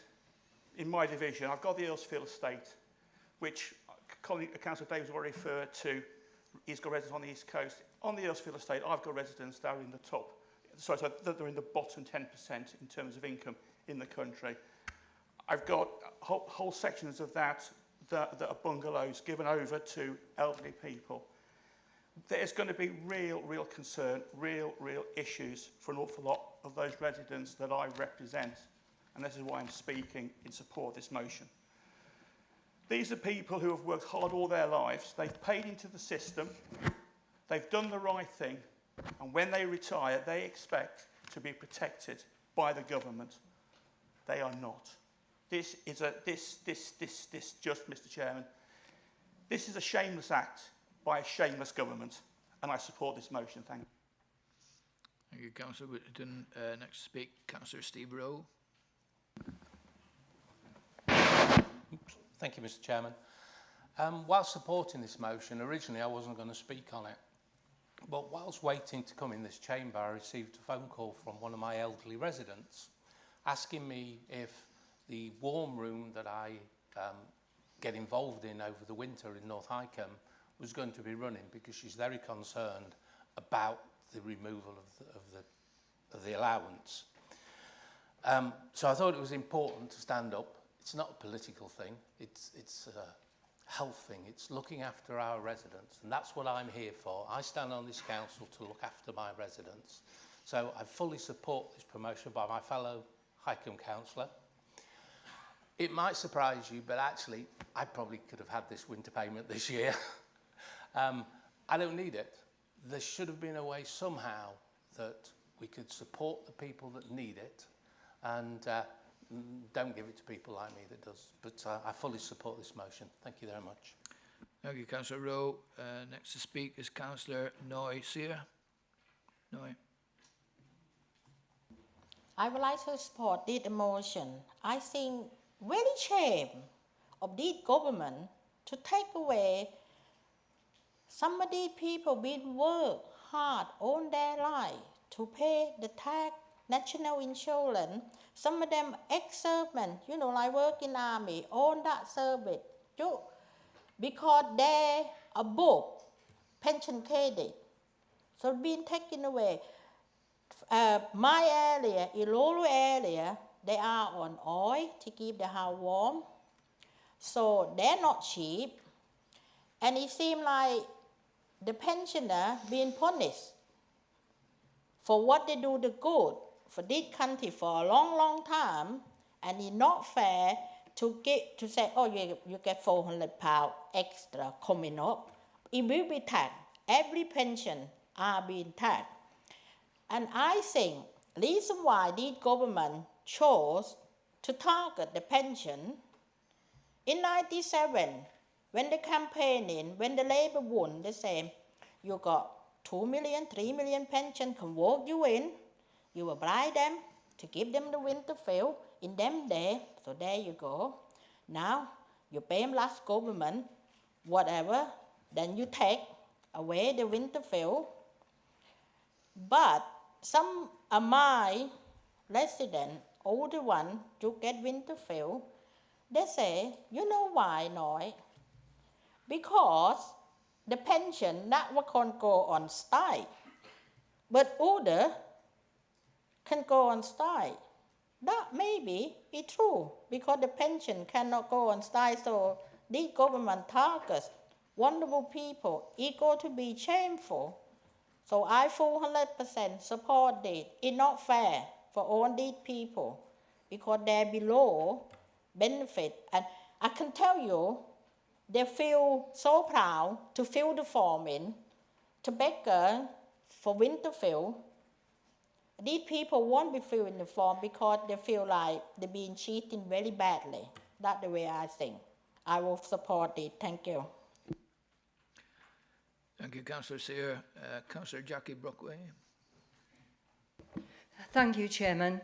[SPEAKER 22] in my division, I've got the Earlsfield estate, which Councillor Davies already referred to. He's got residents on the East Coast. On the Earlsfield estate, I've got residents that are in the top, so they're in the bottom 10% in terms of income in the country. I've got whole sections of that are bungalows given over to elderly people. There's going to be real concern, real issues for an awful lot of those residents that I represent. And this is why I'm speaking in support of this motion. These are people who have worked hard all their lives. They've paid into the system. They've done the right thing. And when they retire, they expect to be protected by the government. They are not. This is Mr. Chairman, this is a shameless act by a shameless government, and I support this motion. Thank you.
[SPEAKER 1] Thank you, Councillor Whittington. Next to speak, Councillor Steve Rowe.
[SPEAKER 23] Thank you, Mr. Chairman. While supporting this motion, originally I wasn't going to speak on it.
[SPEAKER 2] But whilst waiting to come in this chamber, I received a phone call from one of my elderly residents asking me if the warm room that I get involved in over the winter in North Highcombe was going to be running, because she's very concerned about the removal of the allowance. So I thought it was important to stand up. It's not a political thing, it's a health thing, it's looking after our residents, and that's what I'm here for. I stand on this council to look after my residents. So I fully support this promotion by my fellow Highcombe councillor. It might surprise you, but actually I probably could have had this winter payment this year. I don't need it. There should have been a way somehow that we could support the people that need it, and don't give it to people like me that does. But I fully support this motion. Thank you very much.
[SPEAKER 1] Thank you, Councillor Rowe. Next to speak is Councillor Noy-Sear. Noy.
[SPEAKER 9] I would like to support this motion. I think very shame of this government to take away some of these people been work hard all their life to pay the tax, national insurance. Some of them ex-servicemen, you know, like work in army, all that service, because they above pension credit, so being taken away. My area, Ilolo area, they are on oil to keep the house warm, so they're not cheap, and it seems like the pensioner being punished for what they do the good for this country for a long, long time, and it's not fair to say, oh, you get £400 extra coming up. It will be taxed. Every pension are being taxed. And I think the reason why this government chose to target the pension, in 1997, when the campaigning, when the Labour won, they say, you got 2 million, 3 million pension can work you in, you will buy them to give them the winter fill in them days, so there you go. Now, you pay them last government, whatever, then you take away the winter fill. But some of my residents, older ones, to get winter fill, they say, you know why, Noy? Because the pension not can go on strike, but older can go on strike. That maybe is true, because the pension cannot go on strike, so this government targets wonderful people. It going to be shameful. So I 400% support it. It's not fair for all these people, because they're below benefit. And I can tell you, they feel so proud to fill the form in, to beg for winter fill. These people won't be filling the form because they feel like they're being cheated very badly. That's the way I think. I will support it. Thank you.
[SPEAKER 1] Thank you, Councillor Sear. Councillor Jackie Brockway.
[SPEAKER 23] Thank you, Chairman.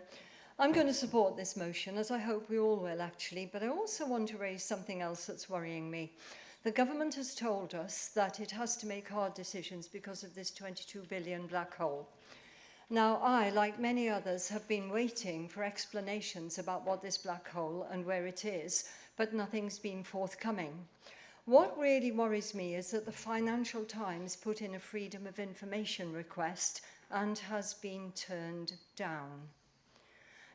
[SPEAKER 23] I'm going to support this motion, as I hope we all will actually, but I also want to raise something else that's worrying me. The government has told us that it has to make hard decisions because of this 22 billion black hole. Now, I, like many others, have been waiting for explanations about what this black hole and where it is, but nothing's been forthcoming. What really worries me is that the Financial Times put in a Freedom of Information request and has been turned down.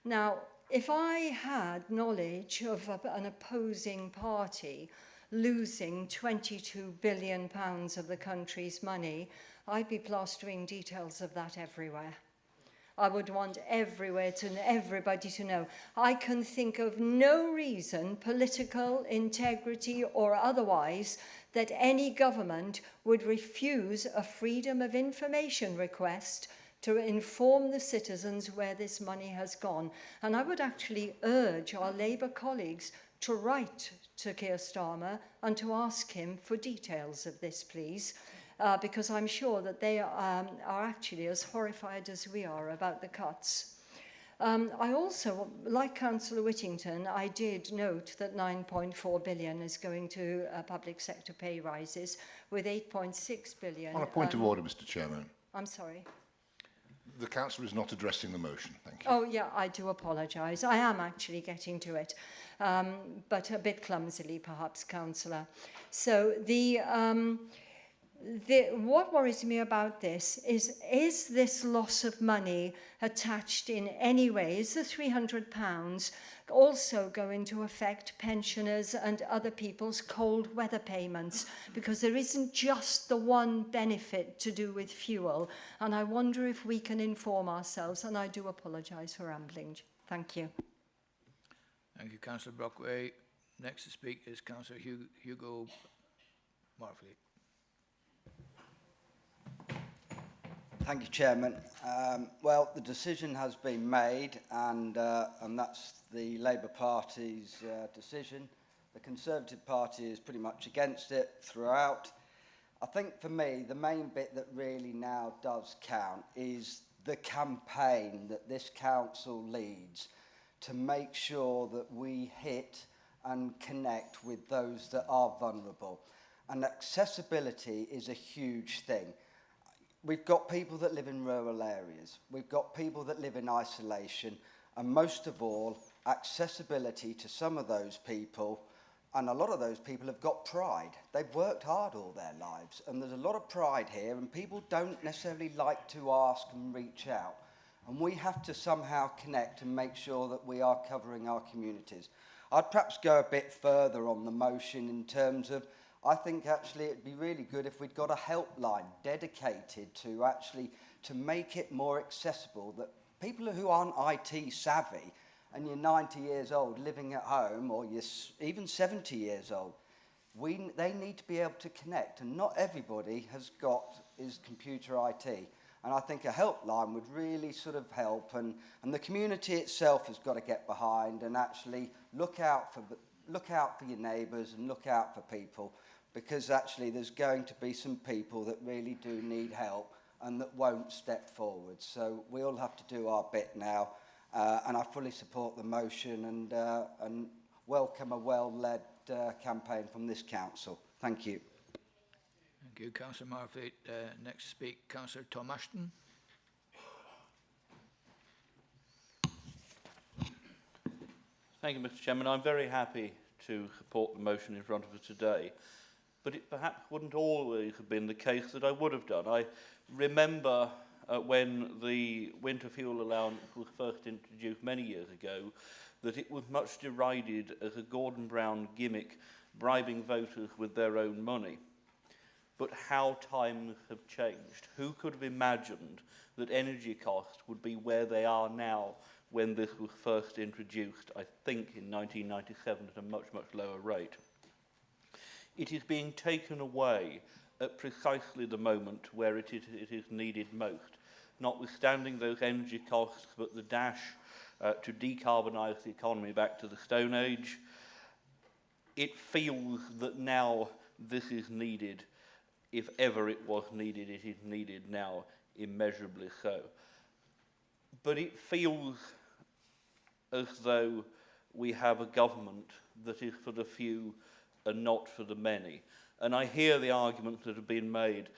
[SPEAKER 23] Now, if I had knowledge of an opposing party losing £22 billion of the country's money, I'd be plastering details of that everywhere. I would want everybody to know. I can think of no reason, political, integrity or otherwise, that any government would refuse a Freedom of Information request to inform the citizens where this money has gone. And I would actually urge our Labour colleagues to write to Keir Starmer and to ask him for details of this, please, because I'm sure that they are actually as horrified as we are about the cuts. I also, like Councillor Whittington, I did note that 9.4 billion is going to public sector pay rises, with 8.6 billion...
[SPEAKER 3] On a point of order, Mr Chairman.
[SPEAKER 23] I'm sorry.
[SPEAKER 3] The councillor is not addressing the motion. Thank you.
[SPEAKER 23] Oh, yeah, I do apologise. I am actually getting to it, but a bit clumsily, perhaps, Councillor. So what worries me about this is this loss of money attached in any way? Is the £300 also going to affect pensioners and other people's cold weather payments? Because there isn't just the one benefit to do with fuel, and I wonder if we can inform ourselves, and I do apologise for rambling. Thank you.
[SPEAKER 1] Thank you, Councillor Brockway. Next to speak is Councillor Hugo Marfleet.
[SPEAKER 11] Thank you, Chairman. Well, the decision has been made, and that's the Labour Party's decision. The Conservative Party is pretty much against it throughout. I think for me, the main bit that really now does count is the campaign that this council leads to make sure that we hit and connect with those that are vulnerable. And accessibility is a huge thing. We've got people that live in rural areas. We've got people that live in isolation. And most of all, accessibility to some of those people, and a lot of those people have got pride. They've worked hard all their lives, and there's a lot of pride here, and people don't necessarily like to ask and reach out. And we have to somehow connect and make sure that we are covering our communities. I'd perhaps go a bit further on the motion in terms of, I think actually it'd be really good if we'd got a helpline dedicated to make it more accessible, that people who aren't IT savvy and you're 90 years old living at home, or you're even 70 years old, they need to be able to connect, and not everybody is computer IT. And I think a helpline would really sort of help, and the community itself has got to get behind and actually look out for your neighbours and look out for people, because actually there's going to be some people that really do need help and that won't step forward. So we all have to do our bit now, and I fully support the motion and welcome a well-led campaign from this council. Thank you.
[SPEAKER 1] Thank you, Councillor Marfleet. Next to speak, Councillor Tom Ashton.
[SPEAKER 15] Thank you, Mr Chairman. I'm very happy to support the motion in front of us today, but it perhaps wouldn't always have been the case that I would have done. I remember when the winter fuel allowance was first introduced many years ago, that it was much derided as a Gordon Brown gimmick, bribing voters with their own money. But how times have changed. Who could have imagined that energy costs would be where they are now when this was first introduced, I think in 1997, at a much, much lower rate? It is being taken away at precisely the moment where it is needed most, notwithstanding those energy costs, but the dash to decarbonise the economy back to the Stone Age. It feels that now this is needed. If ever it was needed, it is needed now, immeasurably so. But it feels as though we have a government that is for the few and not for the many. And I hear the arguments that have been made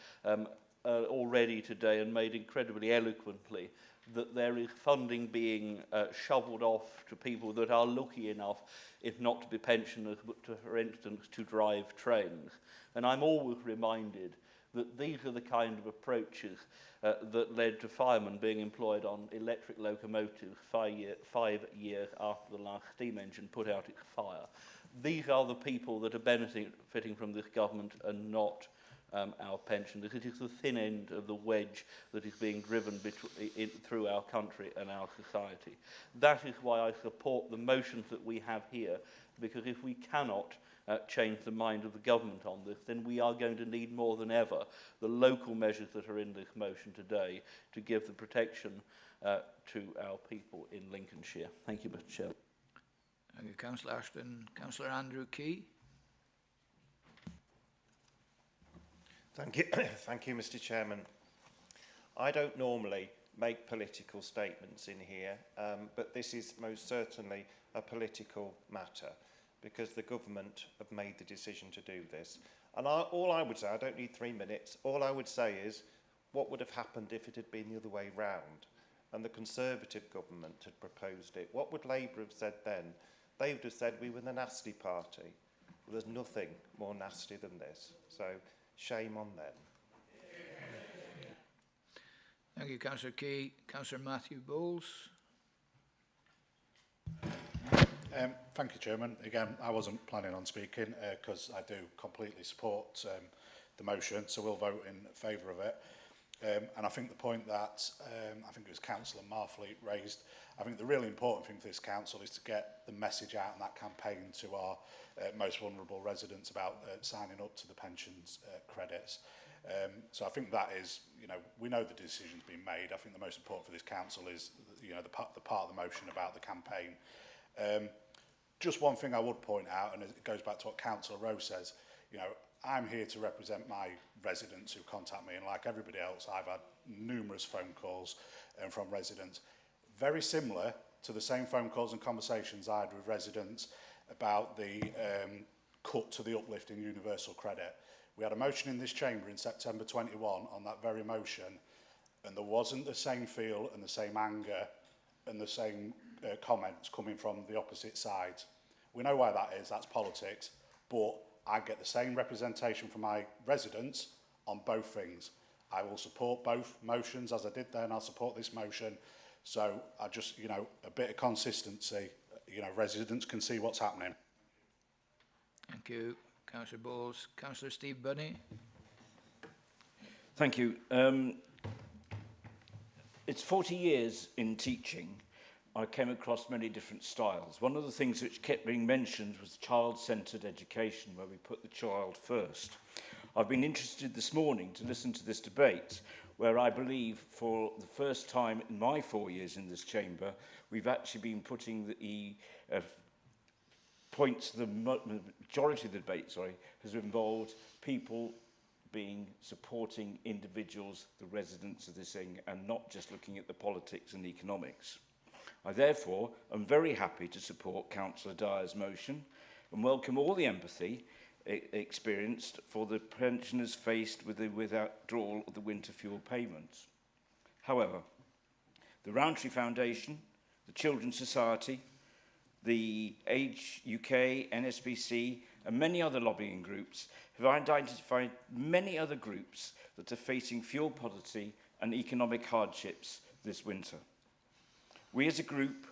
[SPEAKER 15] already today, and made incredibly eloquently, that there is funding being shoveled off to people that are lucky enough, if not to be pensioners, but to, for instance, to drive trains. And I'm always reminded that these are the kind of approaches that led to firemen being employed on electric locomotives 5 years after the last steam engine put out its fire. These are the people that are benefiting from this government, and not our pensioners. It is the thin end of the wedge that is being driven through our country and our society. That is why I support the motions that we have here, because if we cannot change the mind of the government on this, then we are going to need more than ever the local measures that are in this motion today to give the protection to our people in Lincolnshire. Thank you, Mr Chairman.
[SPEAKER 1] Thank you, Councillor Ashton. Councillor Andrew Key.
[SPEAKER 24] Thank you, Mr Chairman. I don't normally
[SPEAKER 12] make political statements in here, but this is most certainly a political matter because the government have made the decision to do this. And all I would say, I don't need 3 minutes, all I would say is what would have happened if it had been the other way round and the Conservative government had proposed it? What would Labour have said then? They would have said we were the nasty party. Well, there's nothing more nasty than this, so shame on them.
[SPEAKER 1] Thank you, Councillor Key. Councillor Matthew Bowles.
[SPEAKER 14] Thank you, Chairman. Again, I wasn't planning on speaking because I do completely support the motion, so we'll vote in favour of it. And I think the point that I think it was Councillor Marfleet raised, I think the really important thing for this council is to get the message out in that campaign to our most vulnerable residents about signing up to the pensions credits. So I think that is, you know, we know the decision's been made. I think the most important for this council is, you know, the part of the motion about the campaign. Just one thing I would point out, and it goes back to what Councillor Rowe says, you know, I'm here to represent my residents who contact me, and like everybody else, I've had numerous phone calls from residents, very similar to the same phone calls and conversations I had with residents about the cut to the uplift in universal credit. We had a motion in this chamber in September 21 on that very motion, and there wasn't the same feel and the same anger and the same comments coming from the opposite sides. We know why that is, that's politics, but I get the same representation from my residents on both things. I will support both motions as I did then, I'll support this motion. So I just, you know, a bit of consistency, you know, residents can see what's happening.
[SPEAKER 1] Thank you, Councillor Bowles. Councillor Steve Bunny.
[SPEAKER 16] Thank you. It's 40 years in teaching. I came across many different styles. One of the things which kept being mentioned was child-centred education, where we put the child first. I've been interested this morning to listen to this debate, where I believe for the first time in my 4 years in this chamber, we've actually been putting the points, the majority of the debate, has involved people supporting individuals, the residents of this thing, and not just looking at the politics and economics. I therefore am very happy to support Councillor Dyer's motion and welcome all the empathy experienced for the pensioners faced with the withdrawal of the winter fuel payments. However, the Rowntree Foundation, the Children's Society, the Age UK, NSBC and many other lobbying groups have identified many other groups that are facing fuel poverty and economic hardships this winter. We as a group,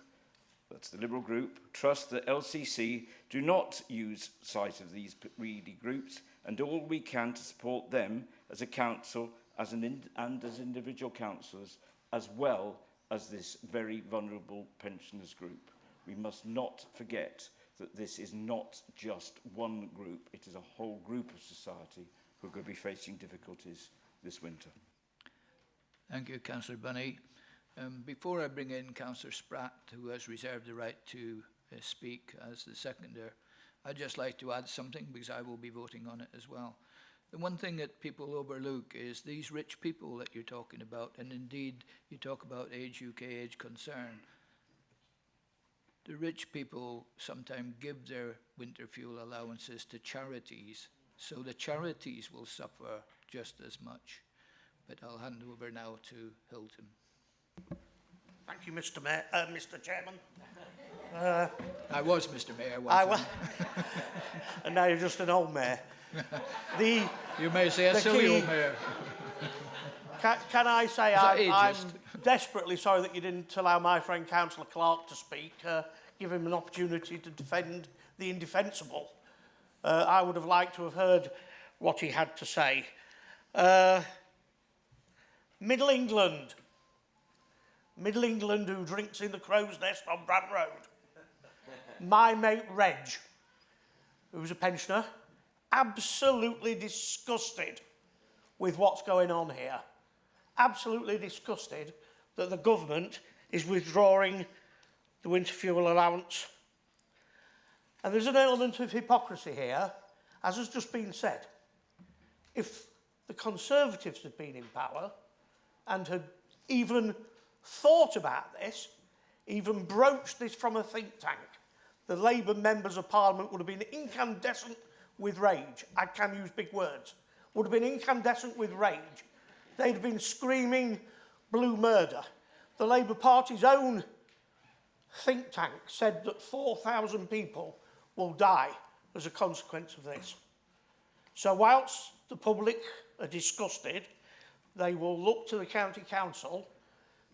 [SPEAKER 16] that's the Liberal group, trust that LCC do not use sight of these greedy groups and do all we can to support them as a council and as individual councillors, as well as this very vulnerable pensioners group. We must not forget that this is not just one group, it is a whole group of society who are going to be facing difficulties this winter.
[SPEAKER 1] Thank you, Councillor Bunny. Before I bring in Councillor Spratt, who has reserved the right to speak as the seconder, I'd just like to add something because I will be voting on it as well. The one thing that people overlook is these rich people that you're talking about, and indeed you talk about Age UK, Age Concern. The rich people sometimes give their winter fuel allowances to charities, so the charities will suffer just as much. But I'll hand over now to Hilton.
[SPEAKER 24] Thank you, Mr. Mayor, Mr. Chairman.
[SPEAKER 1] I was Mr. Mayor once.
[SPEAKER 24] And now you're just an old mayor.
[SPEAKER 1] You may say a silly old mayor.
[SPEAKER 24] Can I say I'm desperately sorry that you didn't allow my friend Councillor Clark to speak, give him an opportunity to defend the indefensible. I would have liked to have heard what he had to say. Middle England who drinks in the Crow's Nest on Brant Road. My mate Reg, who's a pensioner, absolutely disgusted with what's going on here. Absolutely disgusted that the government is withdrawing the winter fuel allowance. And there's an element of hypocrisy here, as has just been said. If the Conservatives had been in power and had even thought about this, even broached this from a think tank, the Labour members of Parliament would have been incandescent with rage. I can use big words. Would have been incandescent with rage. They'd have been screaming blue murder. The Labour Party's own think tank said that 4,000 people will die as a consequence of this. So whilst the public are disgusted, they will look to the County Council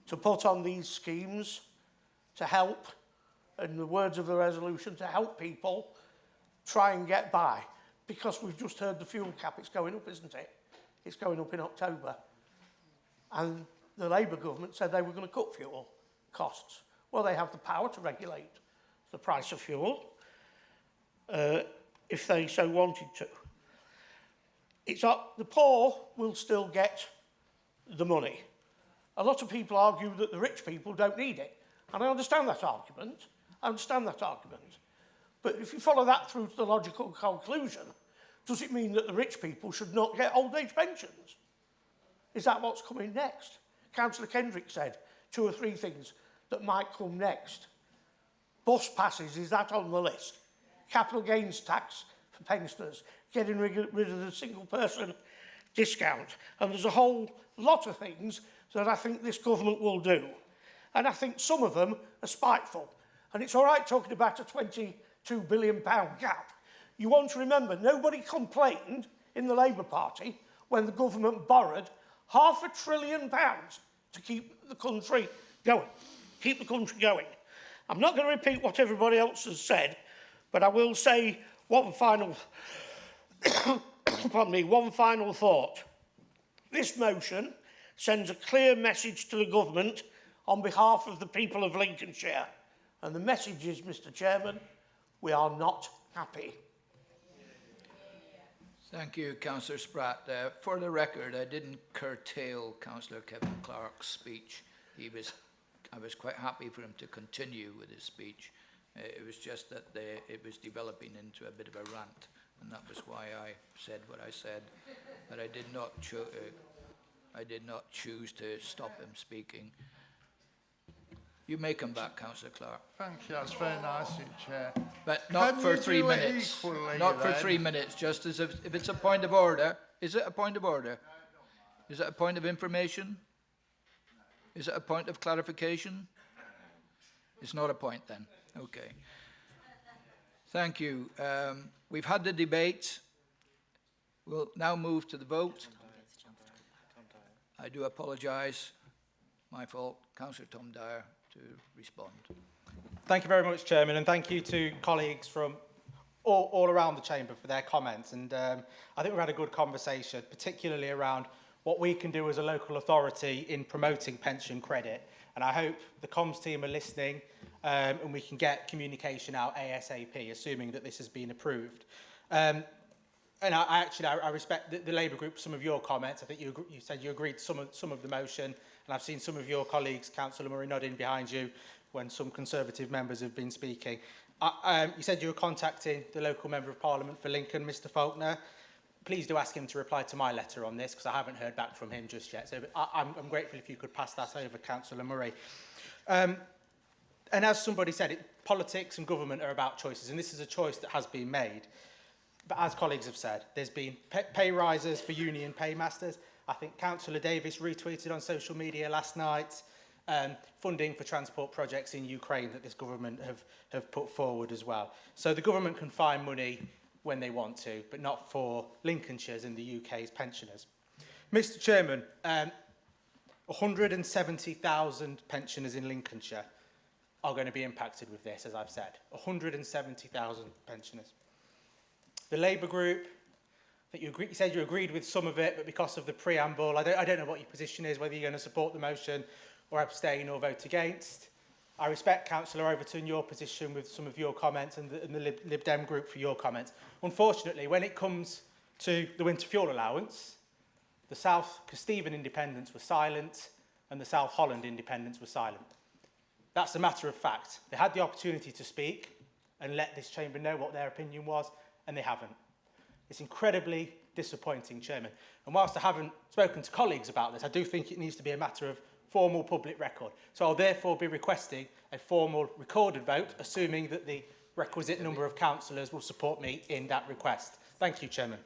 [SPEAKER 24] to put on these schemes to help, in the words of the resolution, to help people try and get by. Because we've just heard the fuel cap, it's going up, isn't it? It's going up in October. And the Labour government said they were going to cut fuel costs. Well, they have the power to regulate the price of fuel if they so wanted to. It's up, the poor will still get the money. A lot of people argue that the rich people don't need it. And I understand that argument. But if you follow that through to the logical conclusion, does it mean that the rich people should not get old age pensions? Is that what's coming next? Councillor Kendrick said 2 or 3 things that might come next. Bus passes, is that on the list? Capital gains tax for pensioners, getting rid of the single person discount. And there's a whole lot of things that I think this government will do. And I think some of them are spiteful. And it's all right talking about a £22 billion gap. You want to remember, nobody complained in the Labour Party when the government borrowed £500 billion to keep the country going. I'm not going to repeat what everybody else has said, but I will say one final, one final thought. This motion sends a clear message to the government on behalf of the people of Lincolnshire. And the message is, Mr. Chairman, we are not happy.
[SPEAKER 1] Thank you, Councillor Spratt. For the record, I didn't curtail Councillor Kevin Clark's speech. I was quite happy for him to continue with his speech. It was just that it was developing into a bit of a rant, and that was why I said what I said. But I did not choose to stop him speaking. You may come back, Councillor Clark.
[SPEAKER 17] Thank you, that's very nice of you, Chair.
[SPEAKER 1] But not
[SPEAKER 17] Can
[SPEAKER 1] for
[SPEAKER 17] you
[SPEAKER 1] 3
[SPEAKER 17] do it
[SPEAKER 1] minutes.
[SPEAKER 17] equally,
[SPEAKER 1] Not for
[SPEAKER 17] then?
[SPEAKER 1] 3 minutes, just as if it's a point of order. Is it a point of order? Is it a point of information? Is it a point of clarification? It's not a point then. Okay. Thank you. We've had the debate. We'll now move to the vote. I do apologise. My fault. Councillor Tom Dyer to respond.
[SPEAKER 4] Thank you very much, Chairman, and thank you to colleagues from all around the chamber for their comments. And I think we've had a good conversation, particularly around what we can do as a local authority in promoting pension credit. And I hope the comms team are listening and we can get communication out ASAP, assuming that this has been approved. And I respect the Labour group, some of your comments. I think you said you agreed to some of the motion, and I've seen some of your colleagues, Councillor Murray, nodding behind you when some Conservative members have been speaking. You said you were contacting the local Member of Parliament for Lincoln, Mr Faulkner. Please do ask him to reply to my letter on this, because I haven't heard back from him just yet. So I'm grateful if you could pass that over, Councillor Murray. And as somebody said, politics and government are about choices, and this is a choice that has been made. But as colleagues have said, there's been pay rises for union paymasters. I think Councillor Davis retweeted on social media last night funding for transport projects in Ukraine that this government have put forward as well. So the government can find money when they want to, but not for Lincolnshire's and the UK's pensioners. Mr Chairman, 170,000 pensioners in Lincolnshire are going to be impacted with this, as I've said. 170,000 pensioners. The Labour group, that you said you agreed with some of it, but because of the preamble, I don't know what your position is, whether you're going to support the motion or abstain or vote against. I respect, Councillor Overton, your position with some of your comments and the Lib Dem group for your comments. Unfortunately, when it comes to the winter fuel allowance, the South Kesteven independents were silent and the South Holland independents were silent. That's a matter of fact. They had the opportunity to speak and let this chamber know what their opinion was, and they haven't. It's incredibly disappointing, Chairman. And whilst I haven't spoken to colleagues about this, I do think it needs to be a matter of formal public record. So I'll therefore be requesting a formal recorded vote, assuming that the requisite number of councillors will support me in that request. Thank you, Chairman.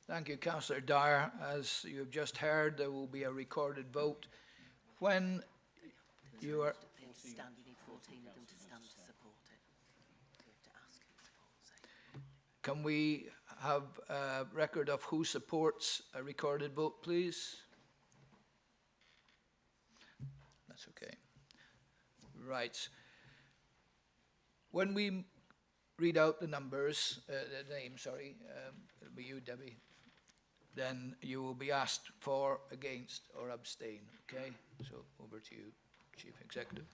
[SPEAKER 1] Thank you, Councillor Dyer. As you have just heard, there will be a recorded vote. When you are...
[SPEAKER 8] You need 14 of them to stand to support it. You have to ask who supports it.
[SPEAKER 1] Can we have a record of who supports a recorded vote, please? That's okay. Right. When we read out the numbers, the name, sorry, it'll be you, Debbie, then you will be asked for, against, or abstain, okay? So over to you, Chief Executive.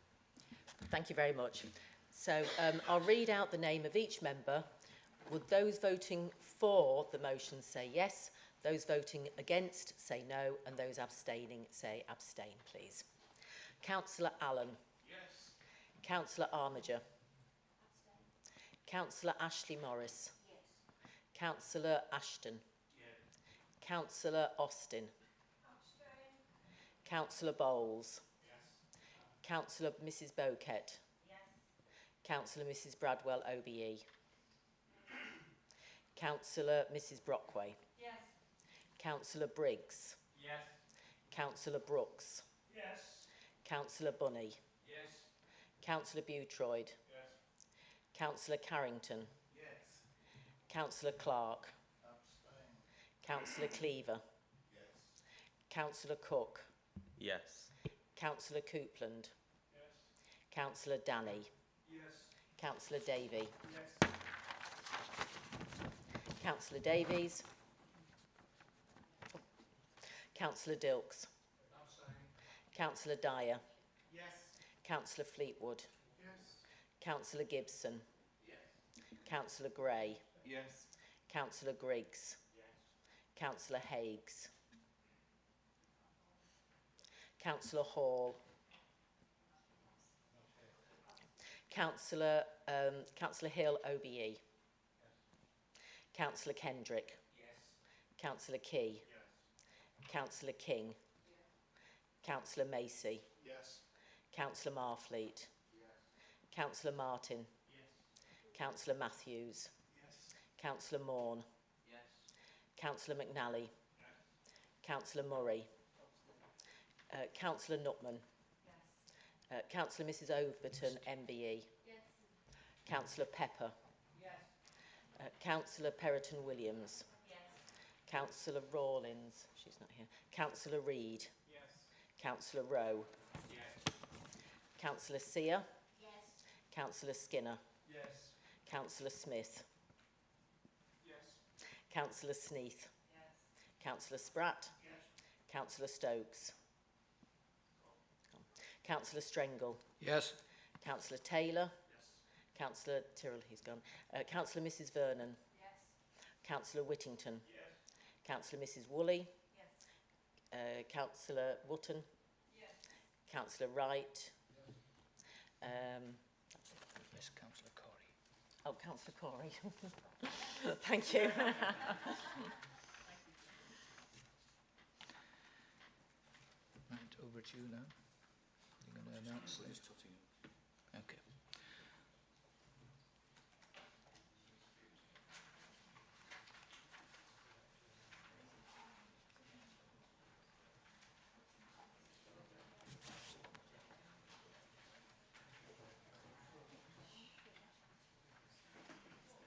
[SPEAKER 8] Thank you very much. So I'll read out the name of each member. Would those voting for the motion say yes? Those voting against say no, and those abstaining say abstain, please. Councillor Allen. Yes. Councillor Armiger. Councillor Ashley Morris. Yes. Councillor Ashton. Yes. Councillor Austin. Abstain. Councillor Bowles. Yes. Councillor Mrs. Boquet. Yes. Councillor Mrs. Bradwell OBE. Councillor Mrs. Brockway. Yes. Councillor Briggs. Yes. Councillor Brooks. Yes. Councillor Bunny. Yes. Councillor Boutroyd. Yes. Councillor Carrington. Yes. Councillor Clark. Abstain. Councillor Cleaver. Yes. Councillor Cook.
[SPEAKER 15] Yes.
[SPEAKER 8] Councillor Coupland. Yes. Councillor Danny. Yes. Councillor Davey. Yes. Councillor Davies. Councillor Dilks. Councillor Dyer. Yes. Councillor Fleetwood. Yes. Councillor Gibson. Yes. Councillor Gray.
[SPEAKER 15] Yes.
[SPEAKER 8] Councillor Griggs. Yes. Councillor Higgs. Councillor Hall. Councillor Hill OBE. Yes. Councillor Kendrick. Yes. Councillor Key. Yes. Councillor King. Councillor Macy. Yes. Councillor Marfleet. Yes. Councillor Martin. Yes. Councillor Matthews. Yes. Councillor Morn. Yes. Councillor McNally. Yes. Councillor Murray. Councillor Nutman. Yes. Councillor Mrs. Overton MBE. Yes. Councillor Pepper. Yes. Councillor Perrotton Williams. Yes. Councillor Rawlins. She's not here. Councillor Reid. Councillor Rowe. Yes. Councillor Sear. Yes. Councillor Skinner. Yes. Councillor Smith. Yes. Councillor Sneath. Yes. Councillor Spratt. Yes. Councillor Stokes. Councillor Strengle.
[SPEAKER 1] Yes.
[SPEAKER 8] Councillor Taylor. Yes. Councillor Tyrrell, he's gone. Councillor Mrs. Vernon. Yes. Councillor Whittington. Yes. Councillor Mrs. Woolley. Councillor Wotton. Yes. Councillor Wright.
[SPEAKER 1] Yes, Councillor Corey.
[SPEAKER 8] Oh, Councillor Corey. Thank you.
[SPEAKER 1] Right, over to you now. You're going to announce this. Okay.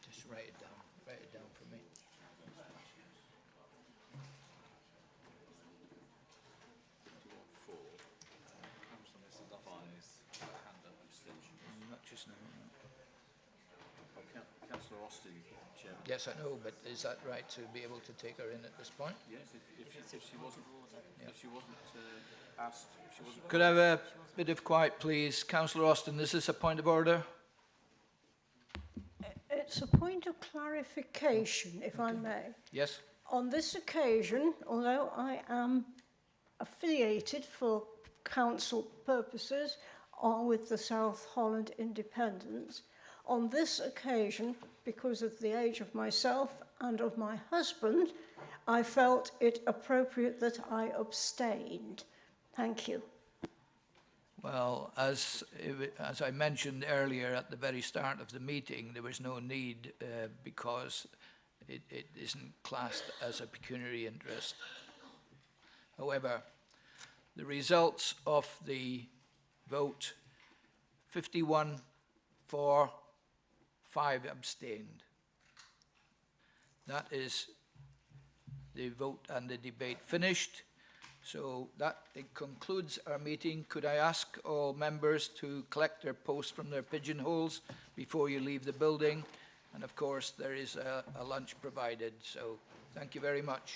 [SPEAKER 1] Just write it down. Write it down for me. Not just now.
[SPEAKER 15] Councillor Austin, Chairman.
[SPEAKER 1] Yes, I know, but is that right to be able to take her in at this point?
[SPEAKER 15] Yes, if she wasn't, if she wasn't asked, if she wasn't.
[SPEAKER 1] Could I have a bit of quiet, please? Councillor Austin, is this a point of order?
[SPEAKER 10] It's a point of clarification, if I may.
[SPEAKER 1] Yes.
[SPEAKER 10] On this occasion, although I am affiliated for council purposes with the South Holland Independents, on this occasion, because of the age of myself and of my husband, I felt it appropriate that I abstained. Thank you.
[SPEAKER 1] Well, as I mentioned earlier at the very start of the meeting, there was no need because it isn't classed as a pecuniary interest. However, the results of the vote, 51 for, 5 abstained. That is the vote and the debate finished. So it concludes our meeting. Could I ask all members to collect their posts from their pigeonholes before you leave the building? And of course, there is a lunch provided. So thank you very much.